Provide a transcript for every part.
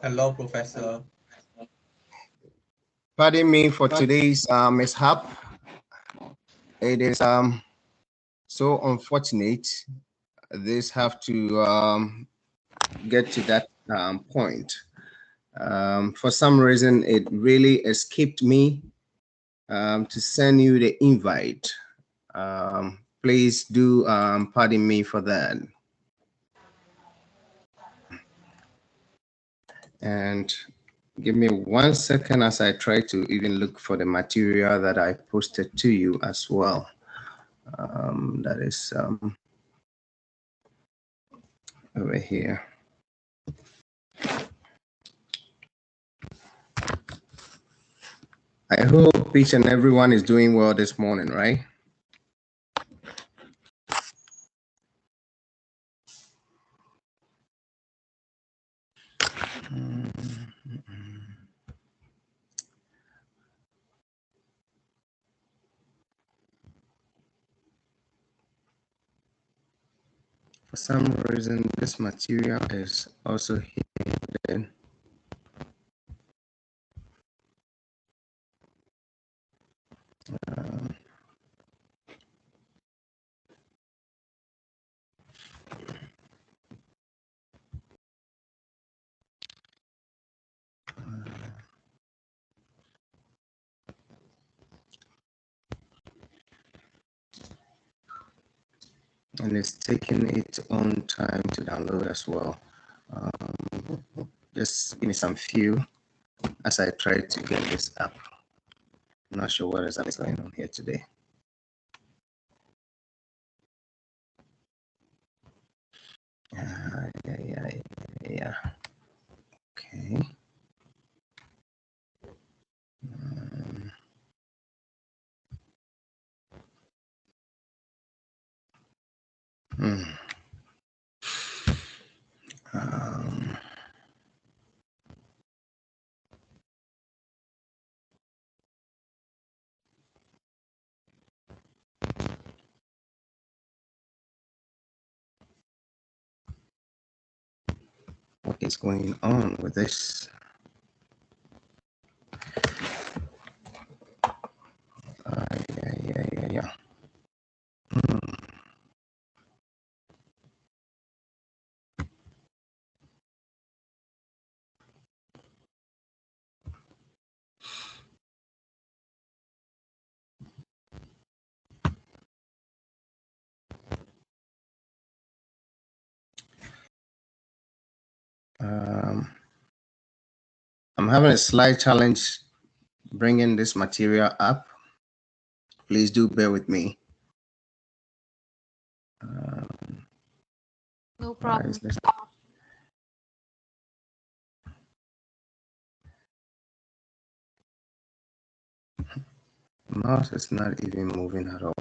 Hello, Professor. Pardon me for today's mishap. It is so unfortunate. This have to get to that point. For some reason, it really escaped me to send you the invite. Please do pardon me for that. And give me 1 second as I try to even look for the material that I posted to you as well. That is over here. I hope each and everyone is doing well this morning, right? For some reason, this material is also hidden. And it's taking its own time to download as well. Just give me some few as I try to get this up. I'm not sure what is going on here today. Yeah. Okay. What is going on with this? Yeah. I'm having a slight challenge bringing this material up. Please do bear with me. No problem. Mouse is not even moving at all.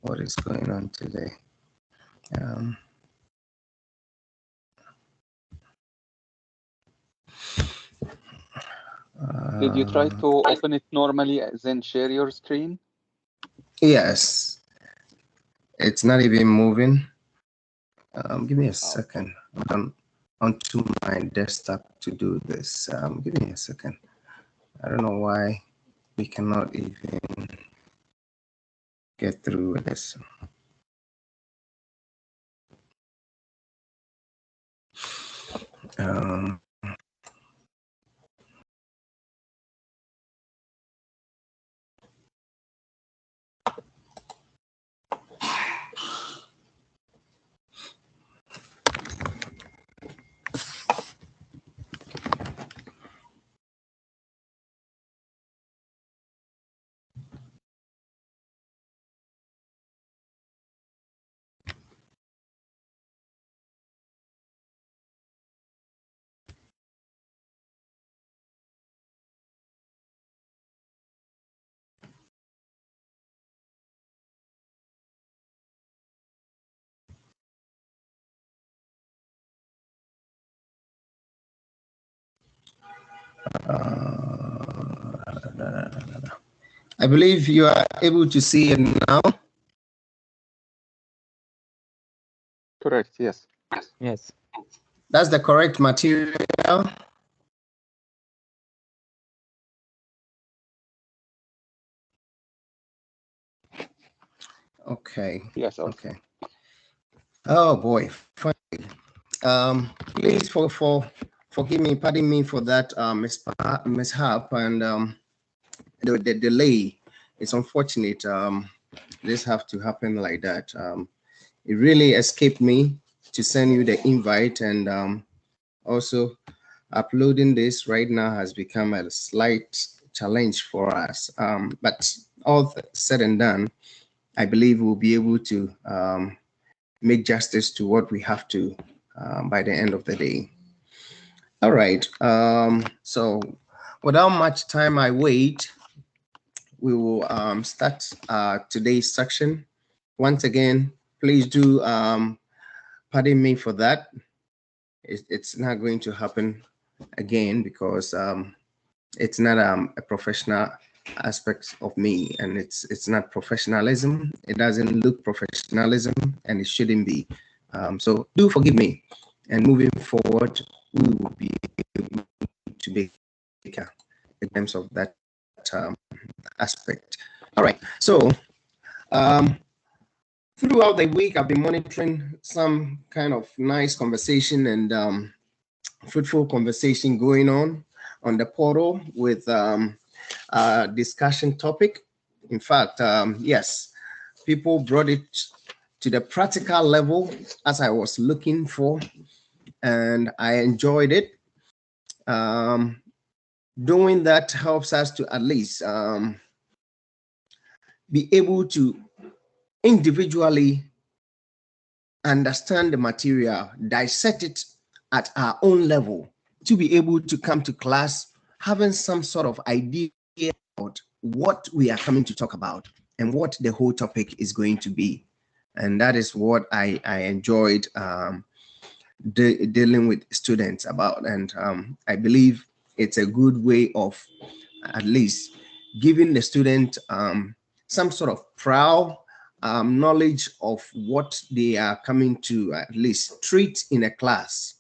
What is going on today? Did you try to open it normally, then share your screen? Yes. It's not even moving. Give me a second. I'm onto my desktop to do this. Give me a second. I don't know why we cannot even get through with this. I believe you are able to see it now. Correct, yes. Yes. That's the correct material. Okay. Yes. Okay. Oh boy. Finally. Please forgive me, pardon me for that mishap and the delay. It's unfortunate. This have to happen like that. It really escaped me to send you the invite, and also uploading this right now has become a slight challenge for us. But all said and done, I believe we'll be able to make justice to what we have to by the end of the day. All right. So without much time I wait, we will start today's section. Once again, please do pardon me for that. It's not going to happen again because it's not a professional aspect of me, and it's not professionalism. It doesn't look professionalism, and it shouldn't be. So do forgive me. And moving forward, we will be able to make in terms of that aspect. All right. So throughout the week, I've been monitoring some kind of nice conversation and fruitful conversation going on the portal with a discussion topic. In fact, yes, people brought it to the practical level as I was looking for, and I enjoyed it. Doing that helps us to at least be able to individually understand the material, dissect it at our own level, to be able to come to class having some sort of idea about what we are coming to talk about and what the whole topic is going to be. And that is what I enjoyed dealing with students about. And I believe it's a good way of at least giving the student some sort of proud knowledge of what they are coming to at least treat in a class.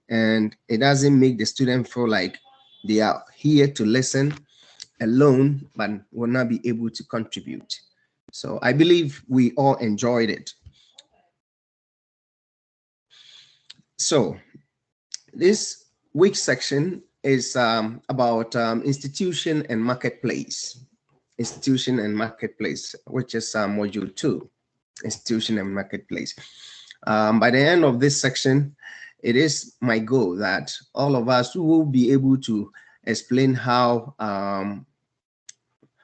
And it doesn't make the student feel like they are here to listen alone, but will not be able to contribute. So I believe we all enjoyed it. So this week's section is about institution and marketplace. Institution and marketplace, which is module 2, institution and marketplace. By the end of this section, it is my goal that all of us will be able to explain how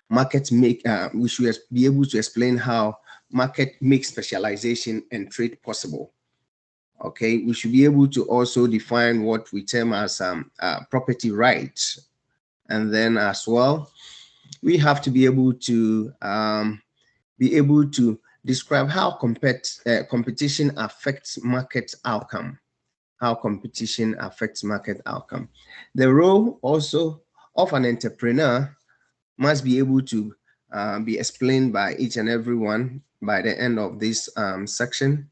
markets make, we should be able to explain how market makes specialization and trade possible. Okay, we should be able to also define what we term as property rights. And then as well, we have to be able to describe how competition affects market outcome. How competition affects market outcome. The role also of an entrepreneur must be able to be explained by each and every one by the end of this section,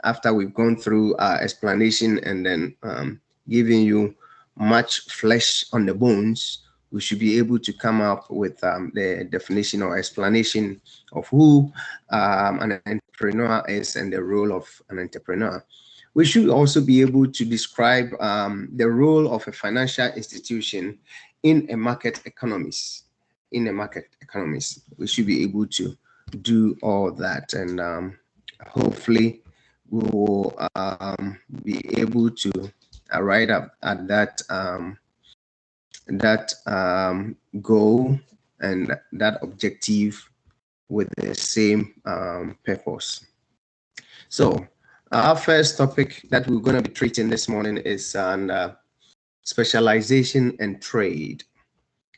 after we've gone through explanation and then giving you much flesh on the bones. We should be able to come up with the definition or explanation of who an entrepreneur is and the role of an entrepreneur. We should also be able to describe the role of a financial institution in a market economist. In a market economist, we should be able to do all that, and hopefully we will be able to arrive up at that goal and that objective with the same purpose. So our first topic that we're going to be treating this morning is on specialization and trade.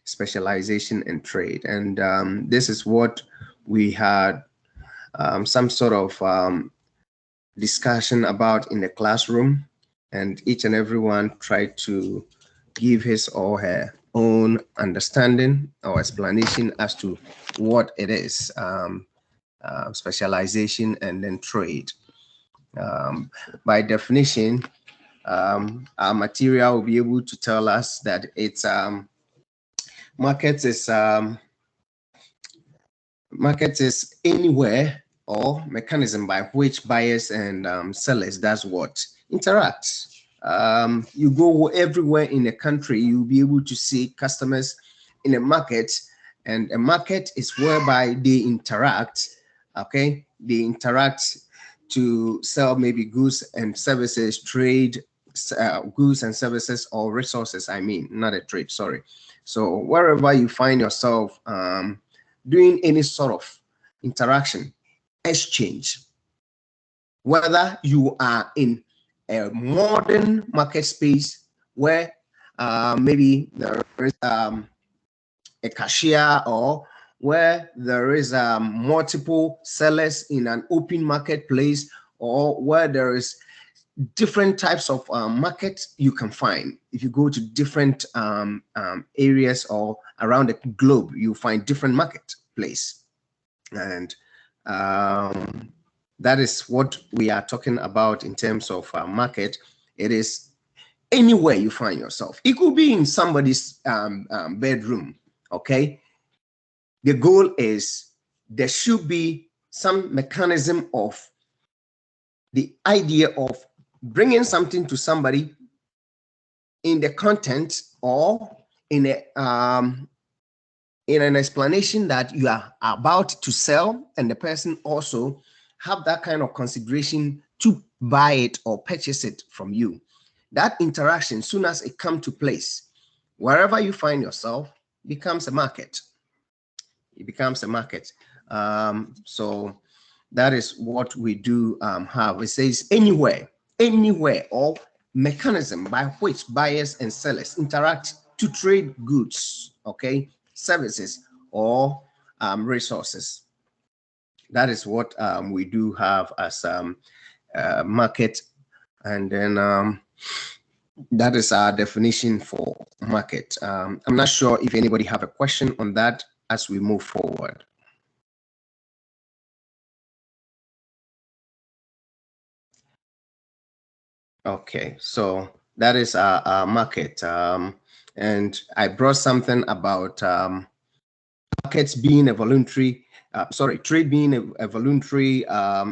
Specialization and trade. And this is what we had some sort of discussion about in the classroom, and each and everyone tried to give his or her own understanding or explanation as to what it is, specialization and then trade. By definition, our material will be able to tell us that it's market is anywhere or mechanism by which buyers and sellers does what? Interact. You go everywhere in the country, you'll be able to see customers in a market, and a market is whereby they interact. Okay, they interact to sell maybe goods and services, trade goods and services or resources. I mean, not a trade, sorry. So wherever you find yourself doing any sort of interaction, exchange, whether you are in a modern market space where maybe there is a cashier, or where there is multiple sellers in an open marketplace, or where there is different types of markets you can find. If you go to different areas or around the globe, you find different marketplace. And that is what we are talking about in terms of market. It is anywhere you find yourself. It could be in somebody's bedroom, okay? The goal is there should be some mechanism of the idea of bringing something to somebody in the content or in an explanation that you are about to sell, and the person also have that kind of consideration to buy it or purchase it from you. That interaction, soon as it comes to place, wherever you find yourself, becomes a market. It becomes a market. So that is what we do have. It says anywhere, or mechanism by which buyers and sellers interact to trade goods, okay, services, or resources. That is what we do have as market. And then that is our definition for market. I'm not sure if anybody have a question on that as we move forward. Okay, so that is our market. And I brought something about markets being a voluntary, trade being a voluntary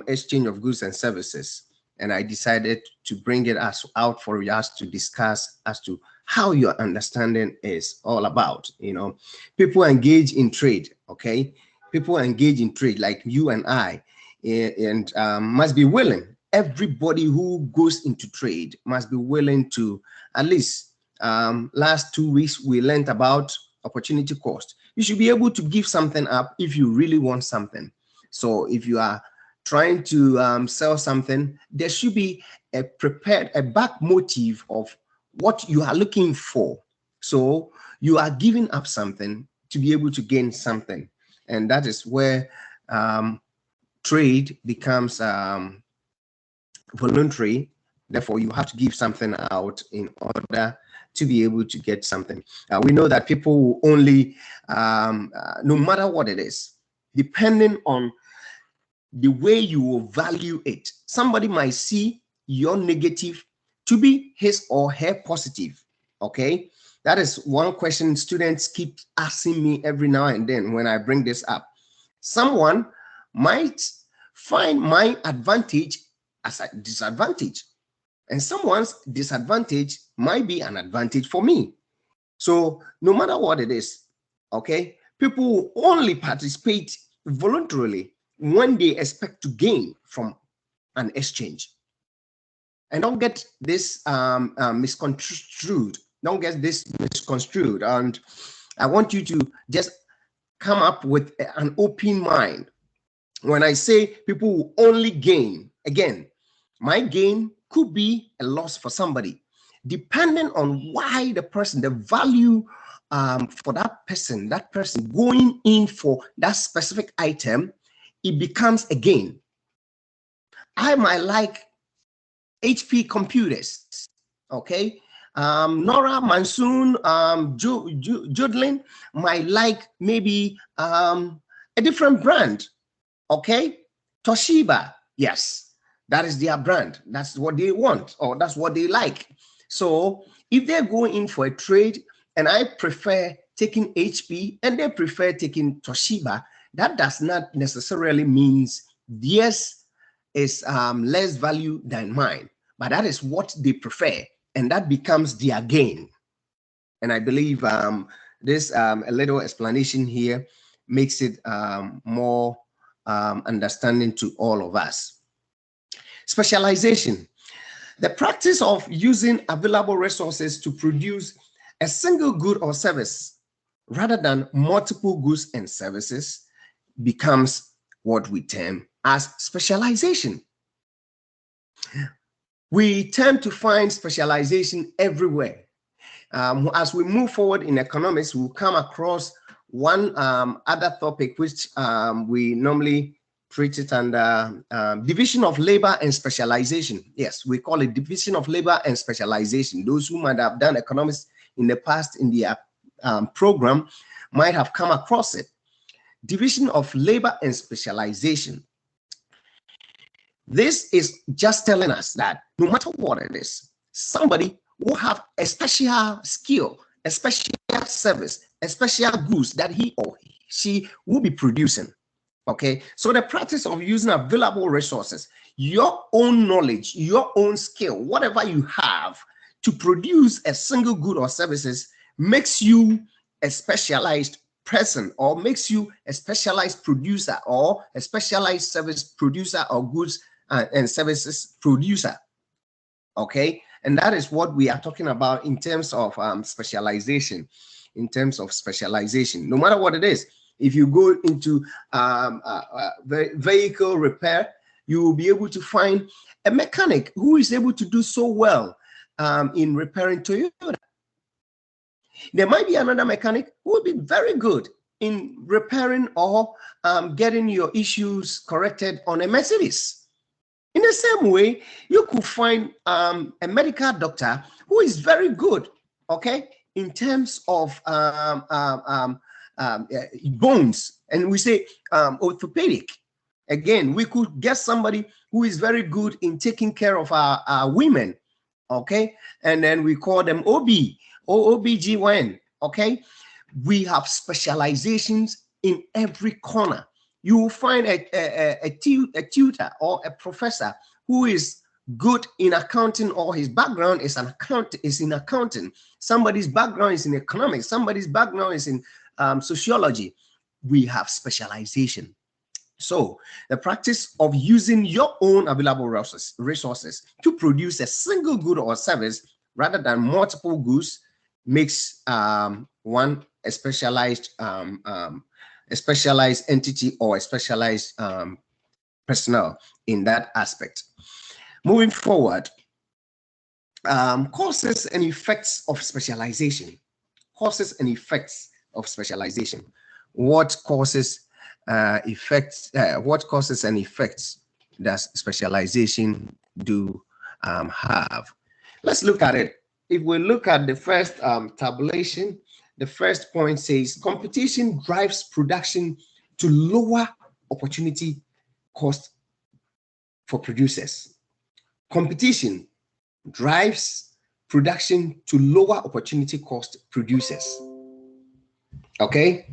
exchange of goods and services. And I decided to bring it out for us to discuss as to how your understanding is all about. You know, people engage in trade, okay? People engage in trade like you and I, and must be willing. Everybody who goes into trade must be willing to, at least last 2 weeks, we learned about opportunity cost. You should be able to give something up if you really want something. So if you are trying to sell something, there should be a back motive of what you are looking for. So you are giving up something to be able to gain something. And that is where trade becomes voluntary. Therefore, you have to give something out in order to be able to get something. We know that people will only, no matter what it is, depending on the way you will value it, somebody might see your negative to be his or her positive. Okay, that is one question students keep asking me every now and then when I bring this up. Someone might find my advantage as a disadvantage, and someone's disadvantage might be an advantage for me. So no matter what it is, okay, people will only participate voluntarily when they expect to gain from an exchange. And don't get this misconstrued. Don't get this misconstrued. And I want you to just come up with an open mind. When I say people will only gain, again, my gain could be a loss for somebody, depending on why the person, the value for that person going in for that specific item, it becomes a gain. I might like HP computers, okay? Nora Mansoon, Judlin might like maybe a different brand, okay? Toshiba, yes. That is their brand. That's what they want, or that's what they like. So if they're going in for a trade and I prefer taking HP and they prefer taking Toshiba, that does not necessarily means theirs is less value than mine, but that is what they prefer, and that becomes their gain. And I believe this a little explanation here makes it more understanding to all of us. Specialization. The practice of using available resources to produce a single good or service rather than multiple goods and services becomes what we term as specialization. We tend to find specialization everywhere. As we move forward in economics, we'll come across one other topic which we normally treat it under division of labor and specialization. Yes, we call it division of labor and specialization. Those who might have done economics in the past in their program might have come across it. Division of labor and specialization. This is just telling us that no matter what it is, somebody will have a special skill, a special service, a special goods that he or she will be producing. Okay, so the practice of using available resources, your own knowledge, your own skill, whatever you have to produce a single good or services makes you a specialized person, or makes you a specialized producer, or a specialized service producer, or goods and services producer. Okay, and that is what we are talking about in terms of specialization. In terms of specialization, no matter what it is, if you go into vehicle repair, you will be able to find a mechanic who is able to do so well in repairing Toyota. There might be another mechanic who will be very good in repairing or getting your issues corrected on a Mercedes. In the same way, you could find a medical doctor who is very good, okay, in terms of bones, and we say orthopedic. Again, we could get somebody who is very good in taking care of our women, okay, and then we call them OB or OBGYN, okay. We have specializations in every corner. You will find a tutor or a professor who is good in accounting, or his background is in accounting. Somebody's background is in economics. Somebody's background is in sociology. We have specialization. So the practice of using your own available resources to produce a single good or service rather than multiple goods makes one a specialized entity or a specialized personnel in that aspect. Moving forward, causes and effects of specialization. Causes and effects of specialization. What causes what causes and effects does specialization do have? Let's look at it. If we look at the first tabulation, the first point says competition drives production to lower opportunity cost for producers. Competition drives production to lower opportunity cost producers. Okay,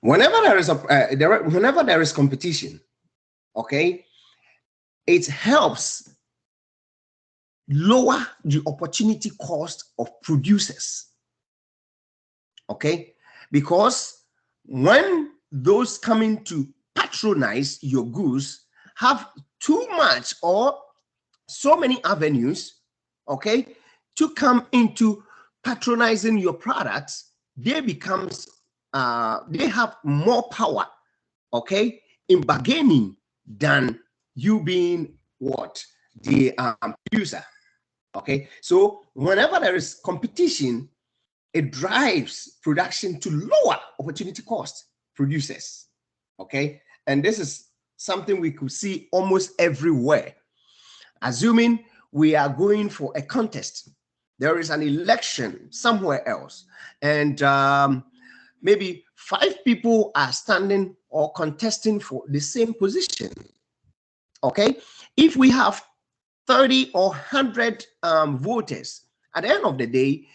whenever there is competition, okay, it helps lower the opportunity cost of producers. Okay, because when those coming to patronize your goods have too much or so many avenues, okay, to come into patronizing your products, they have more power, okay, in bargaining than you being what? The producer. Okay, so whenever there is competition, it drives production to lower opportunity cost producers. Okay, and this is something we could see almost everywhere. Assuming we are going for a contest, there is an election somewhere else, and maybe 5 people are standing or contesting for the same position. Okay, if we have 30 or 100 voters. At the end of the day,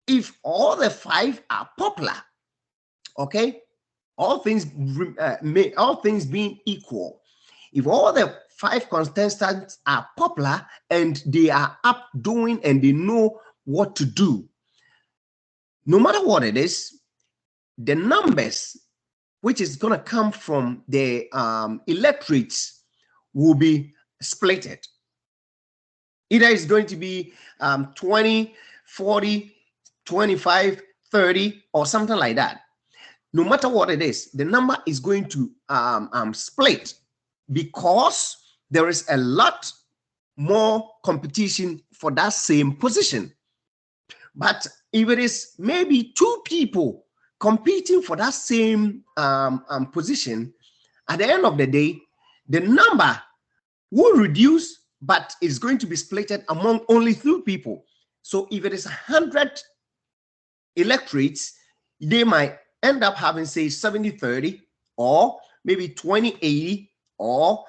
if all the 5 are popular, okay, all things being equal, if all the 5 contestants are popular and they are up doing and they know what to do, no matter what it is, the numbers which is going to come from the electorates will be splitted. Either it's going to be 20, 40, 25, 30, or something like that. No matter what it is, the number is going to split because there is a lot more competition for that same position. But if it is maybe 2 people competing for that same position, at the end of the day, the number will reduce, but it's going to be splitted among only 2 people. So if it is 100 electorates, they might end up having, say, 70-30, or maybe 20-80, or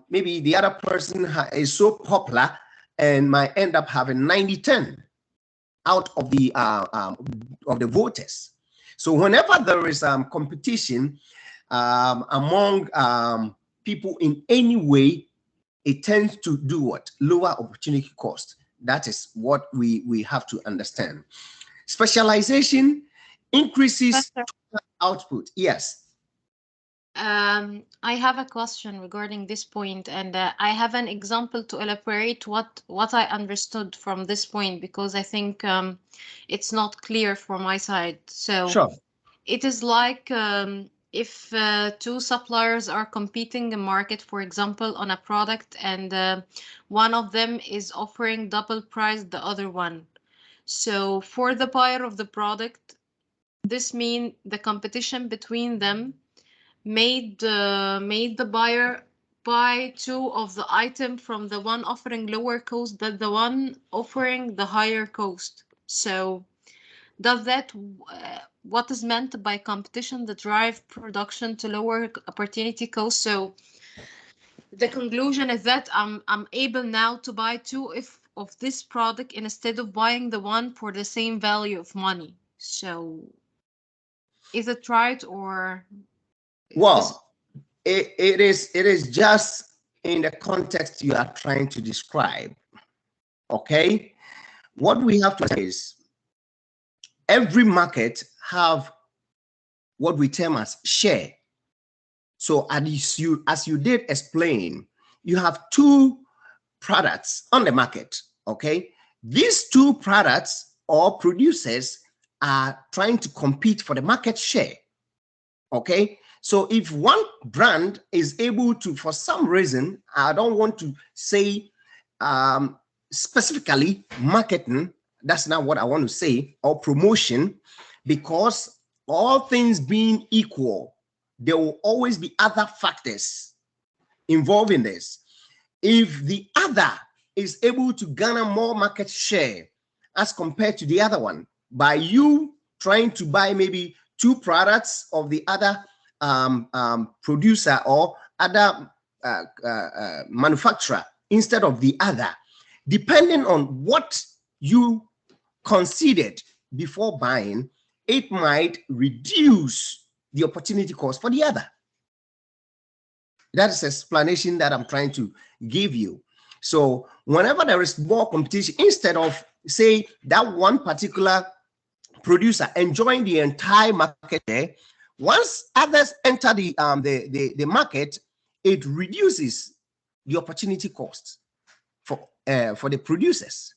maybe the other person is so popular and might end up having 90-10 out of the voters. So whenever there is competition among people in any way, it tends to do what? Lower opportunity cost. That is what we have to understand. Specialization increases output. Yes. I have a question regarding this point, and I have an example to elaborate what I understood from this point, because I think it's not clear from my side. So Sure. it is like if 2 suppliers are competing in market, for example, on a product, and one of them is offering double price the other one. So for the buyer of the product, this means the competition between them made the buyer buy 2 of the item from the one offering lower cost than the one offering the higher cost. So does that what is meant by competition that drive production to lower opportunity cost? So the conclusion is that I'm able now to buy 2 of this product instead of buying the one for the same value of money. So is it right, or Well, it is just in the context you are trying to describe. Okay, what we have to say is every market have what we term as share. So as you did explain, you have 2 products on the market. Okay, these 2 products or producers are trying to compete for the market share. Okay, so if one brand is able to, for some reason, I don't want to say specifically marketing, that's not what I want to say, or promotion, because all things being equal, there will always be other factors involved in this. If the other is able to garner more market share as compared to the other one, by you trying to buy maybe 2 products of the other producer or other manufacturer instead of the other, depending on what you considered before buying, it might reduce the opportunity cost for the other. That is explanation that I'm trying to give you. So whenever there is more competition, instead of, say, that one particular producer enjoying the entire market share, once others enter the market, it reduces the opportunity cost for the producers.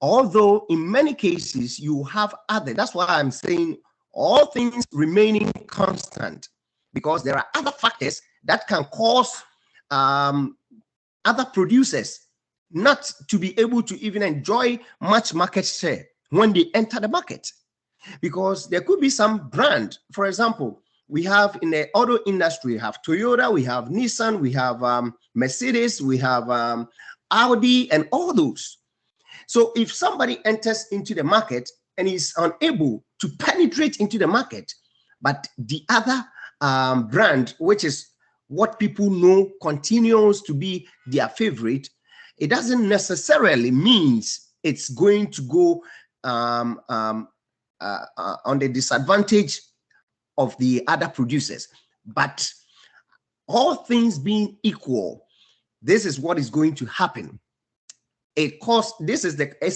Although in many cases you have other, that's why I'm saying all things remaining constant, because there are other factors that can cause other producers not to be able to even enjoy much market share when they enter the market. Because there could be some brand, for example, we have in the auto industry, we have Toyota, we have Nissan, we have Mercedes, we have Audi, and all those. So if somebody enters into the market and is unable to penetrate into the market, but the other brand, which is what people know continues to be their favorite, it doesn't necessarily means it's going to go on the disadvantage of the other producers. But all things being equal, this is what is going to happen. It's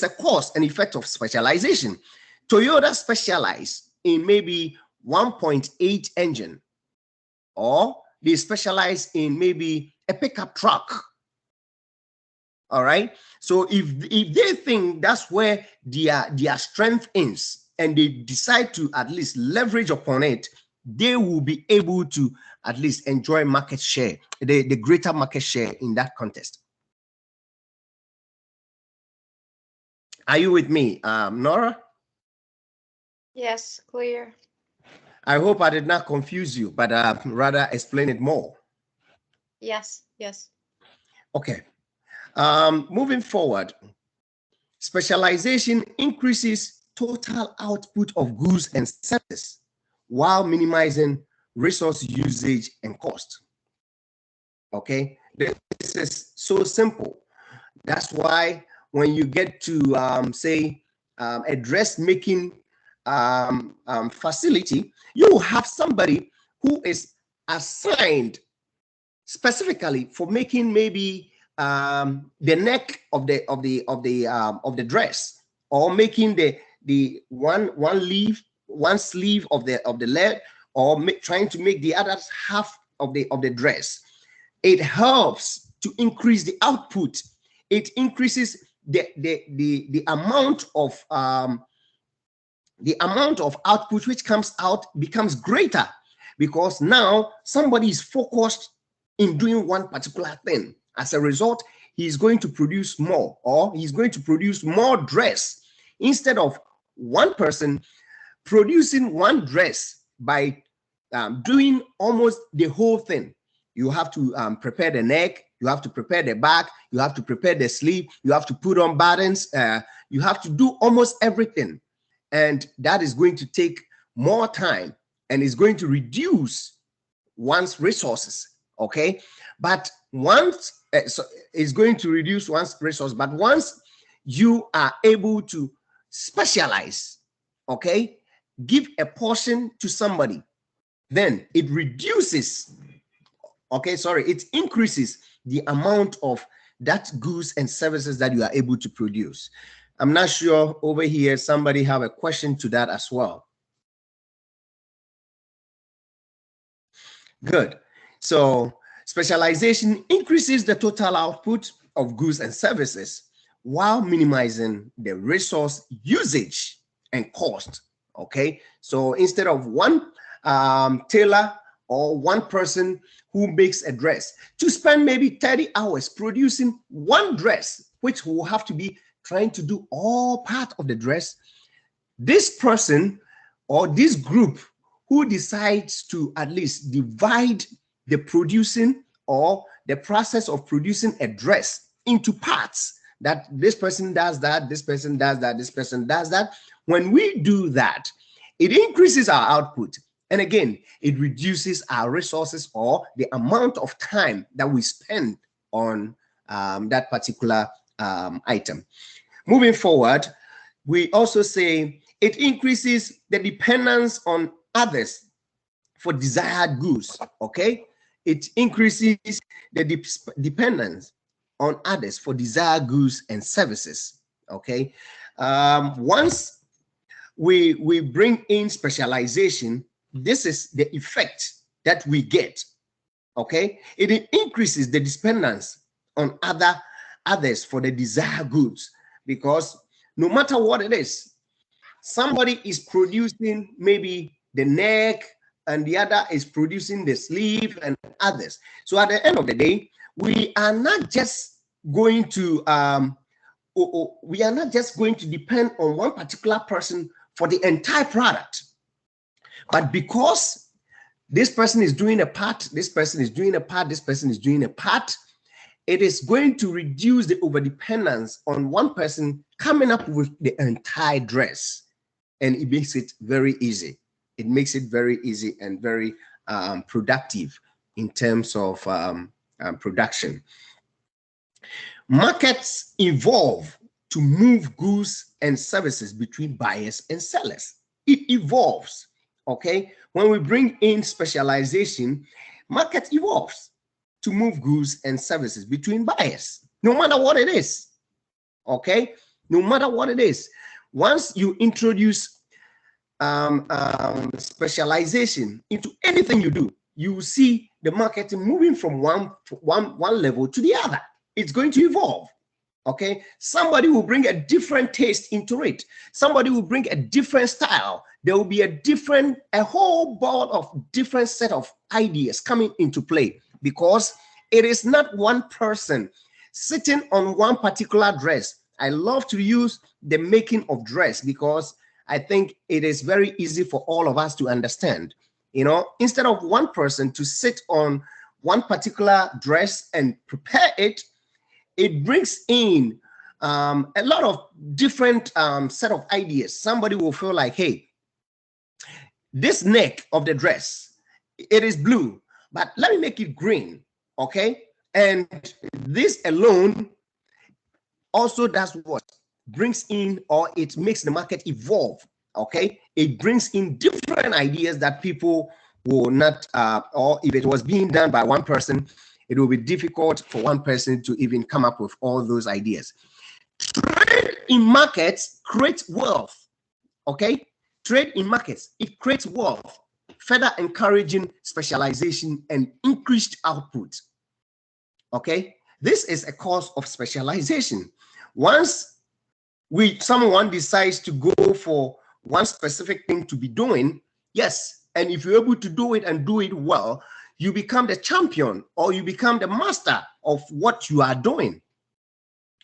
a cause and effect of specialization. Toyota specialized in maybe 1.8 engine, or they specialize in maybe a pickup truck. All right. So if they think that's where their strength is, and they decide to at least leverage upon it, they will be able to at least enjoy market share, the greater market share in that contest. Are you with me, Nora? Yes, clear. I hope I did not confuse you, but rather explain it more. Yes, yes. Okay. Moving forward, specialization increases total output of goods and services while minimizing resource usage and cost. Okay, this is so simple. That's why when you get to say a dressmaking facility, you will have somebody who is assigned specifically for making maybe the neck of the dress, or making the one sleeve of the leg, or trying to make the other half of the dress. It helps to increase the output. It increases the amount of output which comes out becomes greater, because now somebody is focused in doing one particular thing. As a result, he's going to produce more, or he's going to produce more dress, instead of one person producing one dress by doing almost the whole thing. You have to prepare the neck, you have to prepare the back, you have to prepare the sleeve, you have to put on buttons, you have to do almost everything. And that is going to take more time, and is going to reduce one's resources. Okay, but once so it's going to reduce one's resource, but once you are able to specialize, okay, give a portion to somebody, then it reduces, okay, sorry, it increases the amount of that goods and services that you are able to produce. I'm not sure over here somebody have a question to that as well. Good. So specialization increases the total output of goods and services while minimizing the resource usage and cost. Okay, so instead of one tailor or one person who makes a dress to spend maybe 30 hours producing one dress, which will have to be trying to do all part of the dress, this person or this group who decides to at least divide the producing or the process of producing a dress into parts, that this person does that, this person does that, this person does that. When we do that, it increases our output. And again, it reduces our resources, or the amount of time that we spend on that particular item. Moving forward, we also say it increases the dependence on others for desired goods. Okay, it increases the dependence on others for desired goods and services. Okay, once we bring in specialization, this is the effect that we get. Okay, it increases the dependence on others for the desired goods, because no matter what it is, somebody is producing maybe the neck, and the other is producing the sleeve, and others. So at the end of the day, we are not just going to depend on one particular person for the entire product, but because this person is doing a part, this person is doing a part, this person is doing a part, it is going to reduce the overdependence on one person coming up with the entire dress. And it makes it very easy. It makes it very easy and very productive in terms of production. Markets evolve to move goods and services between buyers and sellers. It evolves, okay? When we bring in specialization, market evolves to move goods and services between buyers, no matter what it is, okay? No matter what it is. Once you introduce specialization into anything you do, you will see the market moving from one level to the other. It's going to evolve. Okay, somebody will bring a different taste into it. Somebody will bring a different style. There will be a whole board of different set of ideas coming into play, because it is not one person sitting on one particular dress. I love to use the making of dress because I think it is very easy for all of us to understand. You know, instead of one person to sit on one particular dress and prepare it, it brings in a lot of different set of ideas. Somebody will feel like, hey, this neck of the dress, it is blue, but let me make it green, okay? And this alone also does what? Brings in, or it makes the market evolve, okay? It brings in different ideas that people will not, or if it was being done by one person, it will be difficult for one person to even come up with all those ideas. Trade in markets creates wealth, okay? Trade in markets, it creates wealth, further encouraging specialization and increased output, okay? This is a cause of specialization. Once someone decides to go for one specific thing to be doing, yes, and if you're able to do it and do it well, you become the champion, or you become the master of what you are doing.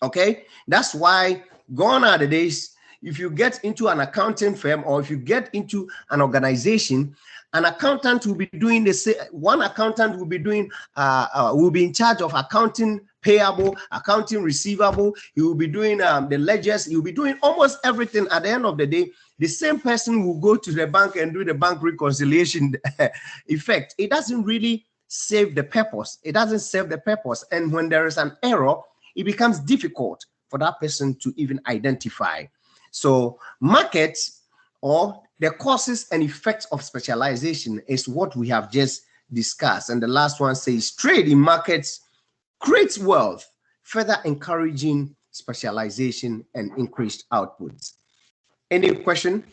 Okay, that's why gone are the days, if you get into an accounting firm or if you get into an organization, an accountant will be doing the same. One accountant will be doing, will be in charge of accounting payable, accounting receivable. He will be doing the ledgers. He will be doing almost everything. At the end of the day, the same person will go to the bank and do the bank reconciliation effect. It doesn't really serve the purpose. It doesn't serve the purpose. And when there is an error, it becomes difficult for that person to even identify. So markets, or the causes and effects of specialization, is what we have just discussed. And the last one says trade in markets creates wealth, further encouraging specialization and increased outputs. Any question?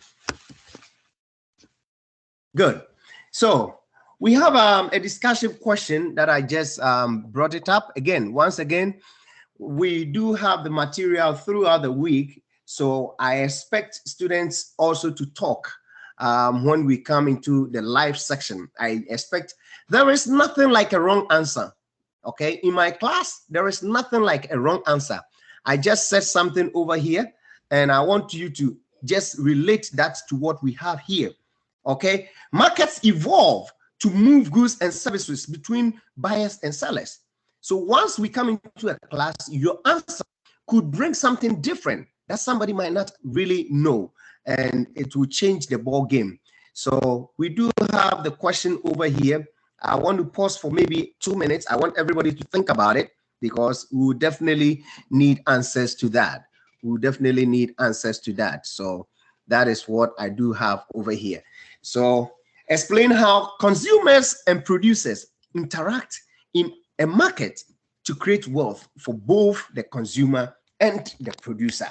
Good. So we have a discussion question that I just brought it up. Again, once again, we do have the material throughout the week. So I expect students also to talk when we come into the live section. I expect there is nothing like a wrong answer. Okay, in my class, there is nothing like a wrong answer. I just said something over here, and I want you to just relate that to what we have here. Okay, markets evolve to move goods and services between buyers and sellers. So once we come into a class, your answer could bring something different that somebody might not really know, and it will change the ball game. So we do have the question over here. I want to pause for maybe 2 minutes. I want everybody to think about it, because we will definitely need answers to that. We will definitely need answers to that. So that is what I do have over here. So explain how consumers and producers interact in a market to create wealth for both the consumer and the producer.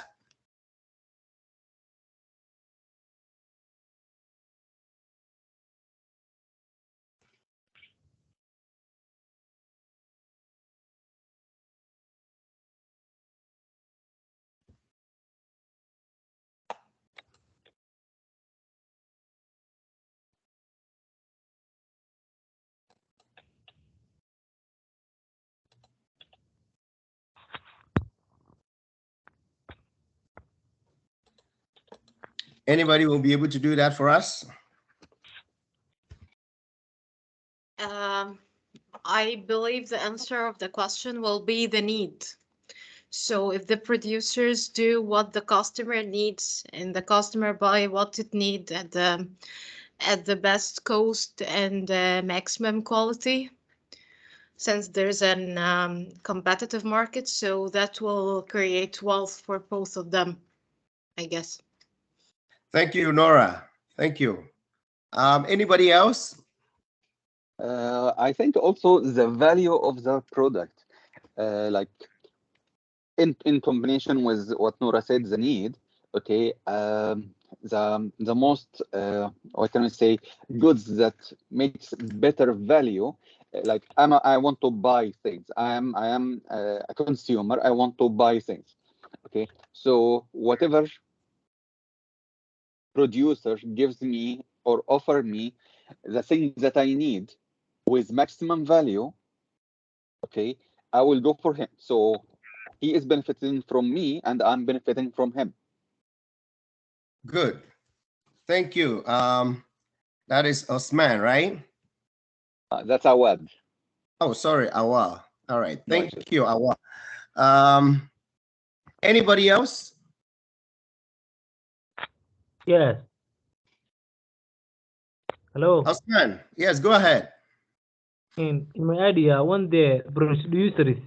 Anybody will be able to do that for us? I believe the answer of the question will be the need. So if the producers do what the customer needs and the customer buy what it needs at the best cost and maximum quality, since there's an competitive market, so that will create wealth for both of them, I guess. Thank you, Nora. Thank you. Anybody else? I think also the value of the product, like in combination with what Nora said, the need. Okay, the most what can I say, goods that makes better value. Like I want to buy things. I am a consumer. I want to buy things. Okay, so whatever producer gives me or offer me the things that I need with maximum value, okay, I will go for him. So he is benefiting from me and I'm benefiting from him. Good. Thank you. That is Osman, right? That's Awad. Oh, sorry, Awa. All right. No Thank issues. you, Awa. Anybody else? Yes. Hello. Osman, yes, go ahead. In my idea, when the producers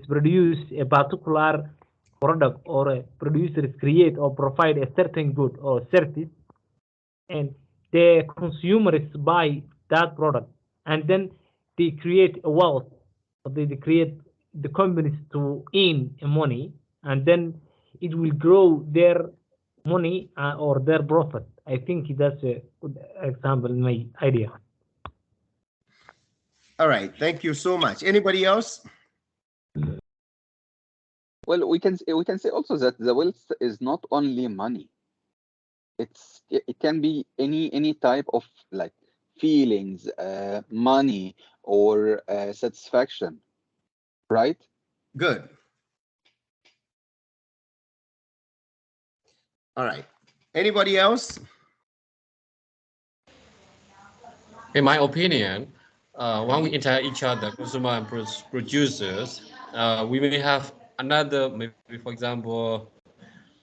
produce a particular product or a producers create or provide a certain good or service, and the consumers buy that product, and then they create a wealth, or they create the companies to earn money, and then it will grow their money or their profit. I think that's a good example in my idea. All right. Thank you so much. Anybody else? Well, we can say also that the wealth is not only money. It can be any type of like feelings, money, or satisfaction, right? Good. All right. Anybody else? In my opinion, when we interact each other, consumer and producers, we may have another, maybe for example,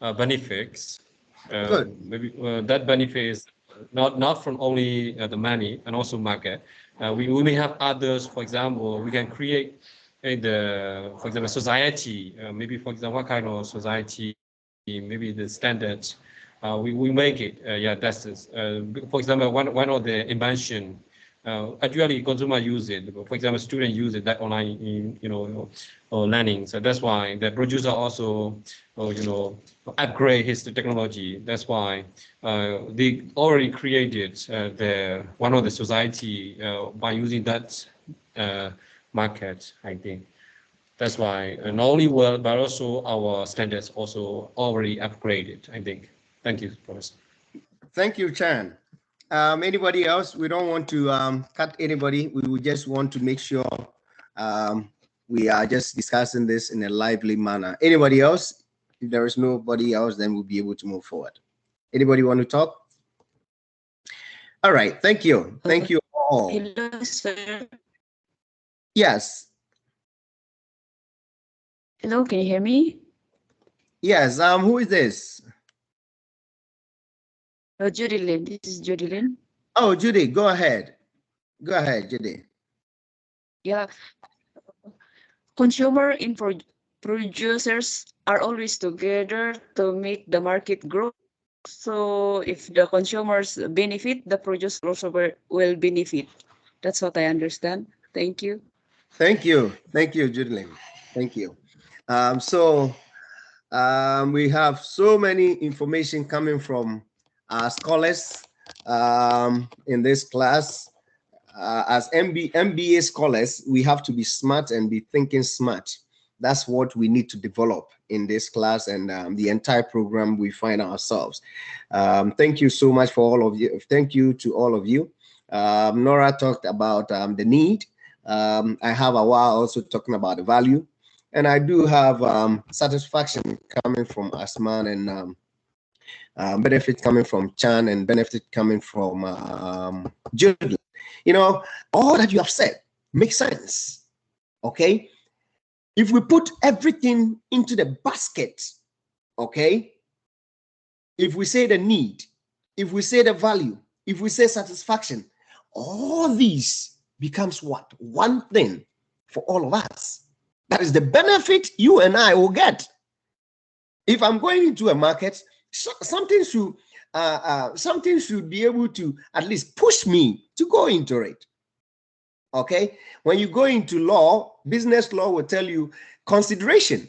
benefits. Good. Maybe that benefit is not from only the money and also market. We may have others. For example, we can create for example, society. Maybe for example, what kind of society? Maybe the standards. We make it. Yeah, that's it. For example, one of the invention. Actually, consumer use it. For example, student use it that online, or learning. So that's why the producer also, upgrade his technology. That's why they already created the one of the society by using that market. I think that's why not only well, but also our standards also already upgraded. I think. Thank you, Professor. Thank you, Chan. Anybody else? We don't want to cut anybody. We would just want to make sure we are just discussing this in a lively manner. Anybody else? If there is nobody else, then we'll be able to move forward. Anybody want to talk? All right. Thank you. Thank you all. Hello, sir. Yes. Hello, can you hear me? Yes. Who is this? Judy Lynn. This is Judy Lynn. Oh, Judy, go ahead. Go ahead, Judy. Yeah. Consumer and producers are always together to make the market grow. So if the consumers benefit, the producer also will benefit. That's what I understand. Thank you. Thank you. Thank you, Judy. Thank you. We have so many information coming from our scholars in this class. As MBA scholars, we have to be smart and be thinking smart. That's what we need to develop in this class and the entire program we find ourselves. Thank you so much for all of you. Thank you to all of you. Nora talked about the need. I have a while also talking about the value. And I do have satisfaction coming from Asman and benefit coming from Chan and benefit coming from Jude. You know, all that you have said makes sense. Okay. If we put everything into the basket, okay, if we say the need, if we say the value, if we say satisfaction, all these becomes what? One thing for all of us. That is the benefit you and I will get. If I'm going into a market, something should be able to at least push me to go into it. Okay? When you go into law, business law will tell you consideration.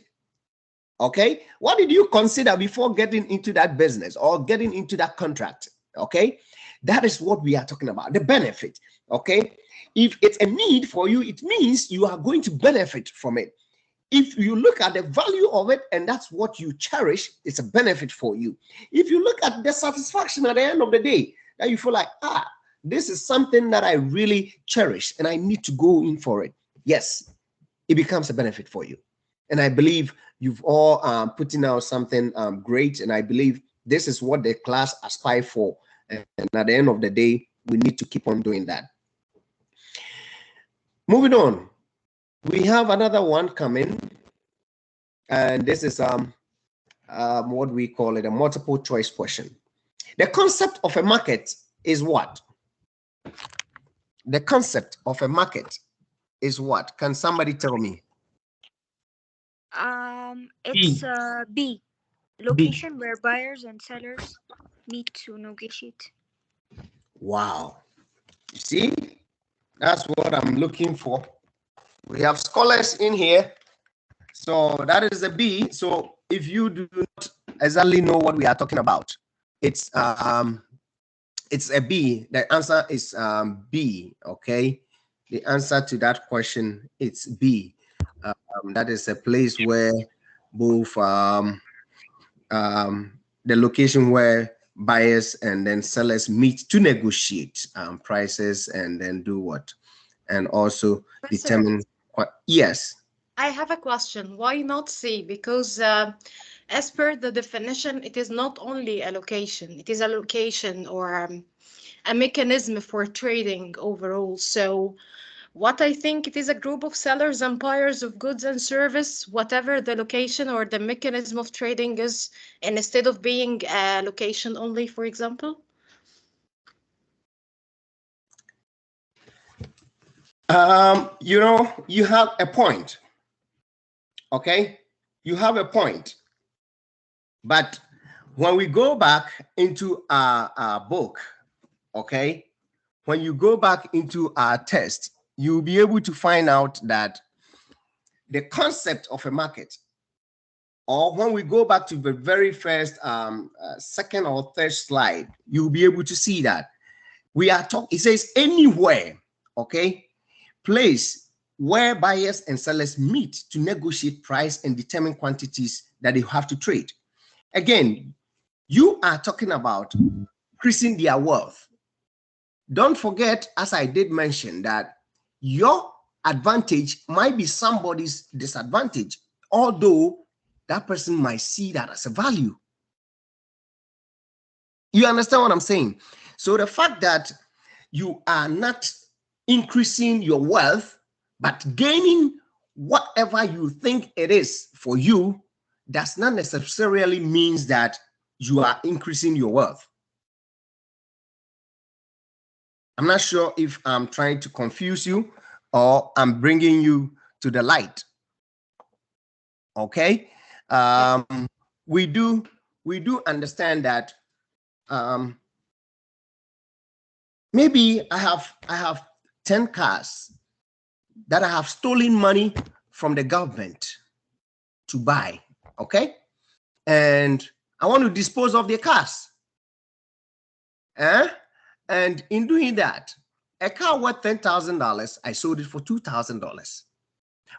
Okay? What did you consider before getting into that business or getting into that contract? Okay? That is what we are talking about, the benefit. Okay? If it's a need for you, it means you are going to benefit from it. If you look at the value of it and that's what you cherish, it's a benefit for you. If you look at the satisfaction at the end of the day, that you feel like, this is something that I really cherish and I need to go in for it. Yes, it becomes a benefit for you. And I believe you've all putting out something great. And I believe this is what the class aspires for. And at the end of the day, we need to keep on doing that. Moving on. We have another one coming, and this is what we call it, a multiple choice question. The concept of a market is what? The concept of a market is what? Can somebody tell me? It's B. Location where buyers and sellers meet to negotiate. Wow. You see, that's what I'm looking for. We have scholars in here. So that is a B. So if you do not exactly know what we are talking about, it's a B. The answer is B. Okay. The answer to that question, it's B. That is a place where both the location where buyers and then sellers meet to negotiate prices and then do what? And also determine what? Yes. I have a question. Why not C? Because as per the definition, it is not only a location. It is a location or a mechanism for trading overall. So what I think it is a group of sellers and buyers of goods and service, whatever the location or the mechanism of trading is, and instead of being a location only, for example. You know, you have a point. Okay, you have a point. But when we go back into our book, okay, when you go back into our test, you'll be able to find out that the concept of a market, or when we go back to the very first second or third slide, you'll be able to see that we are talking, it says anywhere, okay, place where buyers and sellers meet to negotiate price and determine quantities that they have to trade. Again, you are talking about increasing their wealth. Don't forget, as I did mention, that your advantage might be somebody's disadvantage, although that person might see that as a value. You understand what I'm saying? So the fact that you are not increasing your wealth, but gaining whatever you think it is for you, does not necessarily means that you are increasing your wealth. I'm not sure if I'm trying to confuse you or I'm bringing you to the light. Okay. We do understand that maybe I have 10 cars that I have stolen money from the government to buy, okay? And I want to dispose of the cars. And in doing that, a car worth $10,000, I sold it for $2,000.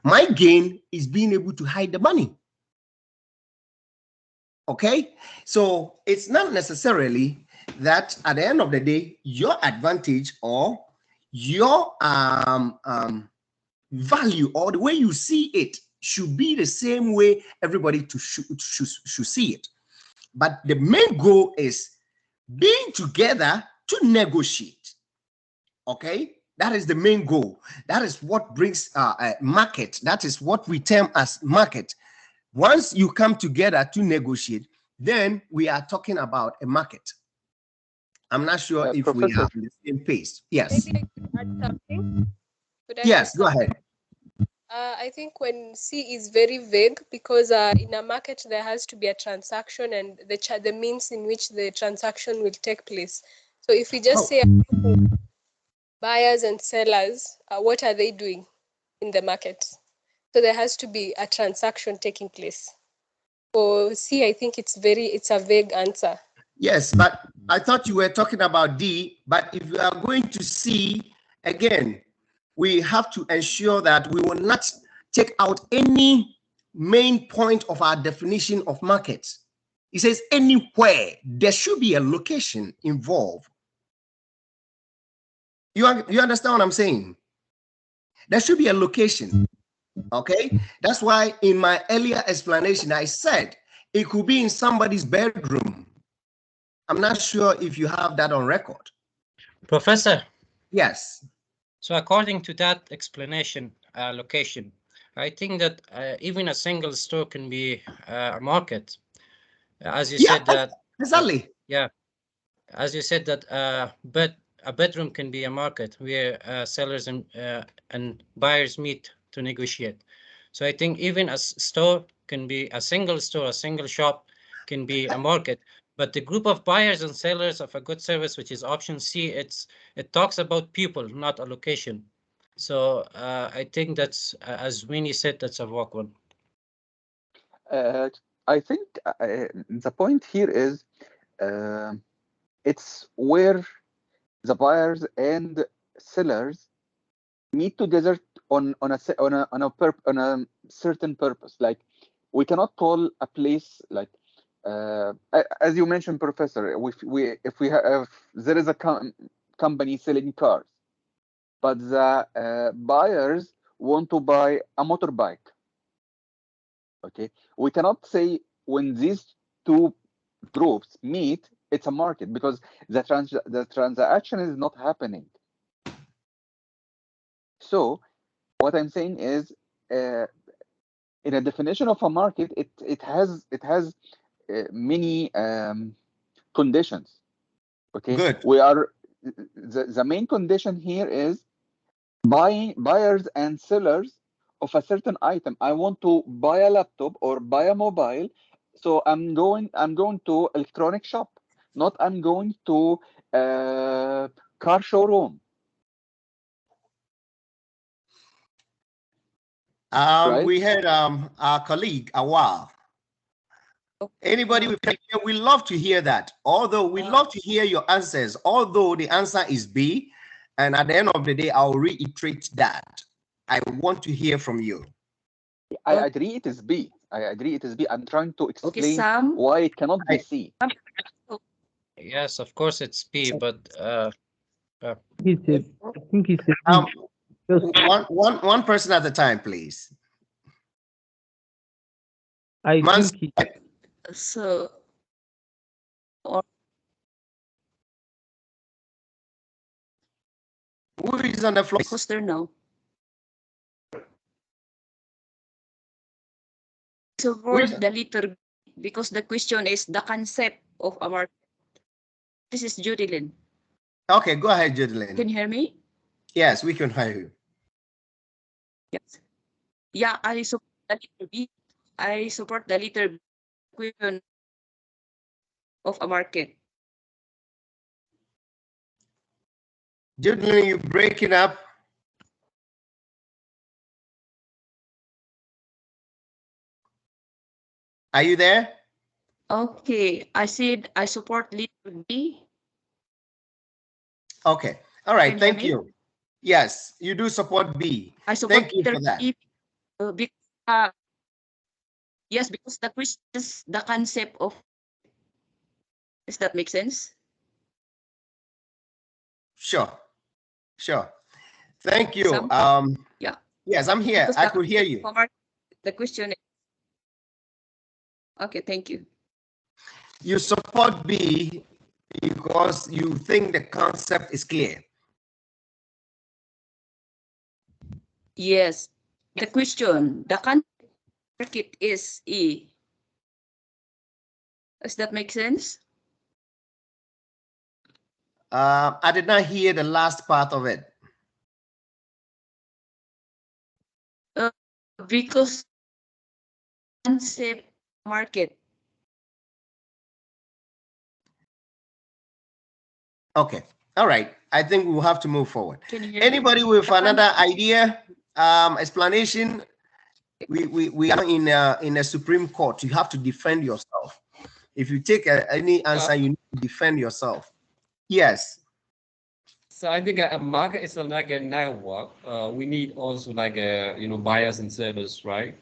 My gain is being able to hide the money. Okay? So it's not necessarily that at the end of the day, your advantage or your value or the way you see it should be the same way everybody should see it. But the main goal is being together to negotiate. Okay? That is the main goal. That is what brings a market. That is what we term as market. Once you come together to negotiate, then we are talking about a market. I'm not sure if Professor, we have the same pace. Yes. Maybe I could add something. Could I Yes, ask go something? ahead. I think when C is very vague because in a market there has to be a transaction and the means in which the transaction will take place. So if we just Oh, say buyers and sellers, what are they doing in the market? So there has to be a transaction taking place. For C, I think it's a vague answer. yes, but I thought you were talking about D, but if you are going to C, again, we have to ensure that we will not take out any main point of our definition of markets. It says anywhere, there should be a location involved. You understand what I'm saying? There should be a location, okay? That's why in my earlier explanation, I said it could be in somebody's bedroom. I'm not sure if you have that on record. Professor, Yes. so according to that explanation, location, I think that even a single store can be a market. As you Yeah, said that, exactly. yeah, as you said that, but a bedroom can be a market where sellers and buyers meet to negotiate. So I think even a store can be a single store, a single shop can be a market. But the group of buyers and sellers of a good service, which is option C, it talks about people, not a location. So I think that's, as Winnie said, that's a walk one. I think the point here is it's where the buyers and sellers meet together on a certain purpose. Like we cannot call a place like as you mentioned, Professor. If there is a company selling cars, but the buyers want to buy a motorbike. Okay, we cannot say when these two groups meet, it's a market because the transaction is not happening. So what I'm saying is, in a definition of a market, it has many conditions. Okay, Good. we are the main condition here is buyers and sellers of a certain item. I want to buy a laptop or buy a mobile, so I'm going to electronic shop, not I'm going to car showroom. Right? We had our colleague Awal. Anybody with here, we love to hear that. Although we love to hear your answers, although the answer is B, and at the end of the day, I'll reiterate that. I want to hear from you. I agree it is B. I agree it is B. I'm trying to explain Sam. why it cannot be C. Yes, of course it's B, but He said, I think he said, just, one person at a time, please. I Mans- think he, So, or Who is on the floor? who's there now? Support the letter because the question is the concept of a market. This is Judilyn. Okay, go ahead, Judilyn. Can you hear me? Yes, we can hear you. Yes. Yeah, I support the letter B. I support the letter B question of a market. Judilyn, you breaking up? Are you there? Okay, I said I support letter B. Okay, all right, Can you hear thank me? you. Yes, you do support B. I support Thank you for that. B. Yes, because the question is the concept of. Does that make sense? Sure, sure. Thank you. Sam? Yeah. Yes, I'm here. Because I could hear you. The question is. Okay, thank you. You support B because you think the concept is clear. Yes. The question, the concept market is E. Does that make sense? I did not hear the last part of it. Because unsafe market. Okay. All right. I think we'll have to move forward. Can you hear me? Anybody with another idea, explanation? We are in a Supreme Court. You have to defend yourself. If you take any answer, you need to defend yourself. Yes. So I think a market is like a network. We need also like a buyers and sellers, right?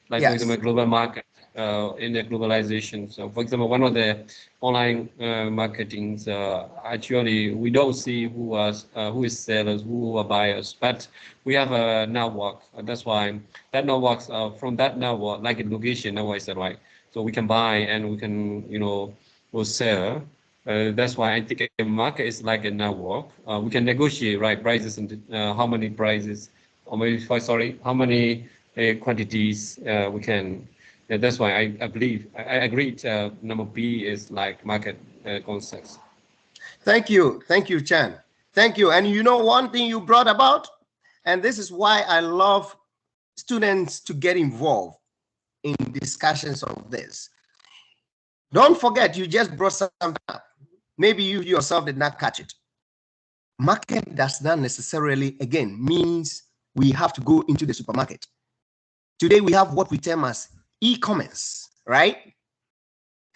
Like for Yes. example, global market in the globalization. So for example, one of the online marketings, actually we don't see who is sellers, who are buyers, but we have a network. That's why that networks from that network, like a location network, is that right? So we can buy and we can will sell. That's why I think a market is like a network. We can negotiate, right, prices and how many prices, or maybe sorry, how many quantities we can. That's why I believe I agreed. Number B is like market concepts. Thank you, Chan. Thank you. And you know one thing you brought about, and this is why I love students to get involved in discussions of this. Don't forget, you just brought something up. Maybe you yourself did not catch it. Market does not necessarily, again, means we have to go into the supermarket. Today we have what we term as e-commerce, right?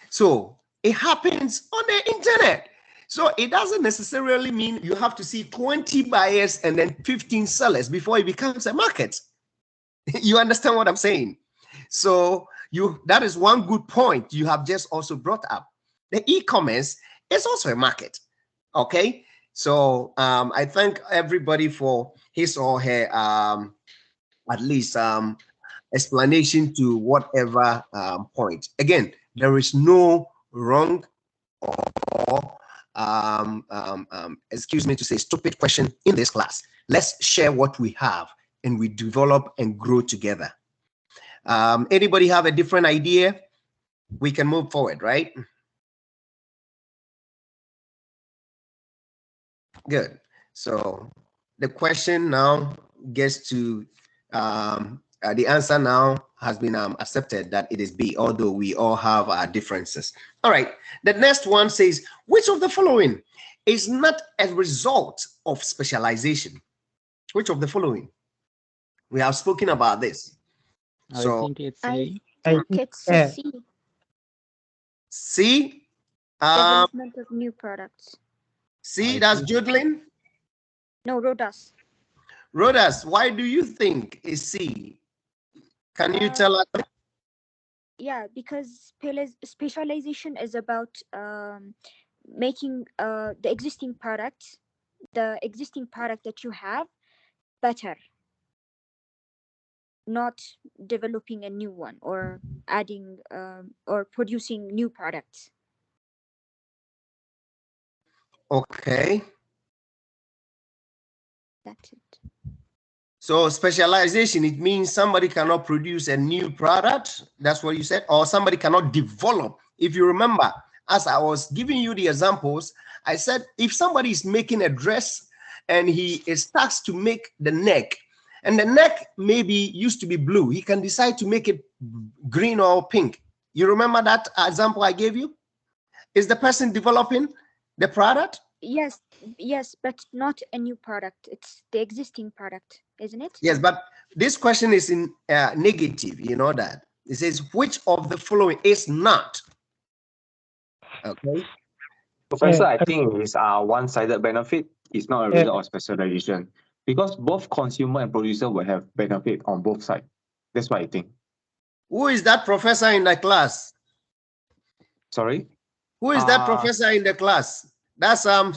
So it happens on the internet. So it doesn't necessarily mean you have to see 20 buyers and then 15 sellers before it becomes a market. You understand what I'm saying? So that is one good point you have just also brought up. The e-commerce is also a market. Okay. So I thank everybody for his or her at least explanation to whatever point. Again, there is no wrong or excuse me to say stupid question in this class. Let's share what we have and we develop and grow together. Anybody have a different idea? We can move forward, right? Good. So the question now gets to the answer now has been accepted that it is B, although we all have our differences. All right. The next one says, which of the following is not a result of specialization? Which of the following? We have spoken about this. So I think it's I A. think it's a C. C. Development of new products. C, that's Judlin. No, Rodas. Rodas, why do you think is C? Can you tell us? Yeah, because specialization is about making the existing product that you have better, not developing a new one or adding or producing new products. Okay. That's it. So specialization, it means somebody cannot produce a new product. That's what you said, or somebody cannot develop. If you remember, as I was giving you the examples, I said, if somebody is making a dress and he starts to make the neck, and the neck maybe used to be blue, he can decide to make it green or pink. You remember that example I gave you? Is the person developing the product? Yes, but not a new product. It's the existing product, isn't it? Yes, but this question is in negative, you know that. It says, which of the following is not? Okay. Professor, I think it's one-sided benefit. It's not a result of specialization. Because both consumer and producer will have benefit on both sides. That's what I think. Who is that professor in the class? Sorry? Who is that professor in the class? That's Han,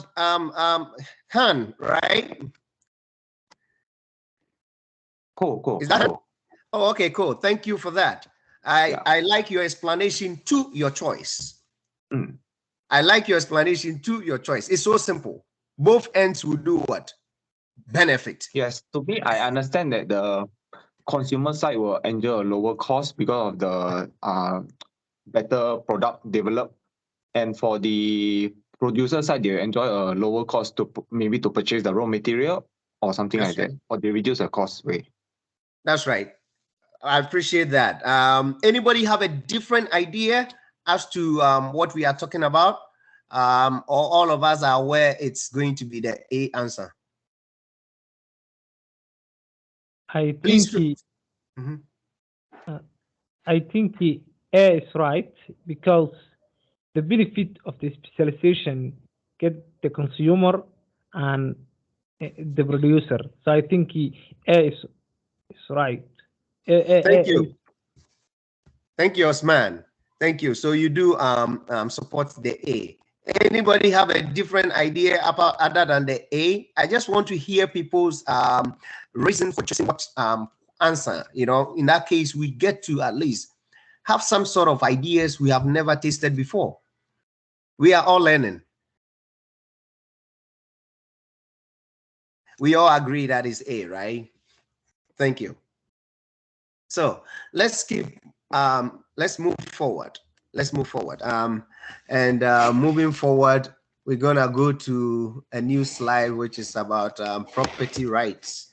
right? Cool. Is that Han? Oh, okay, cool. Thank you for that. I like your explanation to your choice. I like your explanation to your choice. It's so simple. Both ends will do what? Benefit. Yes, to me, I understand that the consumer side will enjoy a lower cost because of the better product developed. And for the producer side, they enjoy a lower cost to maybe to purchase the raw material or something like that, or they reduce the cost way. That's right. I appreciate that. Anybody have a different idea as to what we are talking about? Or all of us are aware it's going to be the A answer? I Please. think I think A is right because the benefit of the specialization get the consumer and the producer. So I think A is right. Thank you. Thank you, Osman. Thank you. So you do support the A. Anybody have a different idea about other than the A? I just want to hear people's reason for choosing what answer. You know, in that case, we get to at least have some sort of ideas we have never tasted before. We are all learning. We all agree that is A, right? Thank you. So let's move forward. Let's move forward. Moving forward, we're gonna go to a new slide, which is about property rights.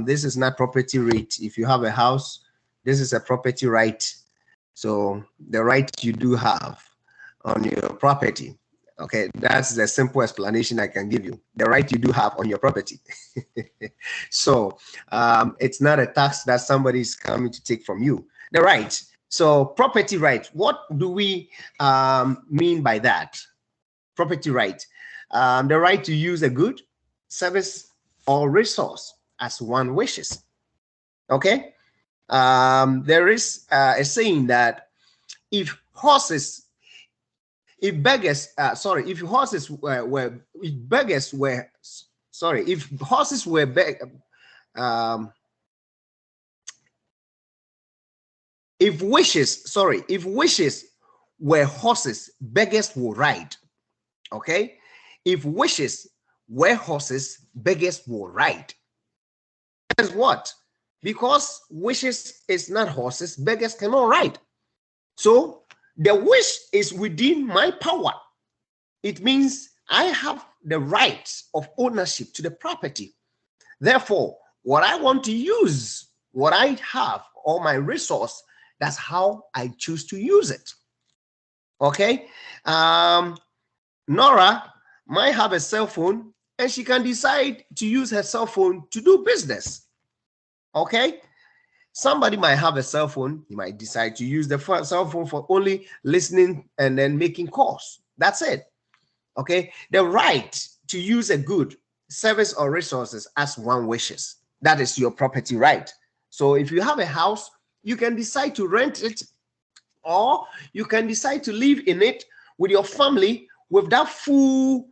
This is not property rate. If you have a house, this is a property right. So the right you do have on your property. Okay, that's the simple explanation I can give you. The right you do have on your property. So it's not a tax that somebody is coming to take from you. The right. So property right. What do we mean by that? Property right. The right to use a good, service, or resource as one wishes. Okay. There is a saying that if horses if horses were if wishes were horses, beggars will ride. Okay, if wishes were horses, beggars will ride. Guess what? Because wishes is not horses, beggars cannot ride. So the wish is within my power. It means I have the right of ownership to the property. Therefore, what I want to use, what I have, or my resource, that's how I choose to use it. Okay. Nora might have a cell phone and she can decide to use her cell phone to do business. Okay. Somebody might have a cell phone. He might decide to use the cell phone for only listening and then making calls. That's it. Okay. The right to use a good, service, or resources as one wishes. That is your property right. So if you have a house, you can decide to rent it, or you can decide to live in it with your family with that full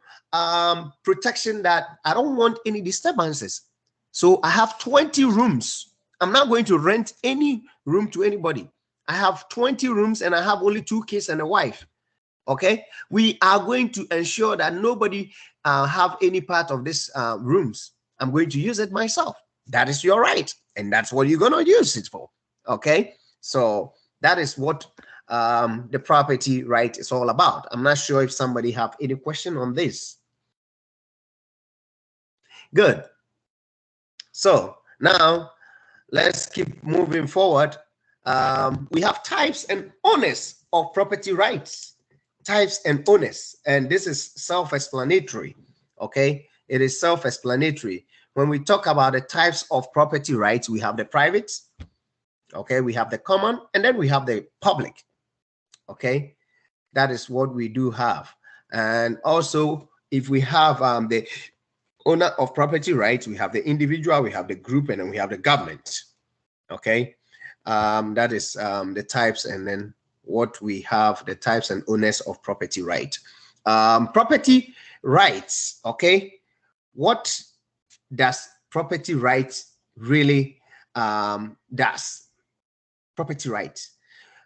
protection that I don't want any disturbances. So I have 20 rooms. I'm not going to rent any room to anybody. I have 20 rooms and I have only 2 kids and a wife. Okay, we are going to ensure that nobody have any part of this rooms. I'm going to use it myself. That is your right, and that's what you're going to use it for. Okay, so that is what the property right is all about. I'm not sure if somebody have any question on this. Good. So now let's keep moving forward. We have types and owners of property rights. Types and owners, and this is self-explanatory. Okay, it is self-explanatory. When we talk about the types of property rights, we have the private, okay, we have the common, and then we have the public. Okay, that is what we do have. And also, if we have the owner of property rights, we have the individual, we have the group, and then we have the government. Okay, that is the types, and then what we have, the types and owners of property right. Property rights, okay? What does property rights really does? Property rights.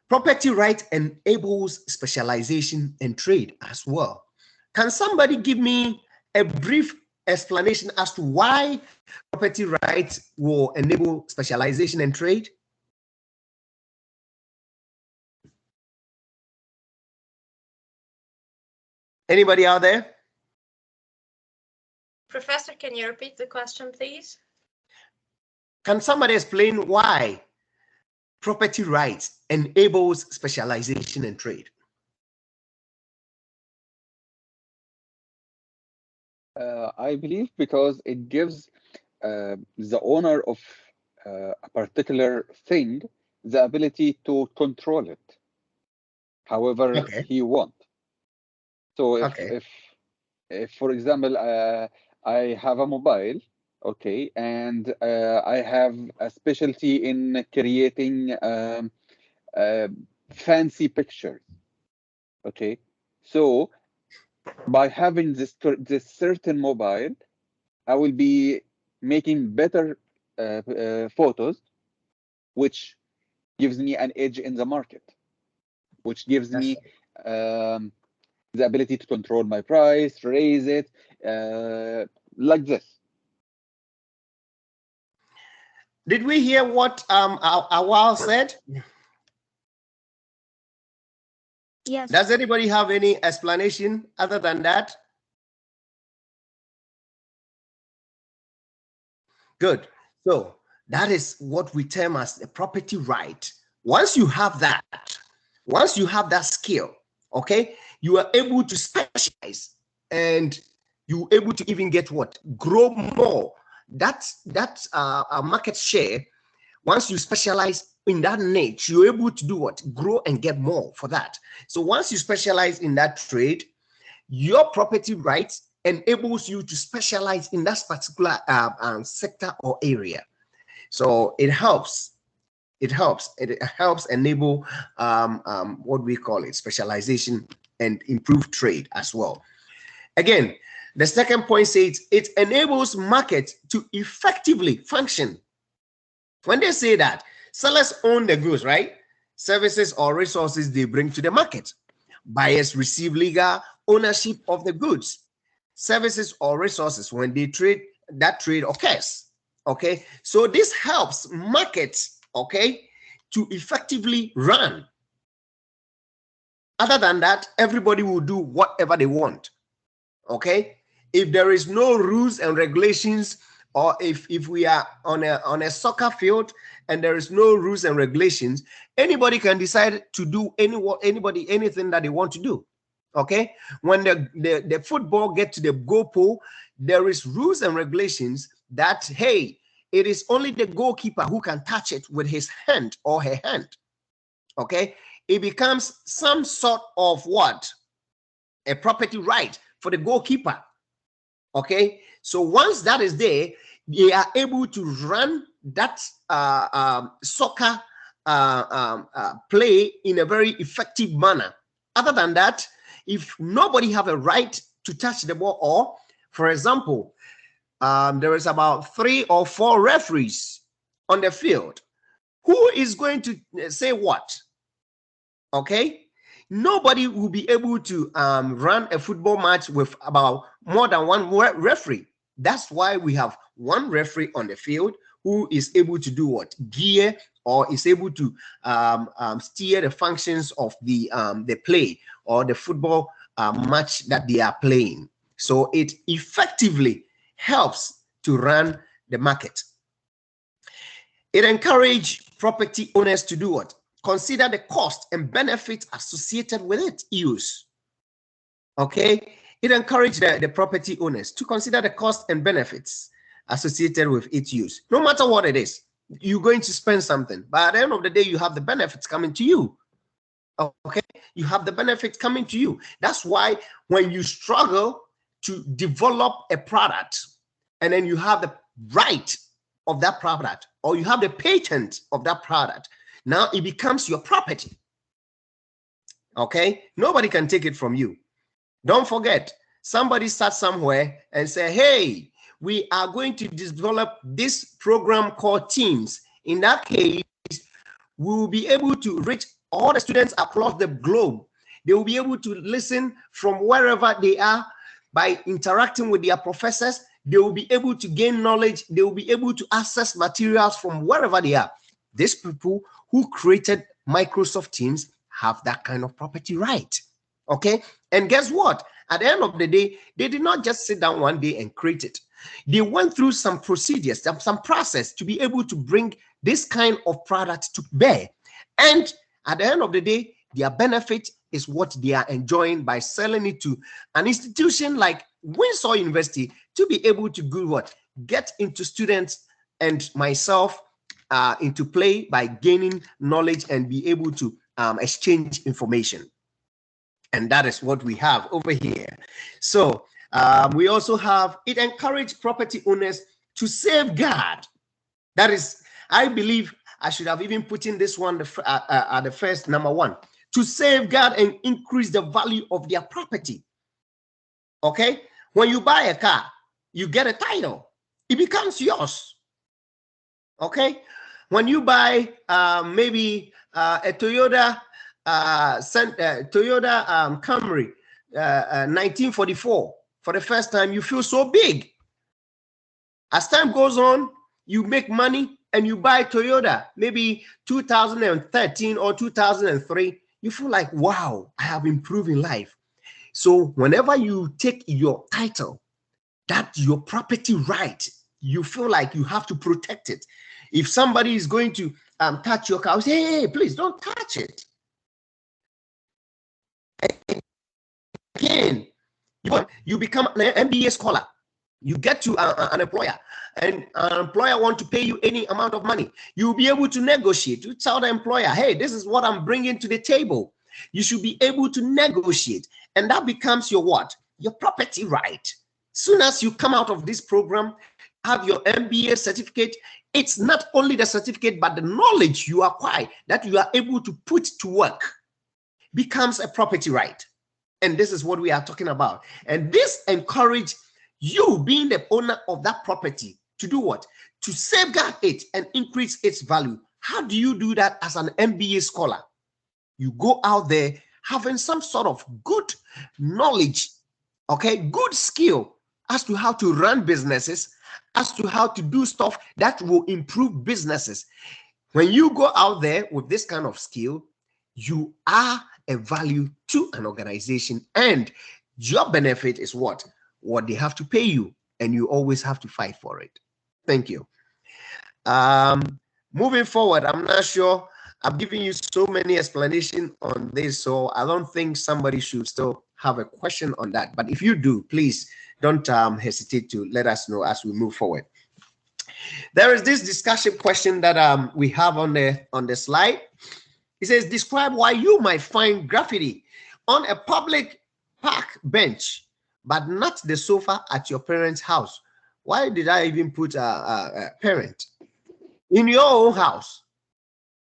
Property right enables specialization and trade as well. Can somebody give me a brief explanation as to why property rights will enable specialization and trade? Anybody out there? Professor, can you repeat the question, please? Can somebody explain why property rights enables specialization and trade? I believe because it gives the owner of a particular thing the ability to control it however he wants. So if for example, I have a mobile, okay, and I have a specialty in creating fancy pictures, okay, so by having this certain mobile, I will be making better photos, which gives me an edge in the market, which gives me the ability to control my price, raise it, like this. Did we hear what Awal said? Yes. Does anybody have any explanation other than that? Good. So that is what we term as the property right. Once you have that skill, okay, you are able to specialize and you're able to even get what? Grow more. That's a market share. Once you specialize in that niche, you're able to do what? Grow and get more for that. So once you specialize in that trade, your property rights enables you to specialize in that particular sector or area. So it helps enable what we call it, specialization, and improve trade as well. Again, the second point says it enables markets to effectively function. When they say that, sellers own the goods, right? Services or resources they bring to the market. Buyers receive legal ownership of the goods, services, or resources when they trade, that trade occurs. Okay, so this helps markets, okay, to effectively run. Other than that, everybody will do whatever they want. Okay, if there is no rules and regulations, or if we are on a soccer field and there is no rules and regulations, anybody can decide to do anything that they want to do. Okay, when the football get to the goal pole, there is rules and regulations that, hey, it is only the goalkeeper who can touch it with his hand or her hand. Okay, it becomes some sort of what? A property right for the goalkeeper. Okay, so once that is there, they are able to run that soccer play in a very effective manner. Other than that, if nobody have a right to touch the ball, or for example, there is about 3 or 4 referees on the field, who is going to say what? Okay, nobody will be able to run a football match with about more than one referee. That's why we have one referee on the field who is able to do what? Gear, or is able to steer the functions of the play or the football match that they are playing. So it effectively helps to run the market. It encourages property owners to do what? Consider the cost and benefits associated with its use. Okay, it encourages the property owners to consider the cost and benefits associated with its use. No matter what it is, you're going to spend something, but at the end of the day, you have the benefits coming to you. Okay, you have the benefits coming to you. That's why when you struggle to develop a product, and then you have the right of that product, or you have the patent of that product, now it becomes your property. Okay, nobody can take it from you. Don't forget, somebody starts somewhere and say, hey, we are going to develop this program called Teams. In that case, we will be able to reach all the students across the globe. They will be able to listen from wherever they are by interacting with their professors. They will be able to gain knowledge. They will be able to access materials from wherever they are. These people who created Microsoft Teams have that kind of property right. Okay, and guess what? At the end of the day, they did not just sit down one day and create it. They went through some procedures, some process to be able to bring this kind of product to bear. And at the end of the day, their benefit is what they are enjoying by selling it to an institution like Windsor University to be able to do what? Get into students and myself into play by gaining knowledge and be able to exchange information. And that is what we have over here. So we also have, it encouraged property owners to safeguard. That is, I believe I should have even put in this one at the first, number one, to safeguard and increase the value of their property. Okay? When you buy a car, you get a title. It becomes yours. Okay? When you buy maybe a Toyota Camry 1944 for the first time, you feel so big. As time goes on, you make money and you buy Toyota, maybe 2013 or 2003, you feel like, wow, I have improved in life. So whenever you take your title, that's your property right, you feel like you have to protect it. If somebody is going to touch your car, say, hey, please don't touch it. Again, you become an MBA scholar. You get to an employer, and an employer want to pay you any amount of money. You'll be able to negotiate. You tell the employer, hey, this is what I'm bringing to the table. You should be able to negotiate, and that becomes your what? Your property right. Soon as you come out of this program, have your MBA certificate, it's not only the certificate, but the knowledge you acquire that you are able to put to work becomes a property right. And this is what we are talking about. And this encourages you, being the owner of that property, to do what? To safeguard it and increase its value. How do you do that as an MBA scholar? You go out there having some sort of good knowledge, okay, good skill as to how to run businesses, as to how to do stuff that will improve businesses. When you go out there with this kind of skill, you are a value to an organization, and your benefit is what they have to pay you, and you always have to fight for it. Thank you. Moving forward, I'm not sure, I'm giving you so many explanations on this, so I don't think somebody should still have a question on that. But if you do, please don't hesitate to let us know as we move forward. There is this discussion question that we have on the slide. It says, describe why you might find graffiti on a public park bench, but not the sofa at your parents' house. Why did I even put a parent? In your own house,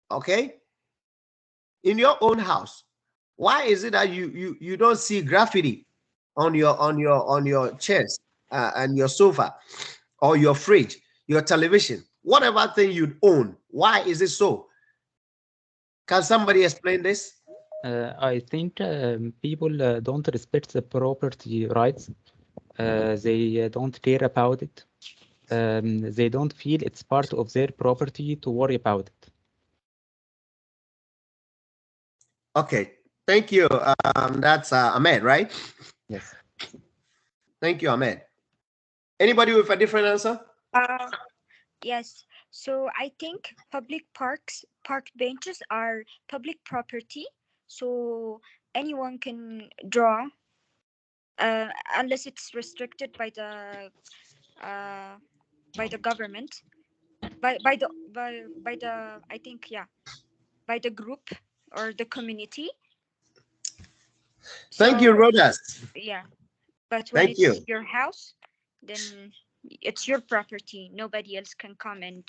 okay? In your own house. Why is it that you don't see graffiti on your chairs and your sofa or your fridge, your television, whatever thing you own? Why is it so? Can somebody explain this? I think people don't respect the property rights. They don't care about it. They don't feel it's part of their property to worry about it. Okay, thank you. That's Ahmed, right? Yes. Thank you, Ahmed. Anybody with a different answer? Yes. So I think public park benches are public property. So anyone can draw, unless it's restricted by the government, by the I think, yeah, by the group or the community. Thank you, Rodas. Yeah, but when Thank you. it's your house, then it's your property. Nobody else can come and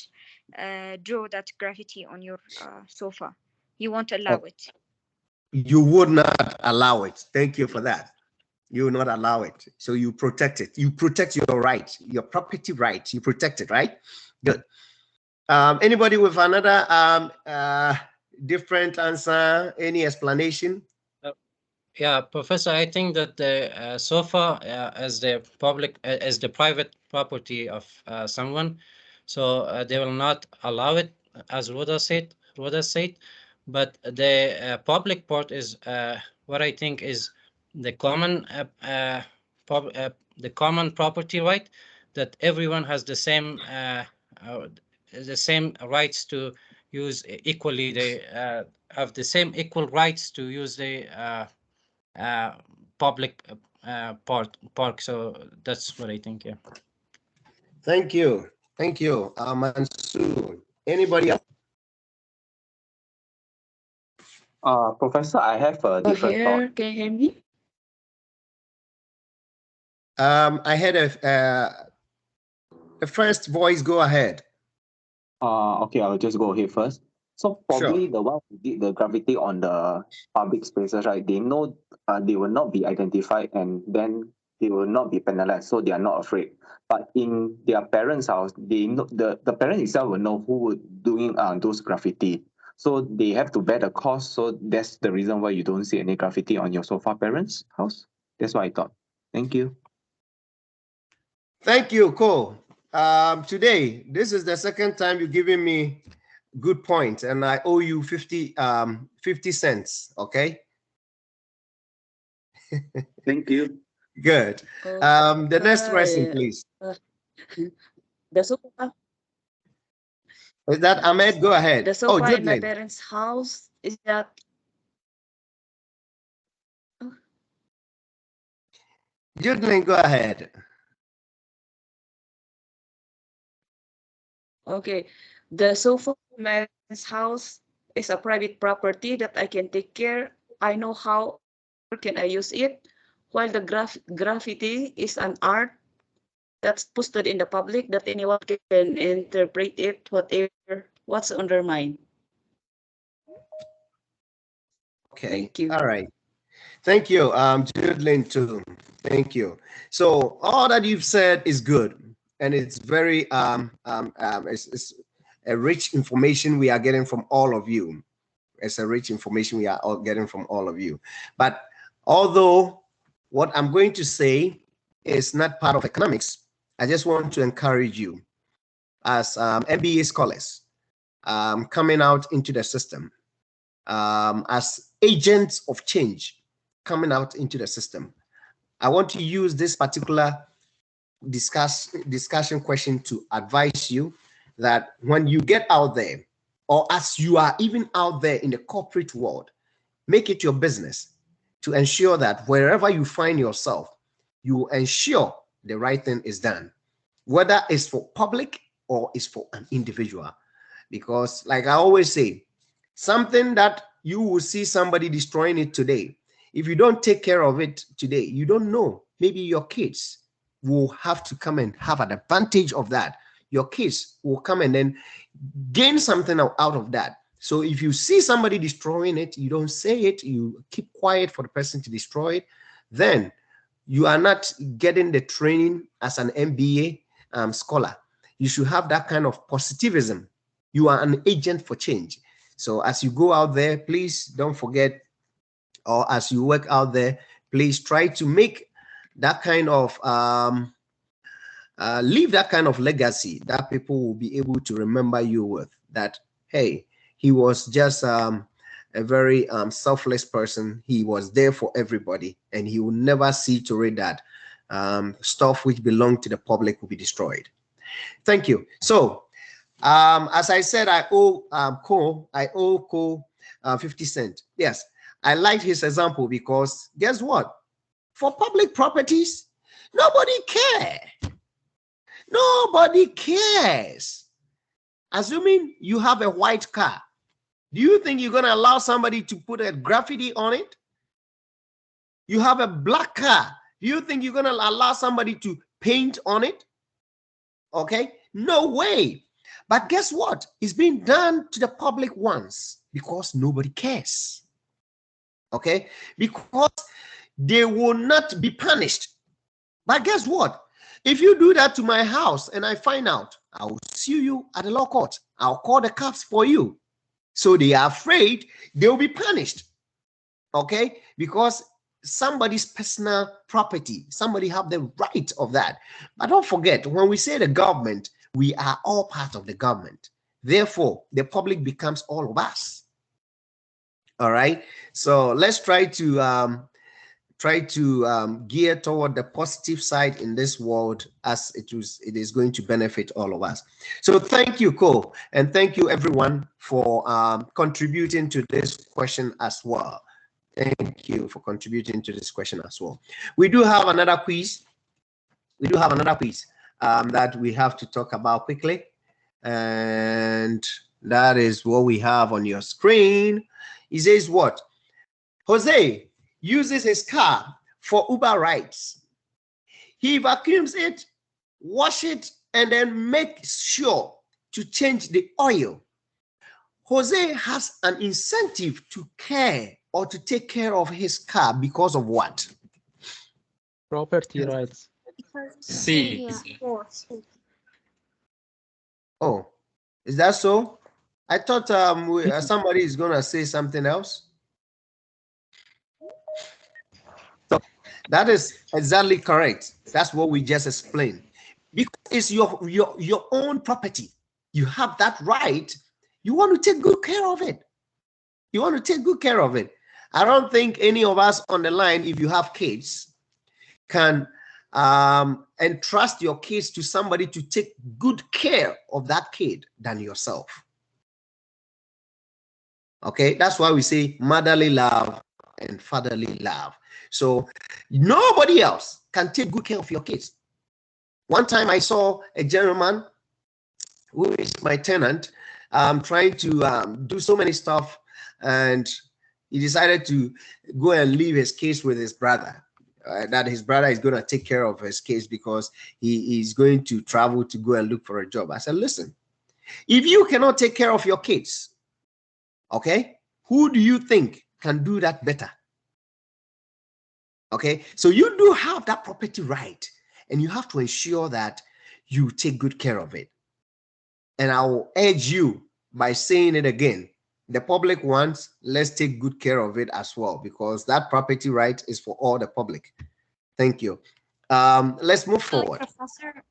draw that graffiti on your sofa. You won't allow it. You would not allow it. Thank you for that. You will not allow it. So you protect it. You protect your right, your property right. You protect it, right? Good. Anybody with another different answer? Any explanation? Yeah, Professor, I think that the sofa as the private property of someone, so they will not allow it, as Rhoda said. But the public part is what I think is the common property right, that everyone has the same the same rights to use equally. They have the same equal rights to use the public park. So that's what I think. Yeah. Thank you. Thank you, Mansoor. Anybody else? Professor, I have a different thought. Here, can you hear me? I had a first voice. Go ahead. Okay, I'll just go ahead first. So probably Sure. the one who did the graffiti on the public spaces, right? They know they will not be identified, and then they will not be penalized, so they are not afraid. But in their parents' house, they know the parents itself will know who would doing those graffiti. So they have to bear the cost. So that's the reason why you don't see any graffiti on your sofa parents' house. That's what I thought. Thank you. Thank you, Cole. Today, this is the second time you're giving me good point, and I owe you 50 cents. Okay. Thank you. Good. The next person, Okay. please. The sofa, Is that Ahmed? Go ahead. the sofa in my Judlin. parents' house is that. Judlin, go ahead. Okay, the sofa in my parents' house is a private property that I can take care. I know how can I use it, while the graffiti is an art that's posted in the public that anyone can interpret it whatever what's on their mind. Okay. Thank you. All right. Thank you, Judlin, too. Thank you. So all that you've said is good, and it's very it's a rich information we are getting from all of you. It's a rich information we are all getting from all of you. But although what I'm going to say is not part of economics, I just want to encourage you as MBA scholars coming out into the system as agents of change coming out into the system. I want to use this particular discussion question to advise you that when you get out there, or as you are even out there in the corporate world, make it your business to ensure that wherever you find yourself, you ensure the right thing is done, whether it's for public or it's for an individual. Because like I always say, something that you will see somebody destroying it today, if you don't take care of it today, you don't know, maybe your kids will have to come and have an advantage of that. Your kids will come and then gain something out of that. So if you see somebody destroying it, you don't say it, you keep quiet for the person to destroy it, then you are not getting the training as an MBA scholar. You should have that kind of positivism. You are an agent for change. So as you go out there, please don't forget, or as you work out there, please try to make that kind of leave that kind of legacy that people will be able to remember you with. That, hey, he was just a very selfless person. He was there for everybody, and he will never see to it that stuff which belonged to the public will be destroyed. Thank you. So as I said, I owe Cole 50 cents. Yes, I liked his example because guess what? For public properties, nobody cares. Nobody cares. Assuming you have a white car, do you think you're going to allow somebody to put a graffiti on it? You have a black car. Do you think you're going to allow somebody to paint on it? Okay, no way. But guess what? It's being done to the public once because nobody cares. Okay, because they will not be punished. But guess what? If you do that to my house and I find out, I will sue you at the law court. I'll call the cops for you. So they are afraid they will be punished. Okay, because somebody's personal property, somebody have the right of that. But don't forget, when we say the government, we are all part of the government. Therefore, the public becomes all of us. All right. So let's try to try to gear toward the positive side in this world, as it is going to benefit all of us. So thank you, Cole, and thank you everyone for contributing to this question as well. Thank you for contributing to this question as well. We do have another quiz. That we have to talk about quickly, and that is what we have on your screen. It says what? Jose uses his car for Uber rides. He vacuums it, wash it, and then make sure to change the oil. Jose has an incentive to care or to take care of his car because of what? Property rights. C. Oh, is that so? I thought somebody is going to say something else. So that is exactly correct. That's what we just explained. Because it's your own property. You have that right. You want to take good care of it. You want to take good care of it. I don't think any of us on the line, if you have kids, can entrust your kids to somebody to take good care of that kid than yourself. Okay, that's why we say motherly love and fatherly love. So nobody else can take good care of your kids. One time I saw a gentleman who is my tenant trying to do so many stuff, and he decided to go and leave his kids with his brother. That his brother is going to take care of his case because he is going to travel to go and look for a job. I said, listen, if you cannot take care of your kids, okay, who do you think can do that better? Okay, so you do have that property right, and you have to ensure that you take good care of it. And I will urge you by saying it again. The public wants, let's take good care of it as well, because that property right is for all the public. Thank you. Let's move forward. Professor,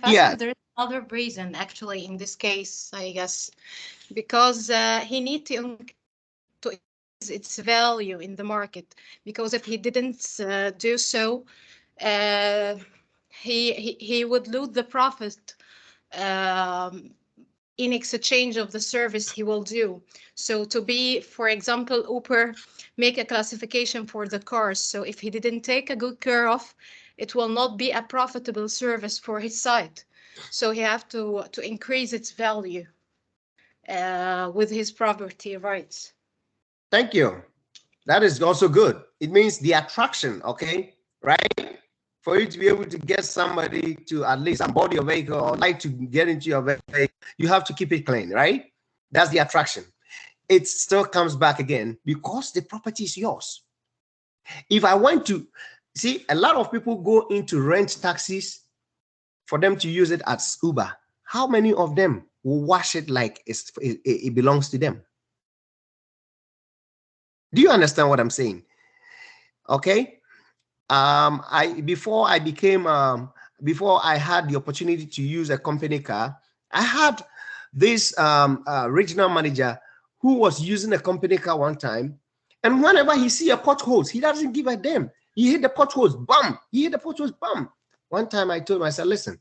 Yeah. there's another reason actually in this case, I guess, because he needs to increase its value in the market. Because if he didn't do so, he would lose the profit in exchange of the service he will do. So to be, for example, Uber make a classification for the cars. So if he didn't take a good care of, it will not be a profitable service for his site. So he have to increase its value with his property rights. Thank you. That is also good. It means the attraction, okay, right? For you to be able to get somebody to at least onboard your vehicle or like to get into your vehicle, you have to keep it clean, right? That's the attraction. It still comes back again because the property is yours. If I want to see, a lot of people go into rent taxis for them to use it as Uber. How many of them will wash it like it belongs to them? Do you understand what I'm saying? Okay. Before I had the opportunity to use a company car, I had this regional manager who was using a company car one time, and whenever he see a potholes, he doesn't give a damn. He hit the potholes, bam. He hit the potholes, bam. One time I told him, I said, listen,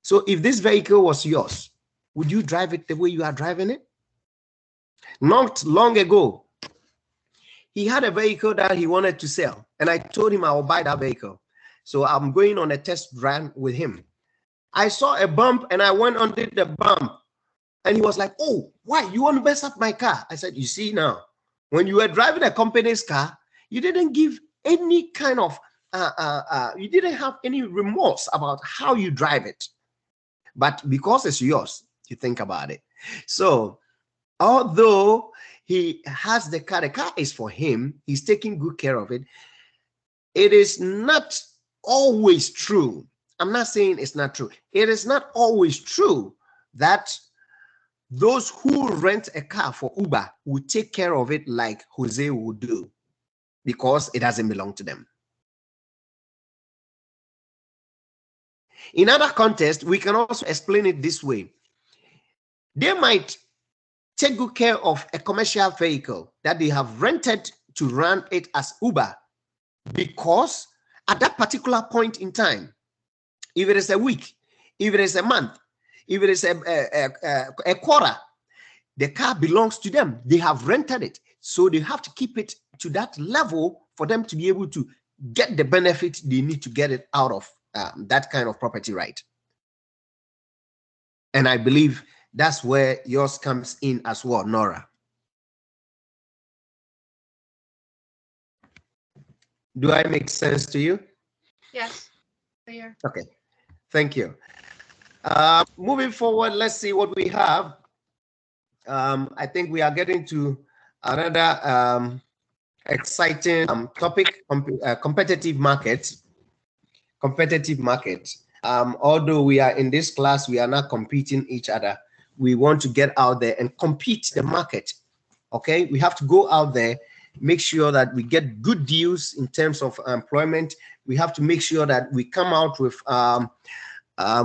so if this vehicle was yours, would you drive it the way you are driving it? Not long ago, he had a vehicle that he wanted to sell, and I told him I will buy that vehicle. So I'm going on a test run with him. I saw a bump and I went under the bump, and he was like, oh, why? You want to mess up my car? I said, you see now, when you were driving a company's car, you didn't give any kind of, you didn't have any remorse about how you drive it. But because it's yours, you think about it. So although he has the car is for him, he's taking good care of it. It is not always true. I'm not saying it's not true. It is not always true that those who rent a car for Uber will take care of it like Jose would do, because it doesn't belong to them. In other contexts, we can also explain it this way. They might take good care of a commercial vehicle that they have rented to run it as Uber, because at that particular point in time, if it is a week, if it is a month, if it is a quarter, the car belongs to them. They have rented it. So they have to keep it to that level for them to be able to get the benefit they need to get it out of that kind of property right. And I believe that's where yours comes in as well, Nora. Do I make sense to you? Yes, clear. Okay, thank you. Moving forward, let's see what we have. I think we are getting to another exciting topic, competitive market. Competitive market. Although we are in this class, we are not competing each other. We want to get out there and compete the market. Okay, we have to go out there, make sure that we get good deals in terms of employment. We have to make sure that we come out with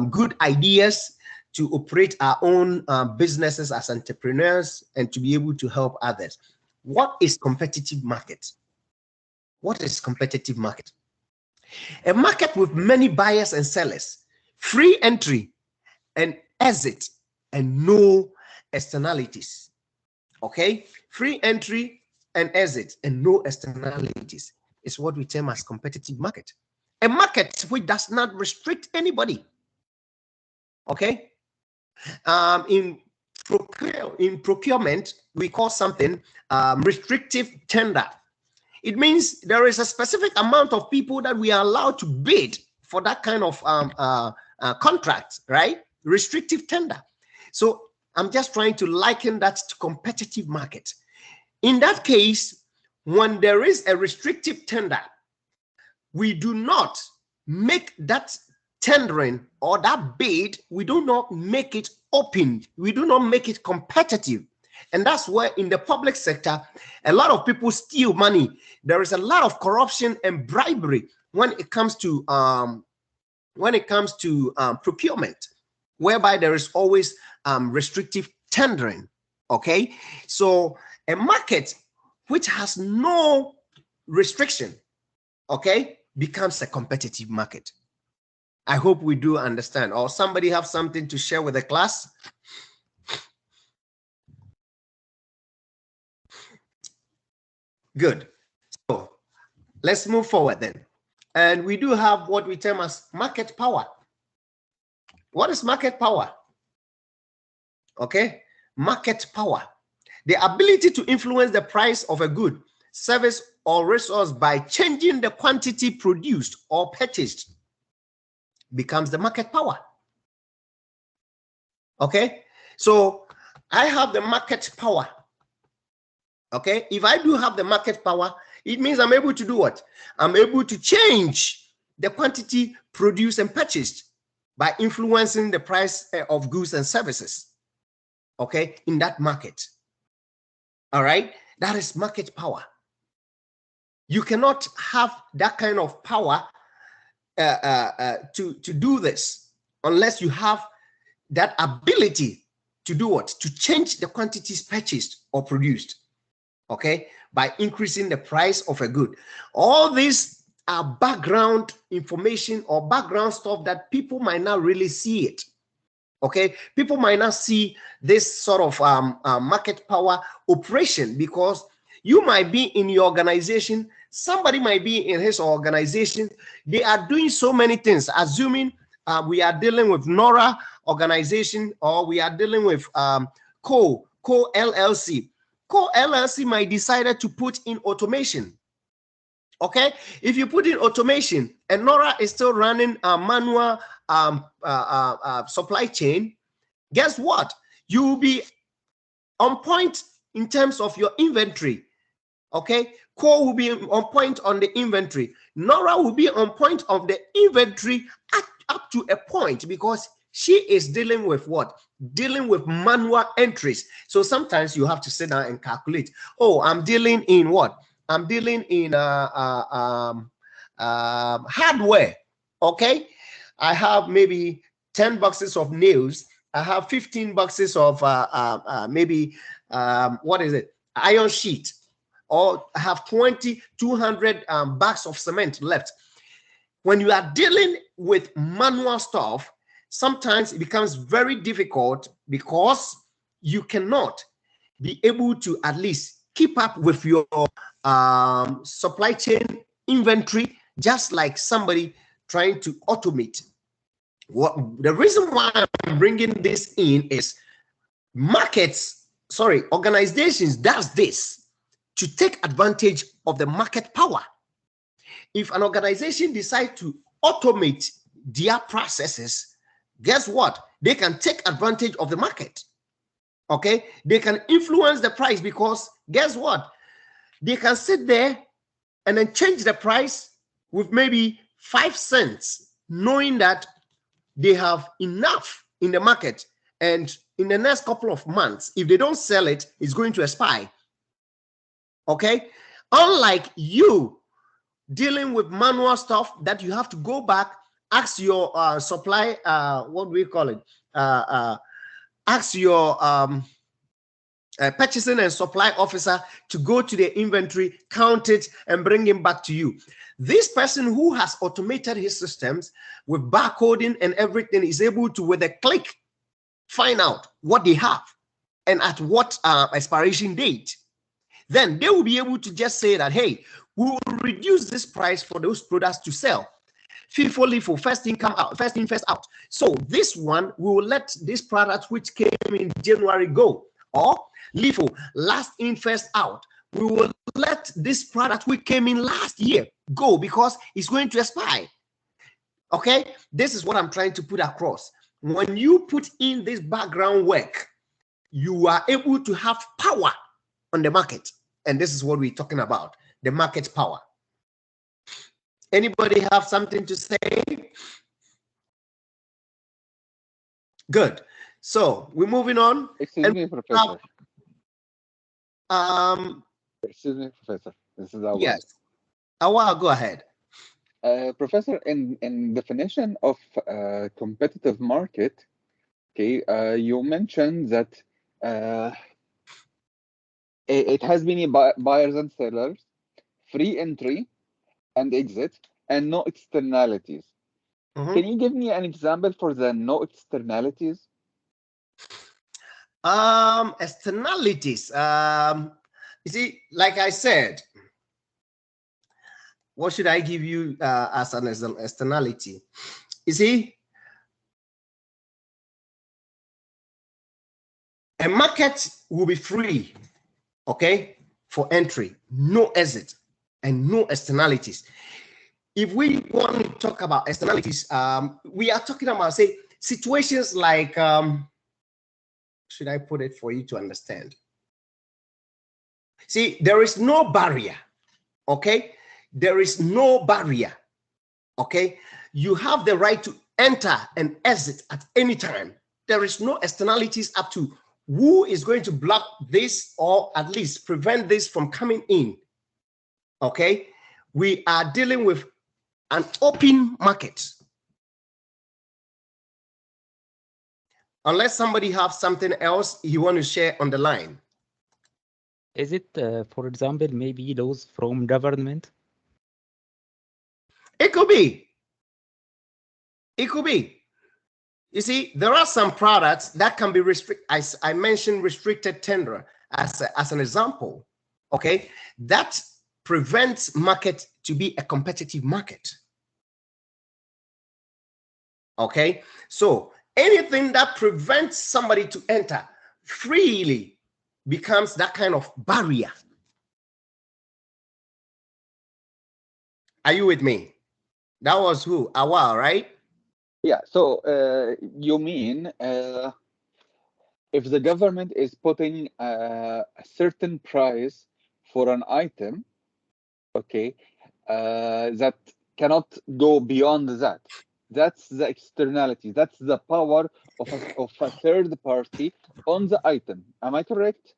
good ideas to operate our own businesses as entrepreneurs and to be able to help others. What is competitive market? What is competitive market? A market with many buyers and sellers, free entry and exit, and no externalities. Okay, free entry and exit and no externalities is what we term as competitive market. A market which does not restrict anybody. Okay, in procurement, we call something restrictive tender. It means there is a specific amount of people that we are allowed to bid for that kind of contract, right? Restrictive tender. So I'm just trying to liken that to competitive market. In that case, when there is a restrictive tender, we do not make that tendering or that bid, we do not make it open. We do not make it competitive. And that's where in the public sector, a lot of people steal money. There is a lot of corruption and bribery when it comes to procurement, whereby there is always restrictive tendering. Okay, so a market which has no restriction, okay, becomes a competitive market. I hope we do understand. Or somebody have something to share with the class? Good. So let's move forward then. And we do have what we term as market power. What is market power? Okay, market power. The ability to influence the price of a good, service, or resource by changing the quantity produced or purchased becomes the market power. Okay, so I have the market power. Okay, if I do have the market power, it means I'm able to do what? I'm able to change the quantity produced and purchased by influencing the price of goods and services, okay, in that market. All right, that is market power. You cannot have that kind of power to do this unless you have that ability to do what? To change the quantities purchased or produced, okay, by increasing the price of a good. All these are background information or background stuff that people might not really see it. Okay, people might not see this sort of market power operation because you might be in your organization, somebody might be in his organization. They are doing so many things, assuming we are dealing with Nora organization or we are dealing with Co LLC. Co LLC might decide to put in automation. Okay, if you put in automation and Nora is still running a manual supply chain, guess what? You will be on point in terms of your inventory. Okay, Co will be on point on the inventory. Nora will be on point of the inventory up to a point because she is dealing with what? Dealing with manual entries. So sometimes you have to sit down and calculate. Oh, I'm dealing in what? I'm dealing in hardware. Okay, I have maybe 10 boxes of nails. I have 15 boxes of maybe what is it? Iron sheet. or have 20, 200 bags of cement left. When you are dealing with manual stuff, sometimes it becomes very difficult because you cannot be able to at least keep up with your supply chain inventory, just like somebody trying to automate. What the reason why I'm bringing this in is organizations does this to take advantage of the market power. If an organization decides to automate their processes, guess what? They can take advantage of the market. Okay, they can influence the price because guess what? They can sit there and then change the price with maybe 5 cents, knowing that they have enough in the market, and in the next couple of months, if they don't sell it, it's going to expire. Okay, unlike you dealing with manual stuff that you have to go back, ask your supply, what do we call it? Ask your purchasing and supply officer to go to the inventory, count it, and bring him back to you. This person who has automated his systems with barcoding and everything is able to, with a click, find out what they have and at what expiration date. Then they will be able to just say that, hey, we will reduce this price for those products to sell. FIFO, LIFO, first in come out, first in, first out. So this one, we will let this product which came in January go. Or LIFO, last in, first out. We will let this product which came in last year go because it's going to expire. Okay, this is what I'm trying to put across. When you put in this background work, you are able to have power on the market. And this is what we're talking about, the market power. Anybody have something to say? Good. So we're moving on. Excuse me, Professor. Excuse me, Professor. This is Awal. Yes. Awal, go ahead. Professor, in definition of competitive market, okay, you mentioned that it has many buyers and sellers, free entry and exit, and no externalities. Can you give me an example for the no externalities? Externalities. You see, like I said, what should I give you as an externality? You see, a market will be free, okay, for entry, no exit, and no externalities. If we want to talk about externalities, we are talking about, say, situations like, should I put it for you to understand? See, there is no barrier, okay? There is no barrier, okay? You have the right to enter and exit at any time. There is no externalities up to who is going to block this or at least prevent this from coming in, okay? We are dealing with an open market. Unless somebody has something else you want to share on the line. Is it, for example, maybe laws from government? It could be. It could be. You see, there are some products that can be restricted. I mentioned restricted tender as an example. Okay, that prevents market to be a competitive market. Okay, so anything that prevents somebody to enter freely becomes that kind of barrier. Are you with me? That was who? Awal, right? Yeah, so you mean if the government is putting a certain price for an item, okay, that cannot go beyond that. That's the externality. That's the power of a third party on the item. Am I correct?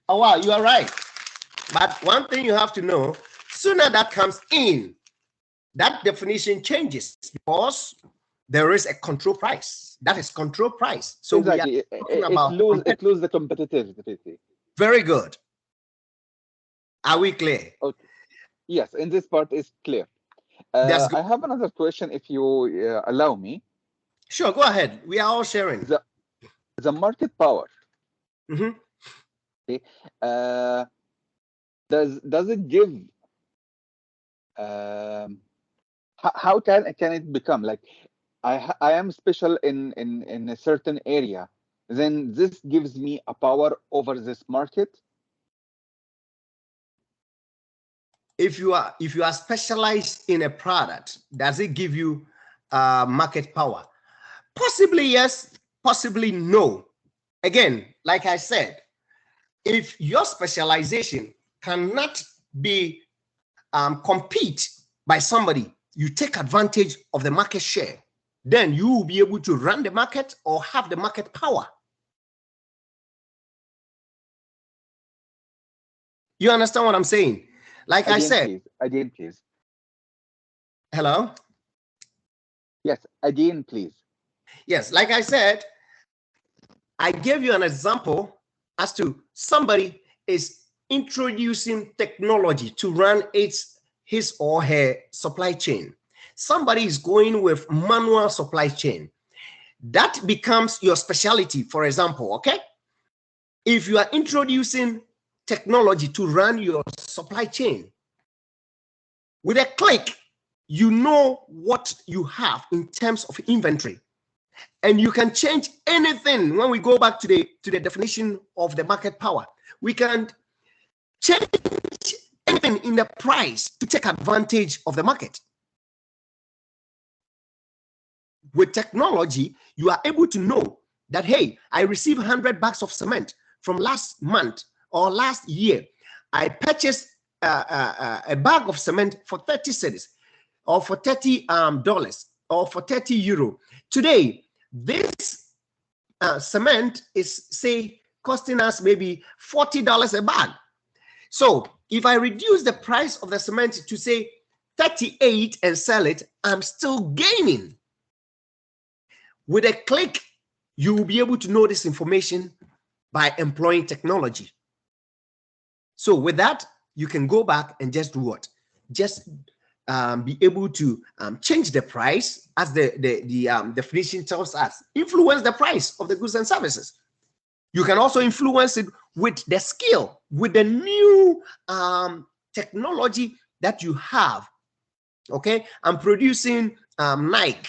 Oh, wow, you are right. But one thing you have to know, sooner that comes in, that definition changes because there is a control price. That is control price. So exactly. We are talking about it lose the competitivity. Very good. Are we clear? Okay. Yes, in this part is clear. That's good. I have another question, if you allow me. Sure, go ahead. We are all sharing. The market power. Mm-hmm. Okay. Does it give? How can it become like? I am special in a certain area. Then this gives me a power over this market. If you are specialized in a product, does it give you market power? Possibly yes, possibly no. Again, like I said, if your specialization cannot be compete by somebody, you take advantage of the market share, then you will be able to run the market or have the market power. You understand what I'm saying? Like I said, Again, please. Hello? Yes, again, please. Yes, like I said, I gave you an example as to somebody is introducing technology to run his or her supply chain. Somebody is going with manual supply chain. That becomes your specialty, for example, okay? If you are introducing technology to run your supply chain, with a click, you know what you have in terms of inventory. And you can change anything. When we go back to the definition of the market power, we can change anything in the price to take advantage of the market. With technology, you are able to know that, hey, I received 100 bags of cement from last month or last year. I purchased a bag of cement for 30 cedis or for $30 or for 30 euro. Today, this cement is, say, costing us maybe $40 a bag. So if I reduce the price of the cement to, say, 38 and sell it, I'm still gaining. With a click, you will be able to know this information by employing technology. So with that, you can go back and just do what? Just be able to change the price, as the definition tells us. Influence the price of the goods and services. You can also influence it with the skill, with the new technology that you have. Okay, I'm producing Nike.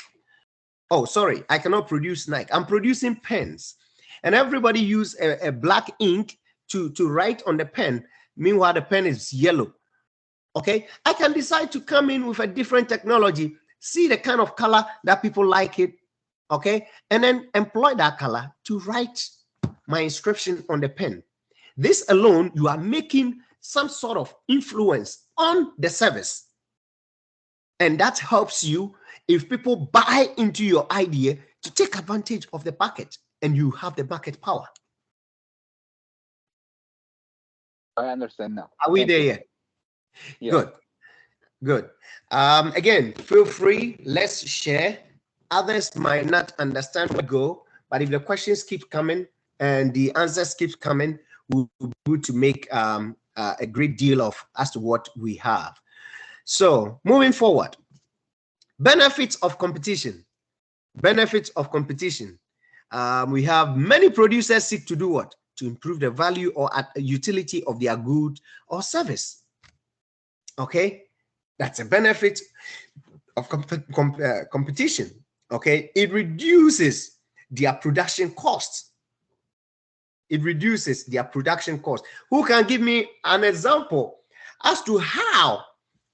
Oh, sorry, I cannot produce Nike. I'm producing pens, and everybody use a black ink to write on the pen. Meanwhile, the pen is yellow. Okay, I can decide to come in with a different technology, see the kind of color that people like it, okay, and then employ that color to write my inscription on the pen. This alone, you are making some sort of influence on the service. And that helps you if people buy into your idea to take advantage of the market, and you have the market power. I understand now. Are we there yet? Yeah. Good. Good. Again, feel free. Let's share. Others might not understand where we go, but if the questions keep coming and the answers keep coming, we'll be able to make a great deal of as to what we have. So moving forward, benefits of competition. Benefits of competition. We have many producers seek to do what? To improve the value or utility of their good or service. Okay, that's a benefit of competition. Okay, it reduces their production costs. It reduces their production costs. Who can give me an example as to how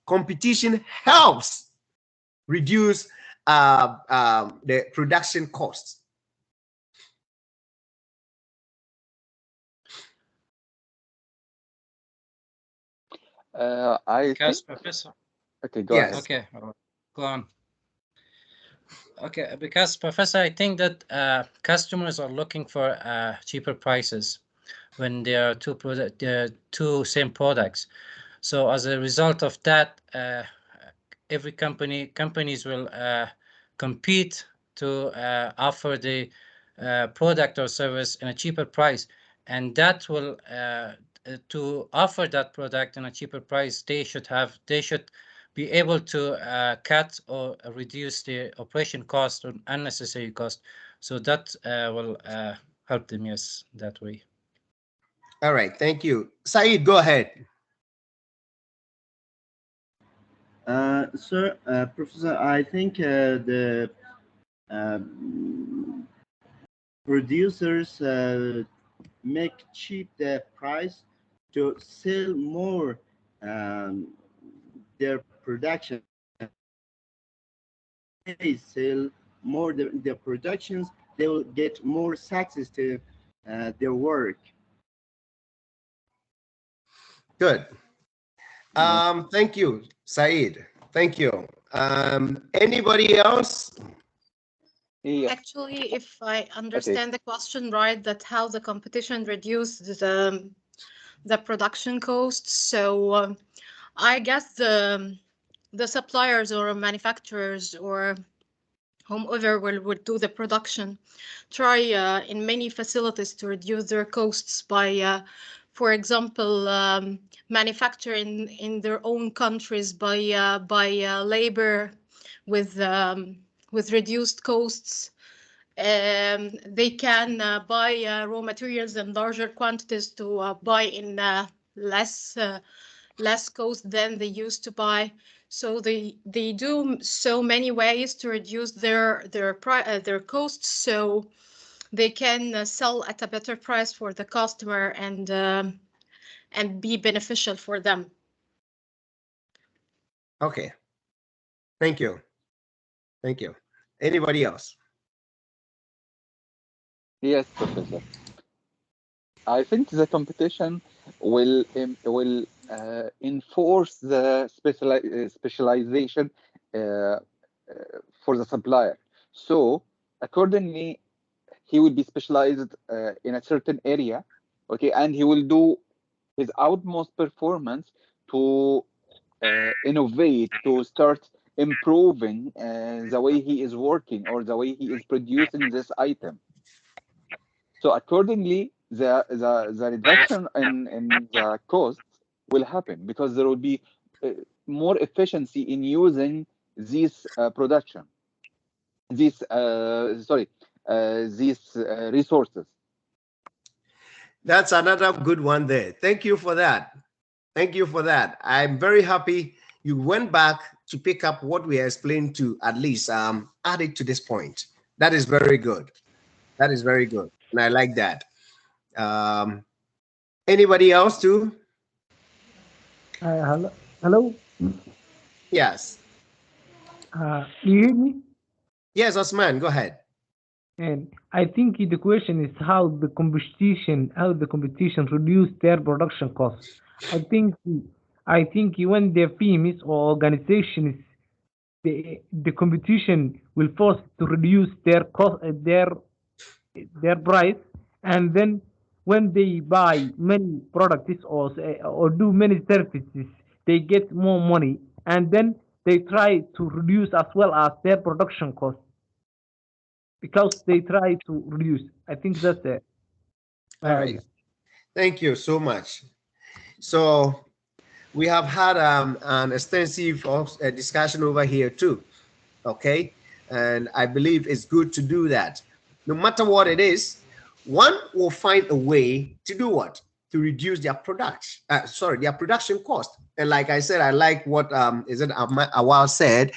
competition helps reduce the production costs? I think. Professor. Okay, go ahead. Okay, go on. Okay, because Professor, I think that customers are looking for cheaper prices when there are two same products. So as a result of that, every companies will compete to offer the product or service in a cheaper price. and that will to offer that product in a cheaper price. They should be able to cut or reduce the operation cost or unnecessary cost. So that will help them, yes, that way. All right, thank you. Saeed, go ahead. Sir, Professor, I think the producers make cheap the price to sell more their production. They sell more their productions, they will get more success to their work. Good. Thank you, Saeed. Thank you. Anybody else? Yeah. Actually, if I understand the question right, that how the competition reduced the production costs. So I guess the suppliers or manufacturers or whomever will do the production try in many facilities to reduce their costs by for example manufacturing in their own countries by labor with reduced costs. They can buy raw materials in larger quantities to buy in less cost than they used to buy. So they do so many ways to reduce their costs, so they can sell at a better price for the customer and be beneficial for them. Okay. Thank you. Thank you. Anybody else? Yes, Professor. I think the competition will enforce the specialization for the supplier. So accordingly, he will be specialized in a certain area, okay, and he will do his utmost performance to innovate, to start improving the way he is working or the way he is producing this item. So accordingly, the reduction in the costs will happen because there will be more efficiency in using these production, these resources. That's another good one there. Thank you for that. Thank you for that. I'm very happy you went back to pick up what we explained to at least add it to this point. That is very good. That is very good. And I like that. Anybody else too? Hello. Yes. You hear me? Yes, Osman, go ahead. And I think the question is how the competition reduce their production costs. I think when their firms or organizations, the competition will force to reduce their cost, their price, and then when they buy many products or do many services, they get more money, and then they try to reduce as well as their production cost because they try to reduce. I think that's it. All right. Thank you so much. So we have had an extensive discussion over here too. Okay. And I believe it's good to do that. No matter what it is, one will find a way to do what? To reduce their their production cost. And like I said, I like what Awal said.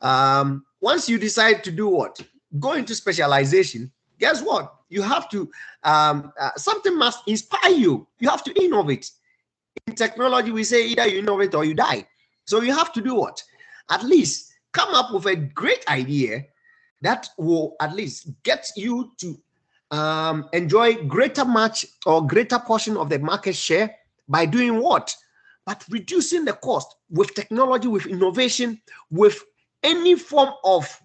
Once you decide to do what? Go into specialization, guess what? You have to, something must inspire you. You have to innovate. In technology, we say either you innovate or you die. So you have to do what? At least come up with a great idea that will at least get you to enjoy greater much or greater portion of the market share by doing what? But reducing the cost with technology, with innovation, with any form of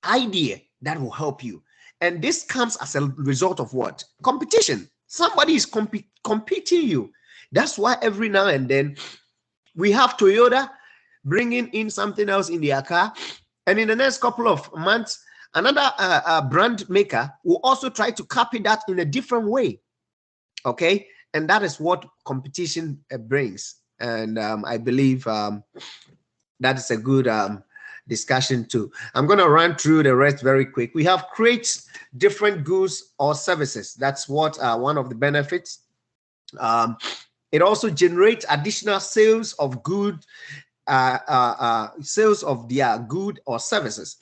idea that will help you. And this comes as a result of what? Competition. Somebody is competing you. That's why every now and then we have Toyota bringing in something else in their car. And in the next couple of months, another brand maker will also try to copy that in a different way. Okay, and that is what competition brings. And I believe that is a good discussion too. I'm going to run through the rest very quick. We have create different goods or services. That's what one of the benefits. It also generates additional sales of good, sales of their good or services.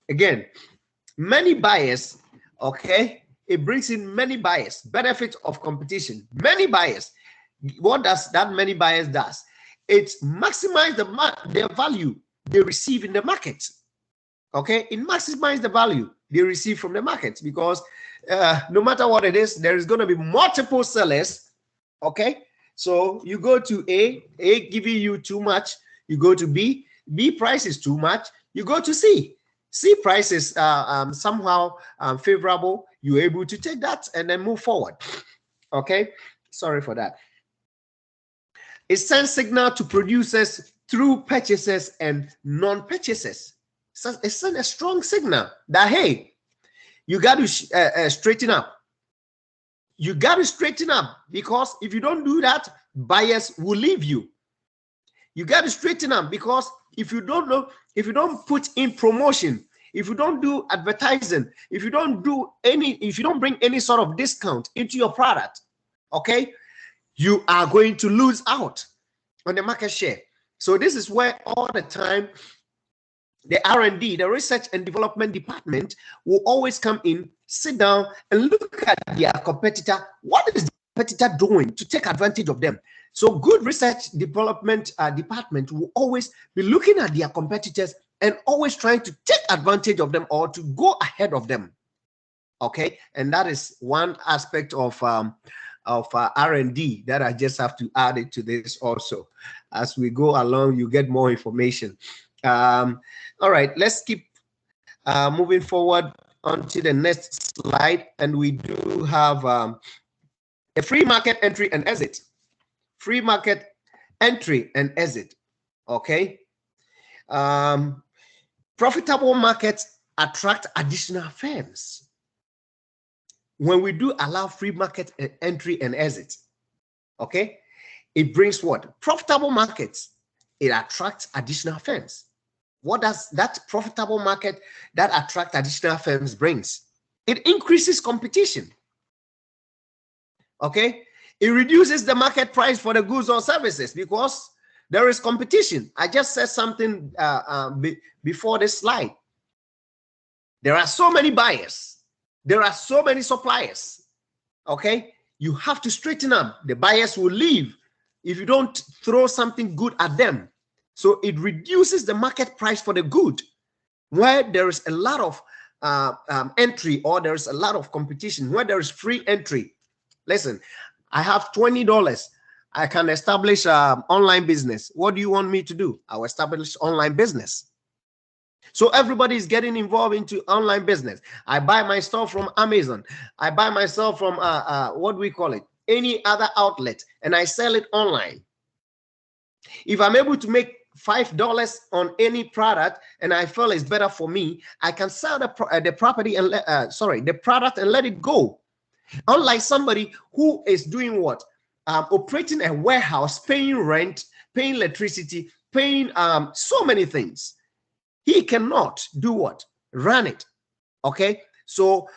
Again, many buyers, okay, it brings in many buyers, benefits of competition, many buyers. What does that many buyers does? It maximizes the value they receive in the market. Okay, it maximizes the value they receive from the market, because no matter what it is, there is going to be multiple sellers. Okay, so you go to A giving you too much, you go to B price is too much, you go to C price is somehow favorable, you're able to take that and then move forward. Okay, sorry for that. It sends signal to producers through purchases and non-purchases. So it sends a strong signal that, hey, you got to straighten up. You got to straighten up, because if you don't do that, buyers will leave you. You got to straighten up, because if you don't know, if you don't put in promotion, if you don't do advertising, if you don't bring any sort of discount into your product, okay, you are going to lose out on the market share. So this is where all the time the R&D, the research and development department, will always come in, sit down and look at their competitor. What is the competitor doing to take advantage of them? So good research development department will always be looking at their competitors and always trying to take advantage of them or to go ahead of them. Okay, and that is one aspect of R&D that I just have to add it to this also. As we go along, you get more information. All right, let's keep moving forward onto the next slide, and we do have a free market entry and exit. Free market entry and exit. Okay. Profitable markets attract additional firms. When we do allow free market entry and exit, okay, it brings what? Profitable markets. It attracts additional firms. What does that profitable market that attracts additional firms brings? It increases competition. Okay, it reduces the market price for the goods or services because there is competition. I just said something before this slide. There are so many buyers. There are so many suppliers. Okay, you have to straighten up. The buyers will leave if you don't throw something good at them. So it reduces the market price for the good. Where there is a lot of entry or there is a lot of competition, where there is free entry. Listen, I have $20. I can establish online business. What do you want me to do? I'll establish online business. So everybody is getting involved into online business. I buy my stuff from Amazon. I buy myself from what do we call it? Any other outlet, and I sell it online. If I'm able to make $5 on any product and I feel it's better for me, I can sell the property and the product and let it go. Unlike somebody who is doing what? Operating a warehouse, paying rent, paying electricity, paying so many things. He cannot do what? Run it. Okay, so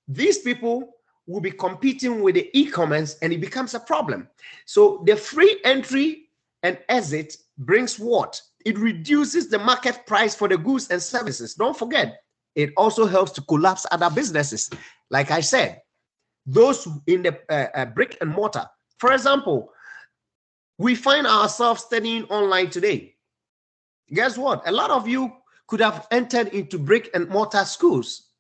these people will be competing with the e-commerce and it becomes a problem. So the free entry and exit brings what? It reduces the market price for the goods and services. Don't forget, it also helps to collapse other businesses. Like I said, those in the brick and mortar. For example, we find ourselves studying online today. Guess what? A lot of you could have entered into brick and mortar schools.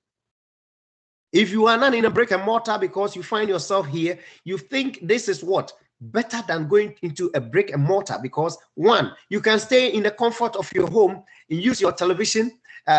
If you are not in a brick and mortar because you find yourself here, you think this is what? Better than going into a brick and mortar because one, you can stay in the comfort of your home and use your television,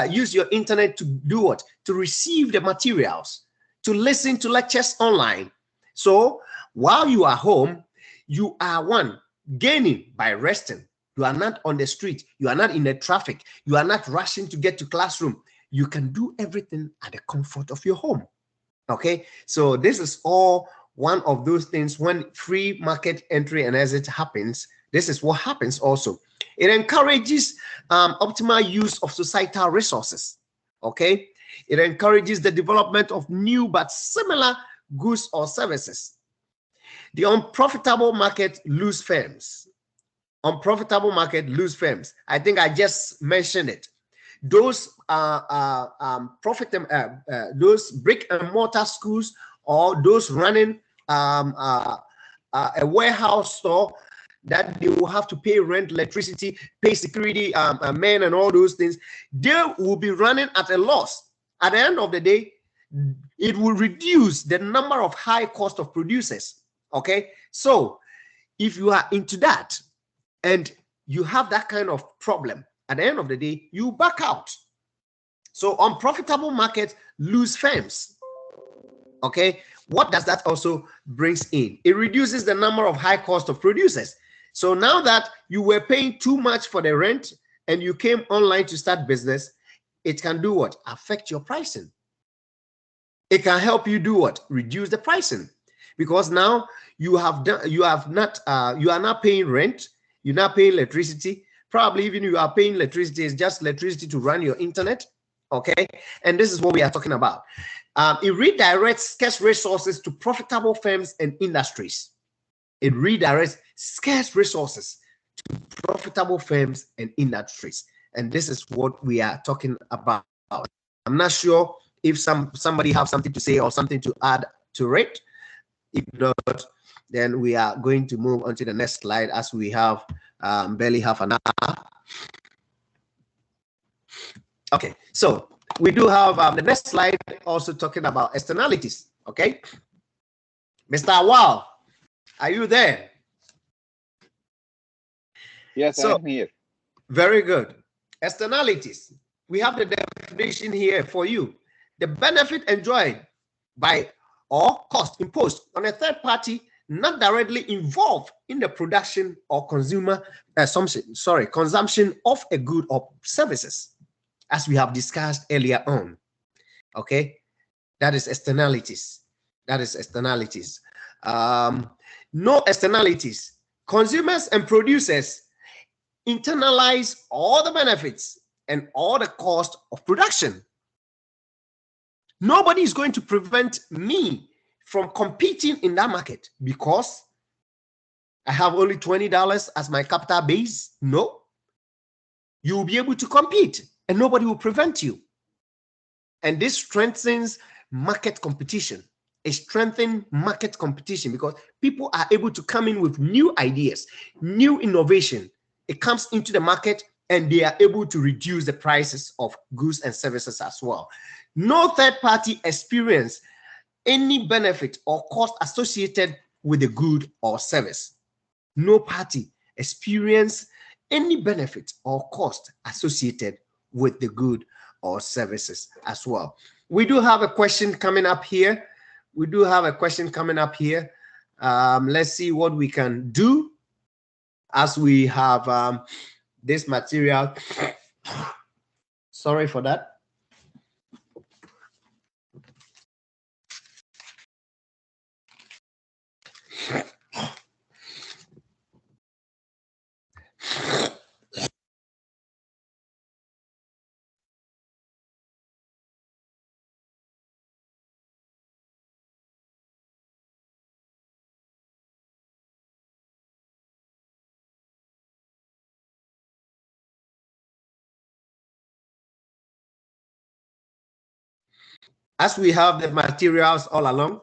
use your internet to do what? To receive the materials, to listen to lectures online. So while you are home, you are one, gaining by resting. You are not on the street. You are not in the traffic. You are not rushing to get to classroom. You can do everything at the comfort of your home. Okay, so this is all one of those things. When free market entry and exit happens, this is what happens also. It encourages optimal use of societal resources. Okay, it encourages the development of new but similar goods or services. The unprofitable market lose firms. Unprofitable market lose firms. I think I just mentioned it. Those those brick and mortar schools, or those running a warehouse store that they will have to pay rent, electricity, pay security men and all those things, they will be running at a loss. At the end of the day, it will reduce the number of high cost of producers. Okay, so if you are into that and you have that kind of problem, at the end of the day, you back out. So unprofitable markets lose firms. Okay, what does that also brings in? It reduces the number of high cost of producers. So now that you were paying too much for the rent and you came online to start business, it can do what? Affect your pricing. It can help you do what? Reduce the pricing, because now you are not paying rent, you're not paying electricity. Probably even you are paying electricity, is just electricity to run your internet. Okay, and this is what we are talking about. It redirects scarce resources to profitable firms and industries. It redirects scarce resources to profitable firms and industries. And this is what we are talking about. I'm not sure if somebody have something to say or something to add to it. If not, then we are going to move on to the next slide, as we have barely half an hour. Okay, so we do have the next slide also talking about externalities. Okay, Mr. Awal, are you there? Yes, so, I'm here. Very good. Externalities. We have the definition here for you. The benefit enjoyed by or cost imposed on a third party not directly involved in the production or consumption of a good or services, as we have discussed earlier on. Okay, that is externalities. That is externalities. No externalities. Consumers and producers internalize all the benefits and all the cost of production. Nobody is going to prevent me from competing in that market because I have only $20 as my capital base. No, you will be able to compete and nobody will prevent you. And this strengthens market competition. It strengthens market competition because people are able to come in with new ideas, new innovation. It comes into the market and they are able to reduce the prices of goods and services as well. No third party experience any benefit or cost associated with the good or service. No party experience any benefit or cost associated with the good or services as well. We do have a question coming up here. We do have a question coming up here. Let's see what we can do as we have this material. Sorry for that. As we have the materials all along,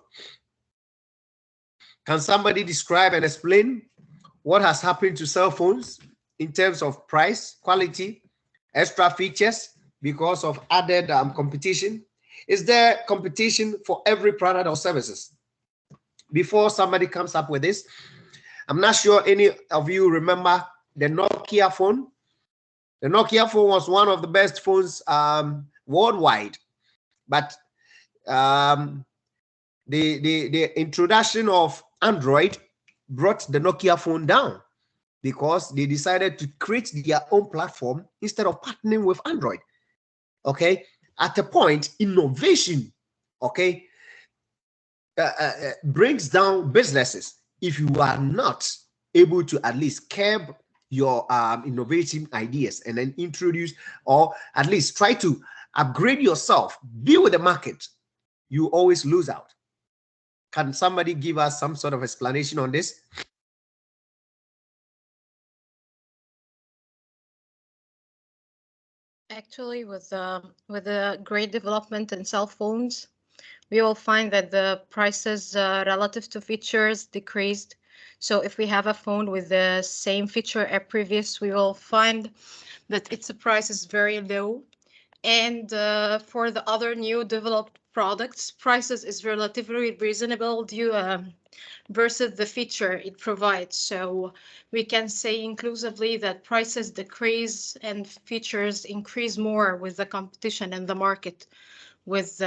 can somebody describe and explain what has happened to cell phones in terms of price, quality, extra features because of added competition? Is there competition for every product or services? Before somebody comes up with this, I'm not sure any of you remember the Nokia phone. The Nokia phone was one of the best phones worldwide, but the introduction of Android brought the Nokia phone down because they decided to create their own platform instead of partnering with Android. Okay, at a point, innovation, okay, brings down businesses if you are not able to at least curb your innovative ideas and then introduce, or at least try to upgrade yourself, be with the market. You always lose out. Can somebody give us some sort of explanation on this? Actually, with the great development in cell phones, we will find that the prices relative to features decreased. So if we have a phone with the same feature as previous, we will find that its price is very low. And for the other new developed products, prices is relatively reasonable due versus the feature it provides. So we can say inclusively that prices decrease and features increase more with the competition in the market with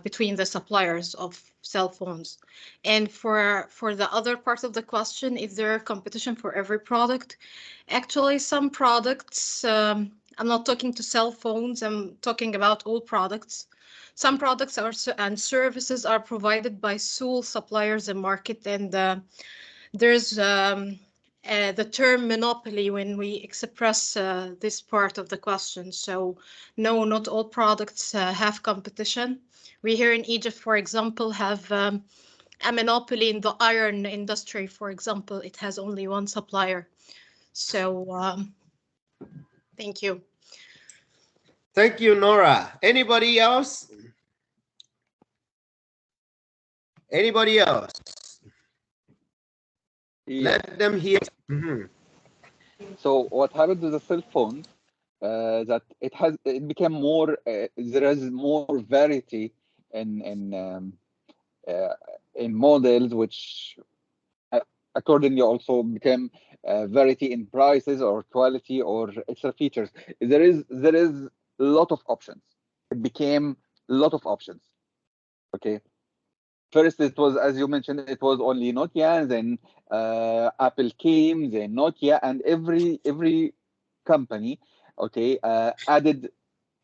between the suppliers of cell phones. And for the other part of the question, is there competition for every product? Actually, some products, I'm not talking to cell phones, I'm talking about all products. Some products and services are provided by sole suppliers in market, and there's the term monopoly when we express this part of the question. So no, not all products have competition. We here in Egypt, for example, have a monopoly in the iron industry. For example, it has only one supplier. So thank you. Thank you, Nora. Anybody else? Anybody else? Yeah. Let them hear. So what happened to the cell phone? That it became more. There is more variety in models, which accordingly also became variety in prices or quality or extra features. There is a lot of options. It became a lot of options. Okay. First, it was, as you mentioned, it was only Nokia. Then Apple came. Then Nokia, and every company, okay, added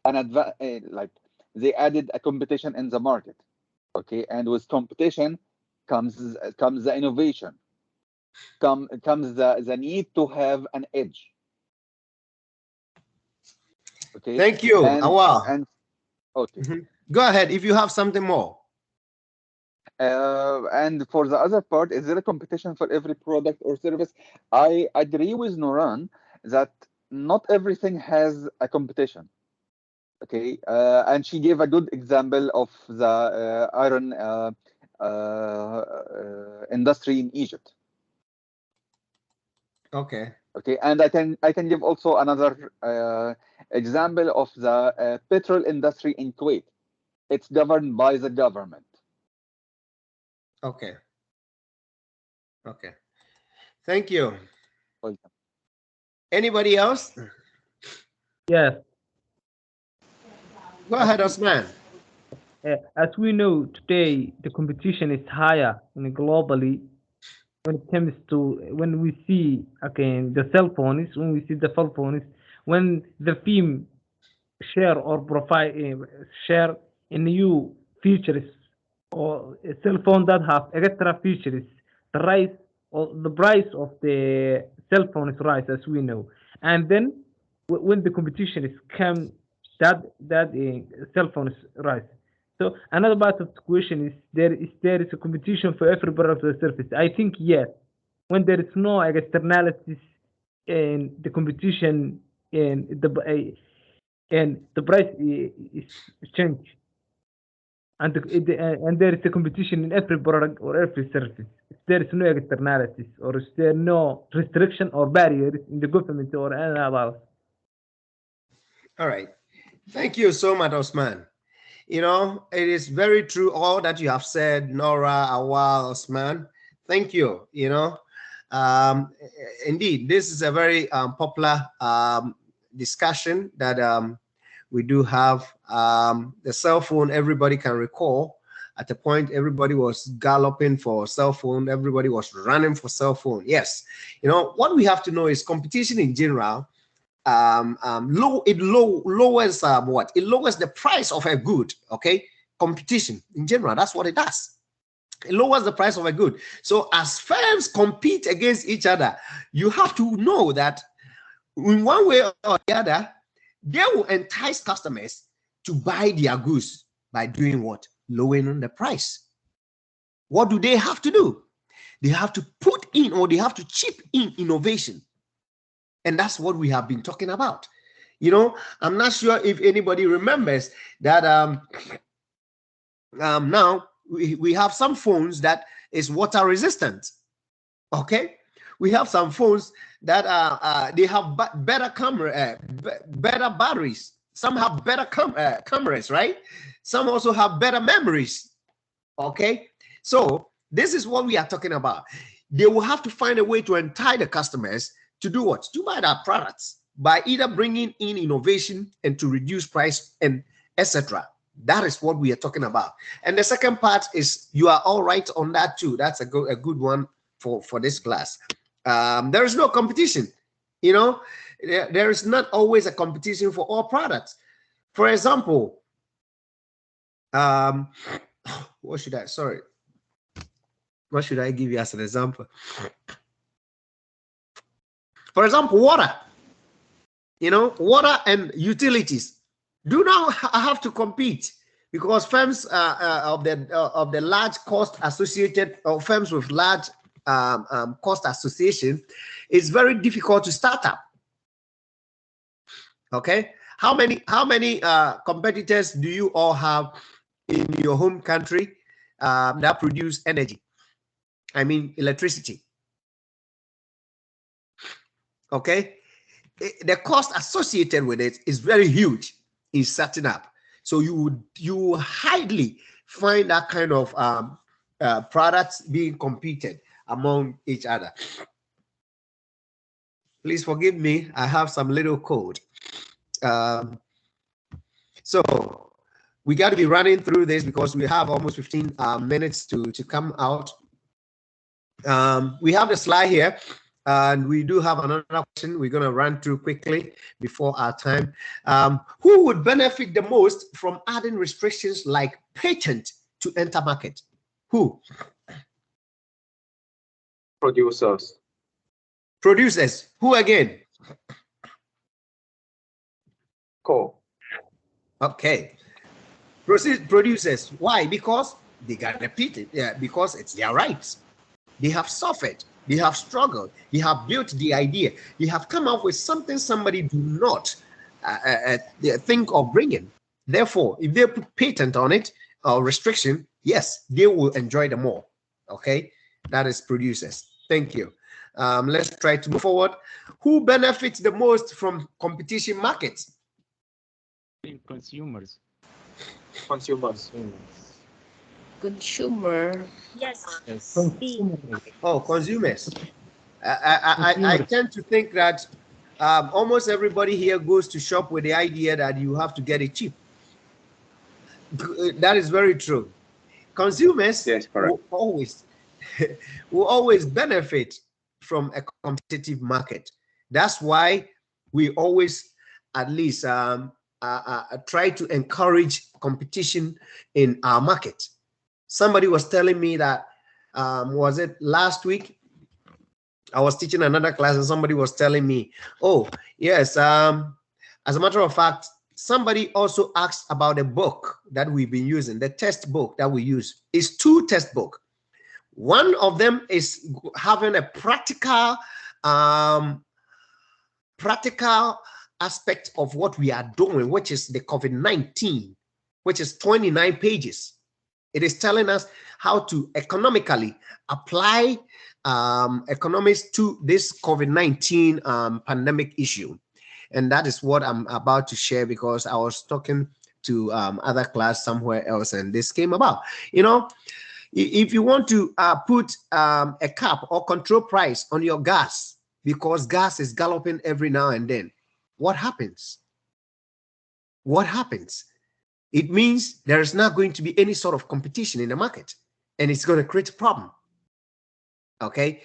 an like they added a competition in the market. Okay, and with competition comes the innovation. Comes the need to have an edge. Okay. Thank you, Awal. And okay. Go ahead if you have something more. And for the other part, is there a competition for every product or service? I agree with Nuran that not everything has a competition. Okay, and she gave a good example of the iron industry in Egypt. Okay. Okay, and I can give also another example of the petrol industry in Kuwait. It's governed by the government. Okay. Okay. Thank you. Welcome. Anybody else? Yes. Go ahead, Osman. As we know today, the competition is higher globally when it comes to when we see again the cell phones, when the film share or profile share a new features or a cell phone that have extra features, the rise or the price of the cell phone is rise as we know, and then when the competition is come, that cell phone is rise. So another part of the question is there is a competition for every product or service? I think yes. When there is no externalities and the competition and the price is changed, and and there is a competition in every product or every service. If there is no externalities or is there no restriction or barriers in the government or any other. All right. Thank you so much, Osman. You know, it is very true all that you have said, Nora, Awal, Osman. Thank you. You know, indeed, this is a very popular discussion that we do have. The cell phone, everybody can recall. At the point, everybody was galloping for cell phone. Everybody was running for cell phone. Yes. You know, what we have to know is competition in general lowers what? It lowers the price of a good. Okay, competition in general, that's what it does. It lowers the price of a good. So as firms compete against each other, you have to know that in one way or the other, they will entice customers to buy their goods by doing what? Lowering the price. What do they have to do? They have to put in, or they have to chip in innovation. And that's what we have been talking about. You know, I'm not sure if anybody remembers that now we have some phones that is water resistant. Okay, we have some phones that they have better camera, better batteries. Some have better cameras, right? Some also have better memories. Okay, so this is what we are talking about. They will have to find a way to entice the customers to do what? To buy their products by either bringing in innovation and to reduce price and etc. That is what we are talking about. And the second part is, you are all right on that too. That's a good one for this class. There is no competition. You know, there is not always a competition for all products. For example, what should I give you as an example? For example, water. You know, water and utilities do not have to compete, because firms of the large cost associated, or firms with large cost association, it's very difficult to start up. Okay, how many competitors do you all have in your home country that produce energy? I mean, electricity. Okay, the cost associated with it is very huge in setting up. So you hardly find that kind of products being competed among each other. Please forgive me, I have some little code. So we got to be running through this because we have almost 15 minutes to come out. We have the slide here, and we do have another question we're going to run through quickly before our time. Who would benefit the most from adding restrictions like patent to enter market? Who? Producers. Producers. Who again? Cool. Okay. Producers. Why? Because they got repeated. Yeah, because it's their rights. They have suffered. They have struggled. They have built the idea. They have come up with something somebody do not think of bringing. Therefore, if they put patent on it or restriction, yes, they will enjoy the more. Okay, that is producers. Thank you. Let's try to move forward. Who benefits the most from competition markets? Consumers. Consumers. Consumer. Yes. Yes. Oh, consumers. I tend to think that almost everybody here goes to shop with the idea that you have to get it cheap. That is very true. Consumers, yes, will always benefit from a competitive market. That's why we always at least try to encourage competition in our market. Somebody was telling me that, was it last week? I was teaching another class and somebody was telling me, oh, yes, as a matter of fact, somebody also asked about the book that we've been using, the test book that we use. It's 2 test books. One of them is having a practical aspect of what we are doing, which is the COVID-19, which is 29 pages. It is telling us how to economically apply economics to this COVID-19 pandemic issue. And that is what I'm about to share, because I was talking to other class somewhere else and this came about. You know, if you want to put a cap or control price on your gas, because gas is galloping every now and then, what happens? What happens? It means there is not going to be any sort of competition in the market, and it's going to create a problem. Okay.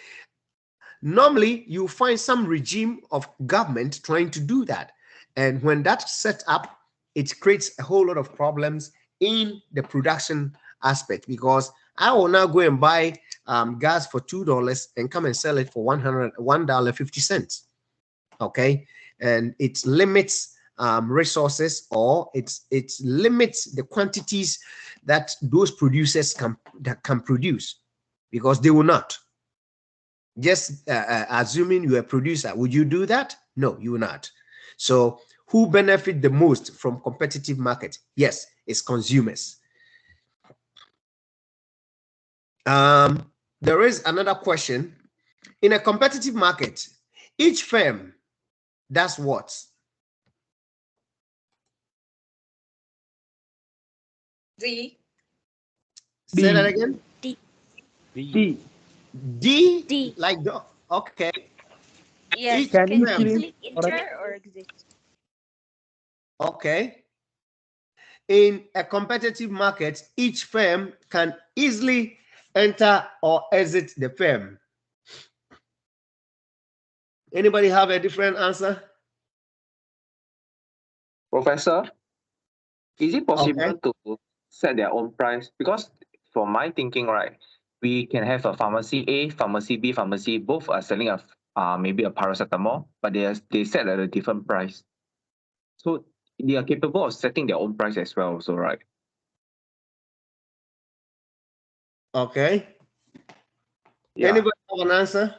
Normally, you find some regime of government trying to do that. And when that's set up, it creates a whole lot of problems in the production aspect, because I will now go and buy gas for $2 and come and sell it for $1.50. Okay, and it limits resources, or it limits the quantities that those producers can produce, because they will not. Just assuming you're a producer, would you do that? No, you will not. So who benefit the most from competitive market? Yes, it's consumers. There is another question. In a competitive market, each firm does what? D. Say that again. D. D. D. D. Like the, okay. Yes. Each Can Can firm. easily correct? enter or exit. Okay. In a competitive market, each firm can easily enter or exit the firm. Anybody have a different answer? Professor, is it possible Okay. to set their own price? Because from my thinking, right, we can have a pharmacy A, pharmacy B, pharmacy, both are selling maybe a paracetamol, but they set at a different price. So they are capable of setting their own price as well, also, right? Okay. Yeah. Anybody have an answer?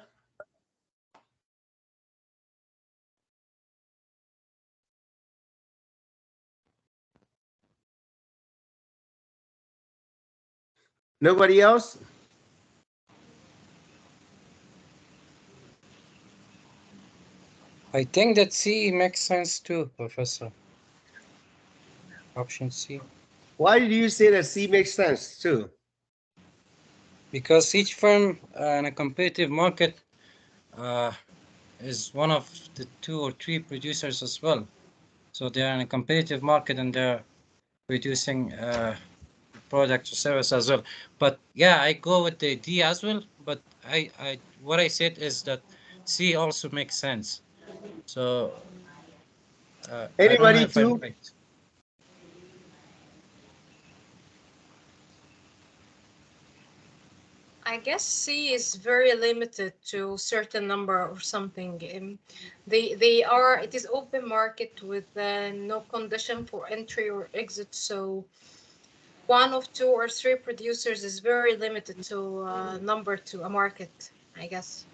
Nobody else? I think that C makes sense too, Professor. Option C. Why do you say that C makes sense too? Because each firm in a competitive market is one of the 2 or 3 producers as well. So they're in a competitive market and they're producing product or service as well. But yeah, I go with the D as well. But what I said is that C also makes sense. So I don't know Anybody if I'm too? right. I guess C is very limited to certain number or something. It is open market with no condition for entry or exit. So one of 2 or 3 producers is very limited to number to a market, I guess.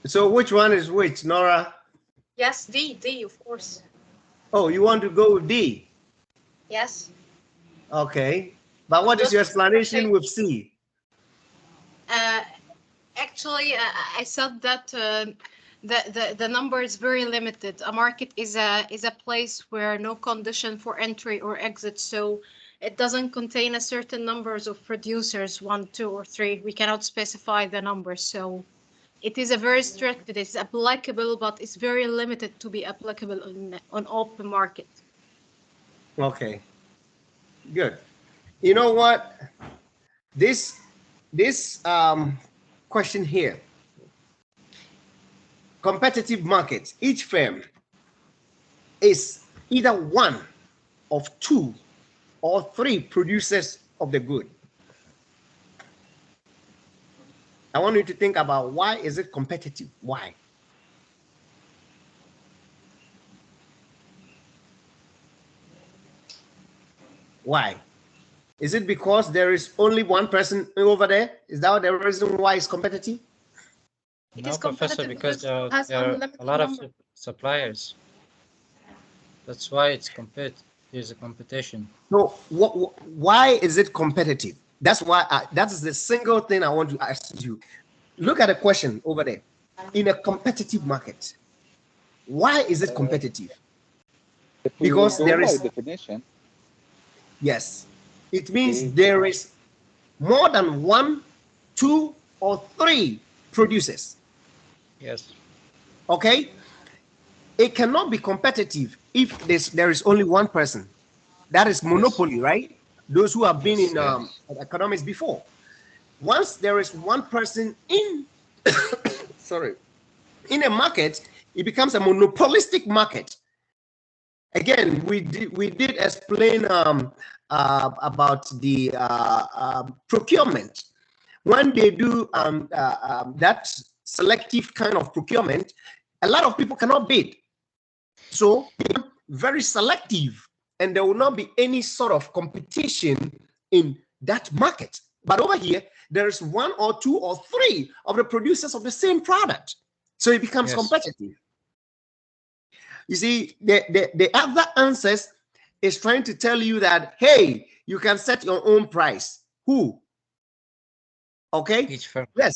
So which one is which, Nora? Yes, D, of course. Oh, you want to go with D? Yes. Okay. But what is your explanation with C? Actually, I said that the number is very limited. A market is a place where no condition for entry or exit, so it doesn't contain a certain numbers of producers, 1, 2, or 3. We cannot specify the number, so it is a very strict. It is applicable, but it's very limited to be applicable on open market. Okay. Good. You know what? This question here. Competitive markets. Each firm is either one of 2 or 3 producers of the good. I want you to think about why is it competitive? Why? Why? Is it because there is only one person over there? Is that the reason why it's competitive? It No, is Professor, competitive because because it has there are a unlimited lot of number. suppliers. That's why it's there's a competition. So why is it competitive? That's why that is the single thing I want to ask you. Look at the question over there. In a competitive market, why is it competitive? If we Because go there by is, definition, yes, it means okay, there is more than 1, 2, or 3 producers. Yes. Okay, it cannot be competitive if there is only one person. That is monopoly, right? Those who have been Yes. in economics before. Once there is one person in sorry, in a market, it becomes a monopolistic market. Again, we did explain about the procurement. When they do that selective kind of procurement, a lot of people cannot bid. So very selective, and there will not be any sort of competition in that market. But over here, there's one or two or three of the producers of the same product. So it becomes competitive. You see, the other answers is trying to tell you that, hey, you can set your own price. Who? Okay. Each firm. Yes.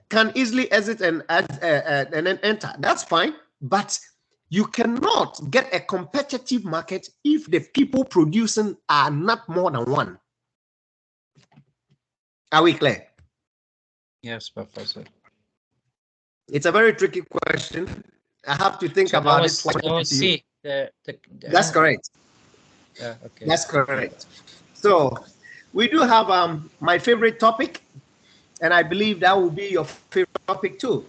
Can easily exit and then enter. That's fine. But you cannot get a competitive market if the people producing are not more than one. Are we clear? Yes, Professor. It's a very tricky question. I have to think about it twice. I see. That's correct. Yeah, okay. That's correct. So we do have my favorite topic, and I believe that will be your favorite topic too.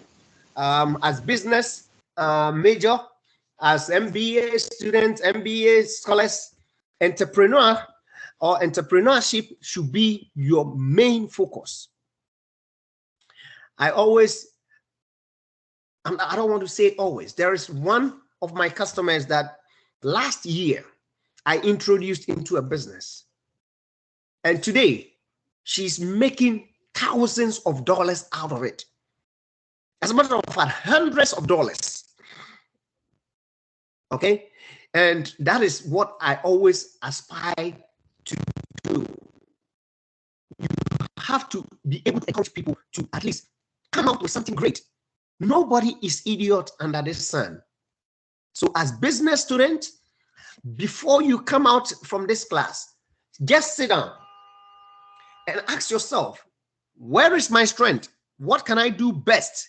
As business major, as MBA students, MBA scholars, entrepreneur or entrepreneurship should be your main focus. I don't want to say it always. There is one of my customers that last year I introduced into a business. And today she's making thousands of dollars out of it. As a matter of fact, hundreds of dollars. Okay. And that is what I always aspire to do. You have to be able to encourage people to at least come out with something great. Nobody is idiot under this sun. So as business student, before you come out from this class, just sit down and ask yourself, where is my strength? What can I do best?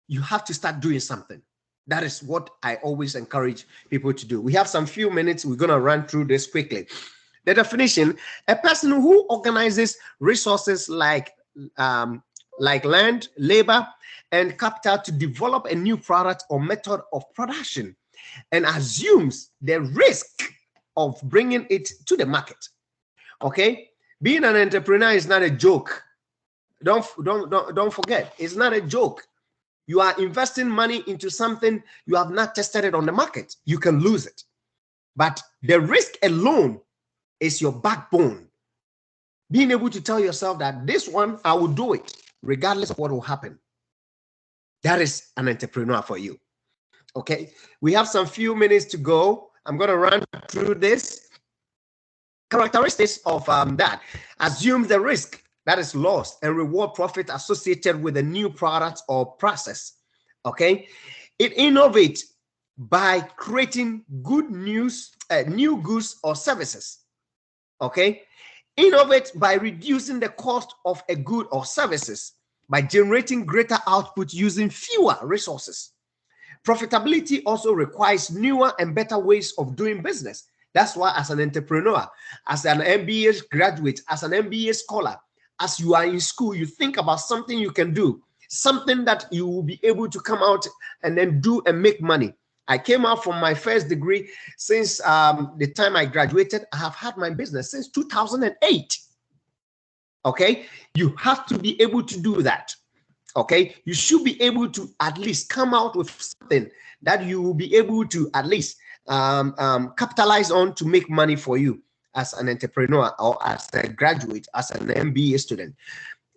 You have to start doing something. That is what I always encourage people to do. We have some few minutes. We're going to run through this quickly. The definition: a person who organizes resources like land, labor, and capital to develop a new product or method of production and assumes the risk of bringing it to the market. Okay? Being an entrepreneur is not a joke. Don't forget, it's not a joke. You are investing money into something you have not tested it on the market. You can lose it. But the risk alone is your backbone. Being able to tell yourself that this one, I will do it, regardless of what will happen. That is an entrepreneur for you. Okay, we have some few minutes to go. I'm going to run through this. Characteristics of that: assume the risk, that is loss, and reward profit associated with a new product or process. Okay, it innovates by creating new goods or services. Okay, innovate by reducing the cost of a good or services by generating greater output using fewer resources. Profitability also requires newer and better ways of doing business. That's why as an entrepreneur, as an MBA graduate, as an MBA scholar, as you are in school, you think about something you can do, something that you will be able to come out and then do and make money. I came out from my first degree. Since the time I graduated, I have had my business since 2008. Okay, you have to be able to do that. Okay, you should be able to at least come out with something that you will be able to at least capitalize on to make money for you as an entrepreneur or as a graduate, as an MBA student.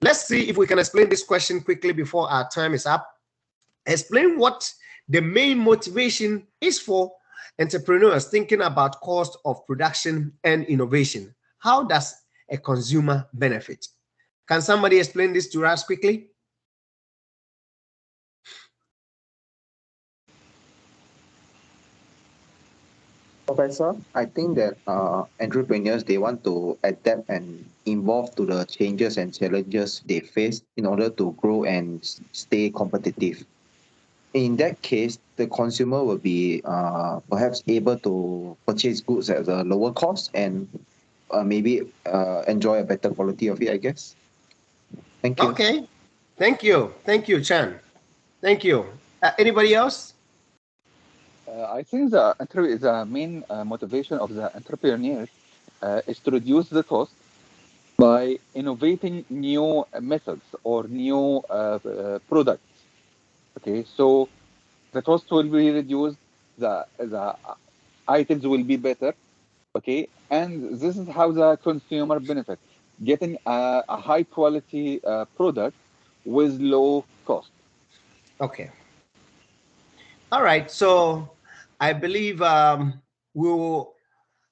Let's see if we can explain this question quickly before our time is up. Explain what the main motivation is for entrepreneurs thinking about cost of production and innovation. How does a consumer benefit? Can somebody explain this to us quickly? Professor, I think that entrepreneurs, they want to adapt and evolve to the changes and challenges they face in order to grow and stay competitive. In that case, the consumer will be perhaps able to purchase goods at a lower cost and maybe enjoy a better quality of it, I guess. Thank you. Okay. Thank you. Thank you, Chan. Thank you. Anybody else? I think the main motivation of the entrepreneur is to reduce the cost by innovating new methods or new products. Okay, so the cost will be reduced, the items will be better. Okay, and this is how the consumer benefit, getting a high quality product with low cost. Okay. All right. So I believe we'll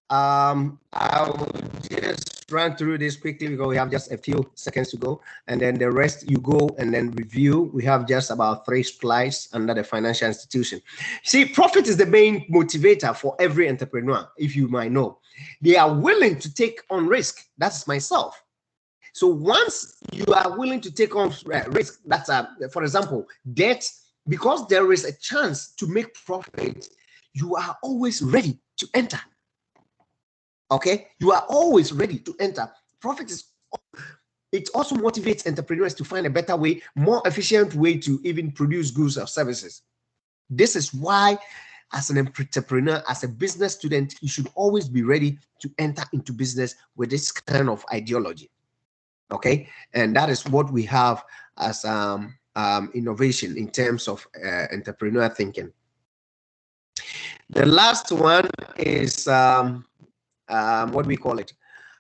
I'll just run through this quickly because we have just a few seconds to go, and then the rest you go and then review. We have just about 3 slides under the financial institution. See, profit is the main motivator for every entrepreneur, if you might know. They are willing to take on risk. That's myself. So once you are willing to take on risk, that's for example, debt, because there is a chance to make profit, you are always ready to enter. Okay, you are always ready to enter. Profit is, it also motivates entrepreneurs to find a better way, more efficient way to even produce goods or services. This is why, as an entrepreneur, as a business student, you should always be ready to enter into business with this kind of ideology. Okay, and that is what we have as innovation in terms of entrepreneur thinking. The last one is what we call it,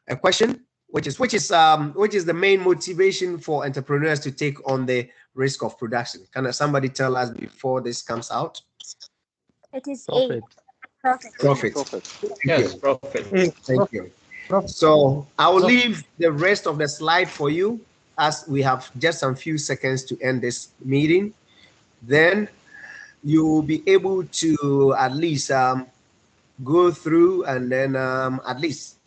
a question, which is the main motivation for entrepreneurs to take on the risk of production. Can somebody tell us before this comes out? It is Profit. Profit. Yes, profit. Thank you. So I will leave the rest of the slide for you, as we have just some few seconds to end this meeting. Then you will be able to at least go through and then at least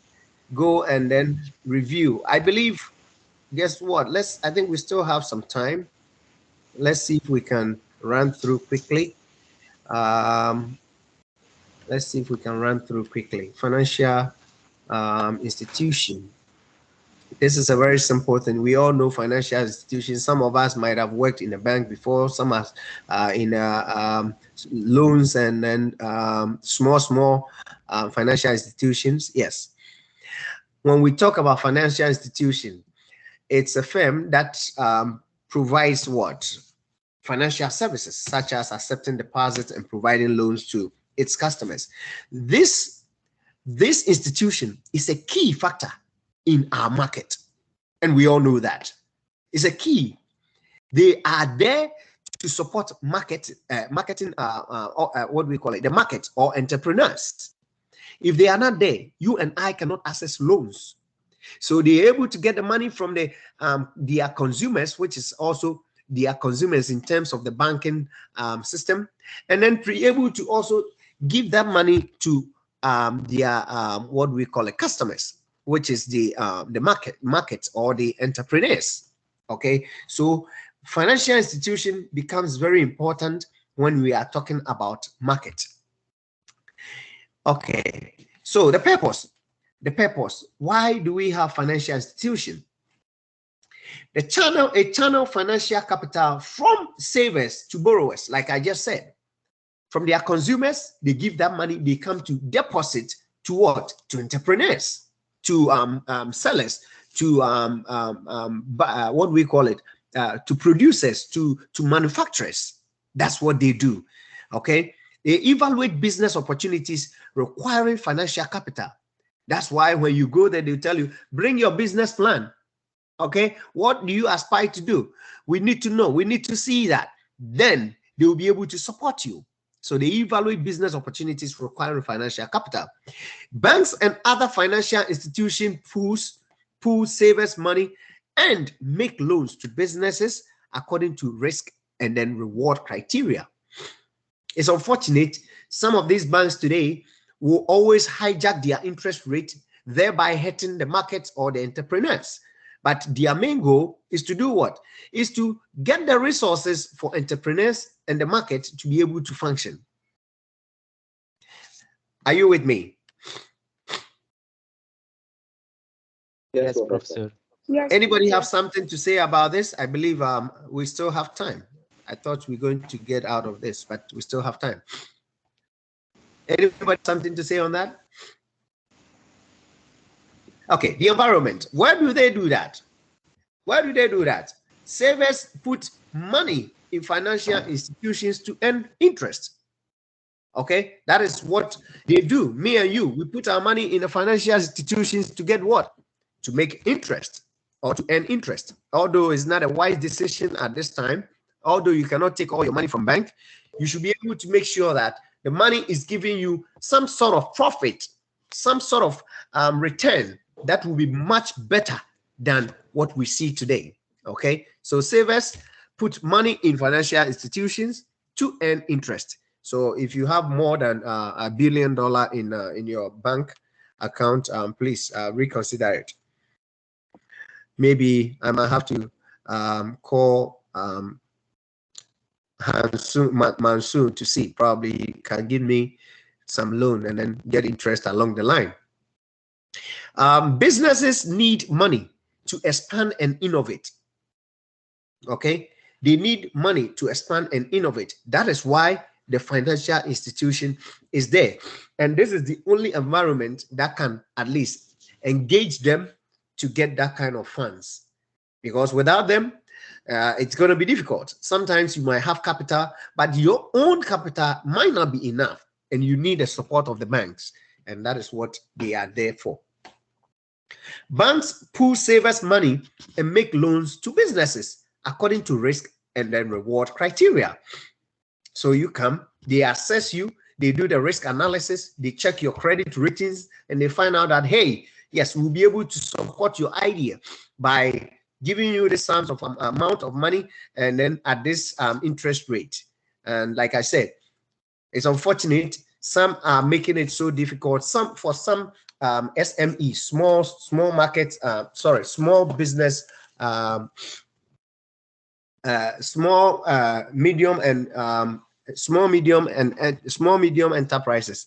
go and then review. I believe, guess what? I think we still have some time. Let's see if we can run through quickly. Let's see if we can run through quickly. Financial institution. This is a very simple thing. We all know financial institutions. Some of us might have worked in a bank before. Some are in loans and then small financial institutions. Yes. When we talk about financial institution, it's a firm that provides what? Financial services, such as accepting deposits and providing loans to its customers. This institution is a key factor in our market, and we all know that. It's a key. They are there to support marketing, what we call it, the market or entrepreneurs. If they are not there, you and I cannot access loans. So they're able to get the money from their consumers, which is also their consumers in terms of the banking system, and then be able to also give that money to their what we call it, customers, which is the market or the entrepreneurs. Okay, so financial institution becomes very important when we are talking about market. Okay, so the purpose. Why do we have financial institution? A channel financial capital from savers to borrowers, like I just said. From their consumers, they give that money, they come to deposit to what? To entrepreneurs, to sellers, to what we call it, to producers, to manufacturers. That's what they do. Okay, they evaluate business opportunities requiring financial capital. That's why when you go there, they tell you, bring your business plan. Okay, what do you aspire to do? We need to know, we need to see that. Then they will be able to support you. So they evaluate business opportunities requiring financial capital. Banks and other financial institutions pool savers' money and make loans to businesses according to risk and then reward criteria. It's unfortunate some of these banks today will always hijack their interest rate, thereby hurting the markets or the entrepreneurs. But their main goal is to do what? Is to get the resources for entrepreneurs and the market to be able to function. Are you with me? Yes, Professor. Yes. Anybody have something to say about this? I believe we still have time. I thought we were going to get out of this, but we still have time. Anybody something to say on that? Okay, the environment. Where do they do that? Where do they do that? Savers put money in financial institutions to earn interest. Okay, that is what they do. Me and you, we put our money in the financial institutions to get what? To make interest or to earn interest. Although it's not a wise decision at this time, although you cannot take all your money from bank, you should be able to make sure that the money is giving you some sort of profit, some sort of return that will be much better than what we see today. Okay, so savers put money in financial institutions to earn interest. So if you have more than $1 billion in your bank account, please reconsider it. Maybe I might have to call Mansoon to see. Probably he can give me some loan and then get interest along the line. Businesses need money to expand and innovate. Okay, they need money to expand and innovate. That is why the financial institution is there, and this is the only environment that can at least engage them to get that kind of funds, because without them it's going to be difficult. Sometimes you might have capital, but your own capital might not be enough, and you need the support of the banks, and that is what they are there for. Banks pool savers' money and make loans to businesses according to risk and then reward criteria. So you come, they assess you, they do the risk analysis, they check your credit ratings, and they find out that, hey, yes, we'll be able to support your idea by giving you the sums of amount of money and then at this interest rate. And like I said, it's unfortunate some are making it so difficult. For some SME, small markets, small business, medium enterprises.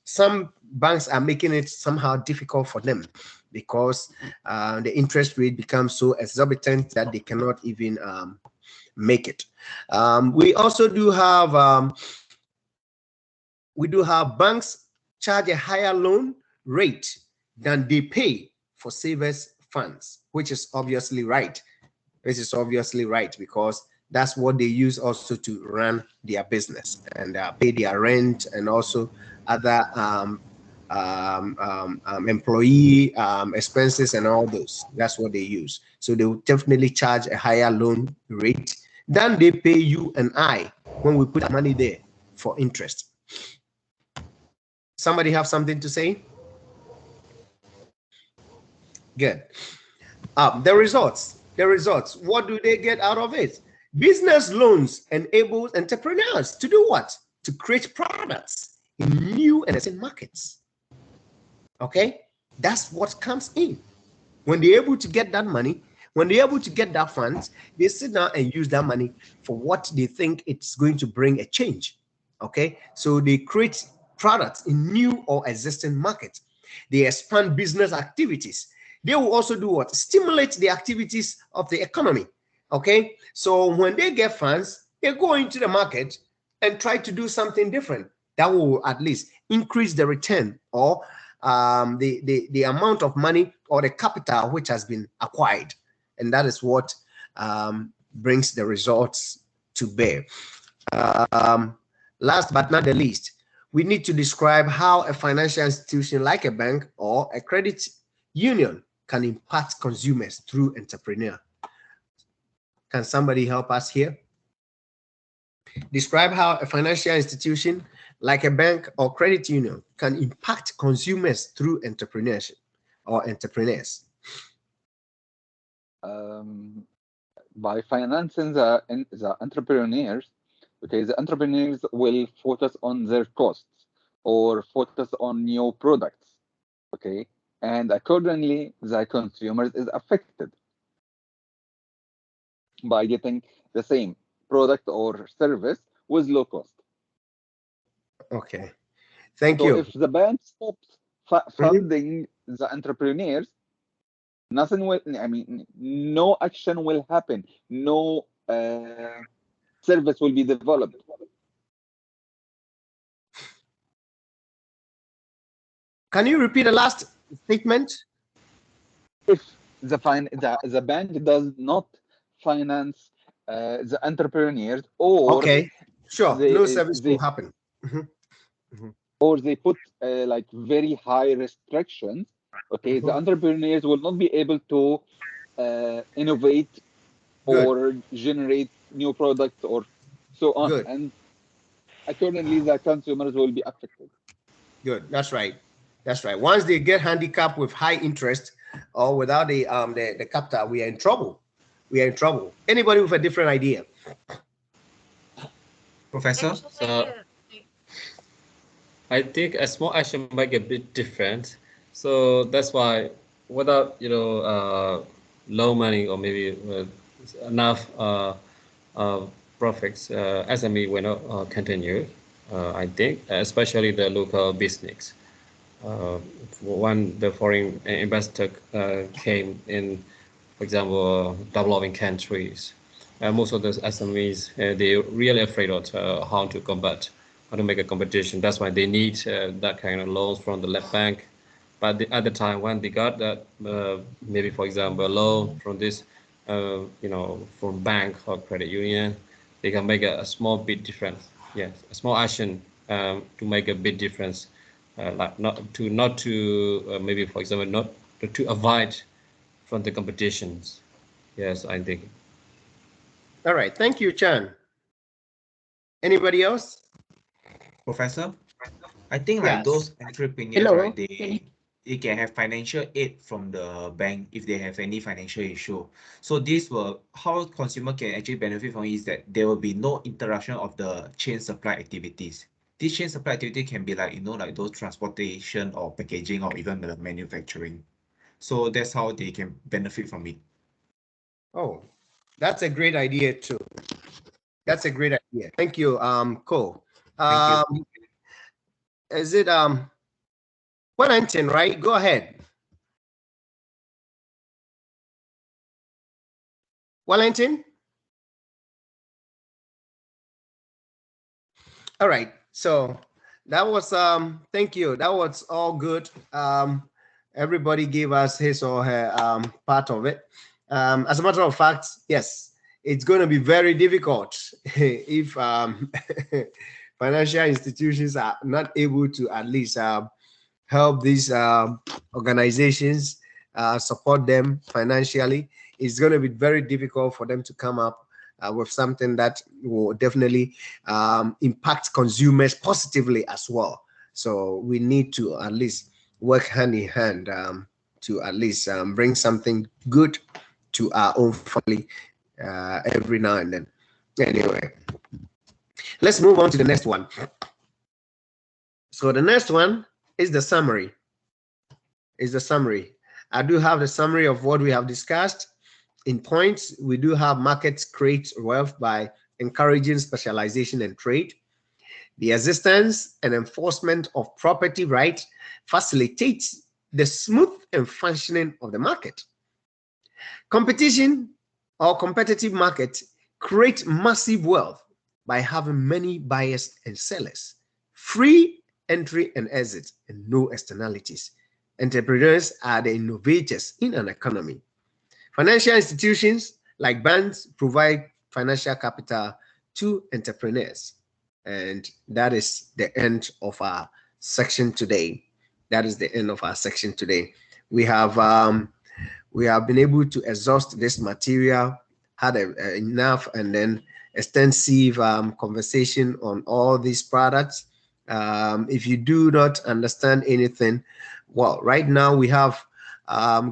Some banks are making it somehow difficult for them because the interest rate becomes so exorbitant that they cannot even make it. We also do have banks charge a higher loan rate than they pay for savers funds, which is obviously right. This is obviously right because that's what they use also to run their business and pay their rent and also other employee expenses and all those. That's what they use. So they will definitely charge a higher loan rate than they pay you and I when we put money there for interest. Somebody have something to say? Good. The results. What do they get out of it? Business loans enable entrepreneurs to do what? To create products in new and existing markets. Okay, that's what comes in. When they're able to get that money, when they're able to get that funds, they sit down and use that money for what they think it's going to bring a change. Okay, so they create products in new or existing markets. They expand business activities. They will also do what? Stimulate the activities of the economy. Okay, so when they get funds, they go into the market and try to do something different that will at least increase the return or the amount of money or the capital which has been acquired, and that is what brings the results to bear. Last but not the least, we need to describe how a financial institution like a bank or a credit union can impact consumers through entrepreneur. Can somebody help us here? Describe how a financial institution like a bank or credit union can impact consumers through entrepreneurship or entrepreneurs. By financing the entrepreneurs, okay, the entrepreneurs will focus on their costs or focus on new products, okay, and accordingly, the consumers is affected by getting the same product or service with low cost. Okay, thank so you. If the bank stops funding the entrepreneurs, nothing will, no action will happen, no service will be developed. Can you repeat the last statement? If the bank does not finance the entrepreneurs, or Okay, sure. they No service they will happen. Mhm, mhm, or they put like very high restrictions, okay, the mhm. entrepreneurs will not be able to innovate Good, or generate new products or so on, good, and accordingly the consumers will be affected. good. That's right. That's right. Once they get handicapped with high interest or without the capital, we are in trouble. We are in trouble. Anybody with a different idea? Professor? So I think a small action make a bit different. So that's why without low money or maybe enough profits, SME will not continue. I think, especially the local business. When the foreign investor came in, for example, developing countries, most of the SMEs they're really afraid of how to combat, how to make a competition. That's why they need that kind of loans from the left bank. But at the time when they got that, maybe for example, a loan from this, from bank or credit union, they can make a small bit difference. Yes, a small action to make a big difference, like not to maybe for example not to avoid from the competitions. Yes, I think. All right. Thank you, Chan. Anybody else? Professor? I think like Yes. those entrepreneurs, Hello. right, they can have financial aid from the bank if they have any financial issue. So this will, how consumer can actually benefit from it is that there will be no interruption of the chain supply activities. This chain supply activity can be like, like those transportation or packaging or even the manufacturing. So that's how they can benefit from it. Oh, that's a great idea too. That's a great idea. Thank you, Cole. Thank you. Is it Wellington, right? Go ahead. Wellington? All right. So that was thank you. That was all good. Everybody gave us his or her part of it. As a matter of fact, yes, it's going to be very difficult if financial institutions are not able to at least help these organizations, support them financially. It's going to be very difficult for them to come up with something that will definitely impact consumers positively as well. So we need to at least work hand in hand to at least bring something good to our own family every now and then. Anyway, let's move on to the next one. So the next one is the summary. I do have the summary of what we have discussed. In points, we do have markets create wealth by encouraging specialization and trade. The existence and enforcement of property rights facilitates the smooth and functioning of the market. Competition or competitive markets create massive wealth by having many buyers and sellers, free entry and exit, and no externalities. Entrepreneurs are the innovators in an economy. Financial institutions like banks provide financial capital to entrepreneurs. And that is the end of our section today. We have been able to exhaust this material, had enough and then extensive conversation on all these products. If you do not understand anything, well, right now we have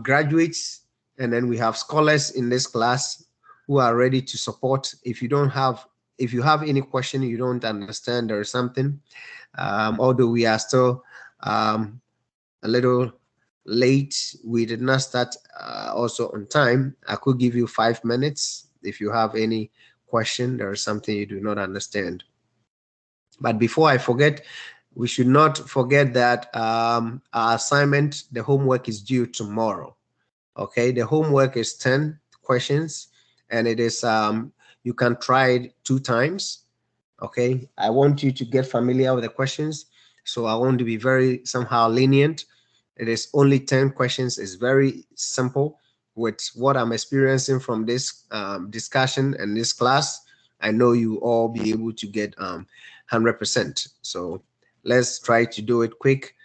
graduates and then we have scholars in this class who are ready to support. If you have any question you don't understand or something, although we are still a little late, we did not start also on time. I could give you 5 minutes if you have any question, there is something you do not understand. But before I forget, we should not forget that our assignment, the homework, is due tomorrow. Okay, the homework is 10 questions, and it is you can try it 2 times. Okay, I want you to get familiar with the questions, so I want to be very somehow lenient. It is only 10 questions. It's very simple. With what I'm experiencing from this discussion and this class, I know you all be able to get 100%. So let's try to do it quick.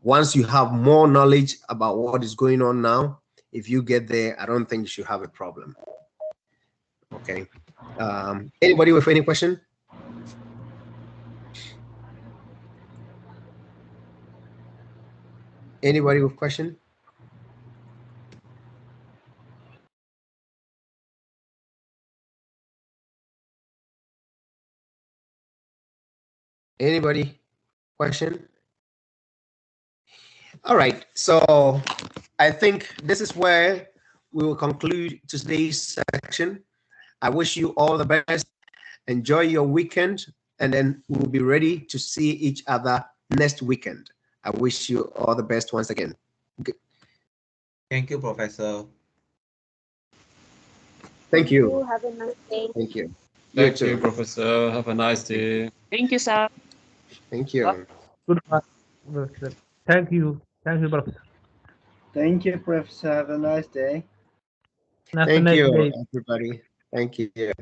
Once you have more knowledge about what is going on now, if you get there, I don't think you should have a problem. Okay. Anybody with any question? Anybody with question? Anybody question? All right, so I think this is where we will conclude today's section. I wish you all the best. Enjoy your weekend, and then we'll be ready to see each other next weekend. I wish you all the best once again. Okay. Thank you, Professor. Thank you. Have a nice day. Thank you. Thank you, Professor. Have a nice day. Thank you, sir. Thank you. Goodbye, Professor. Thank you. Thank you, Professor. Thank you, Professor. Have a nice day. Have a Thank nice you, day. everybody. Thank you.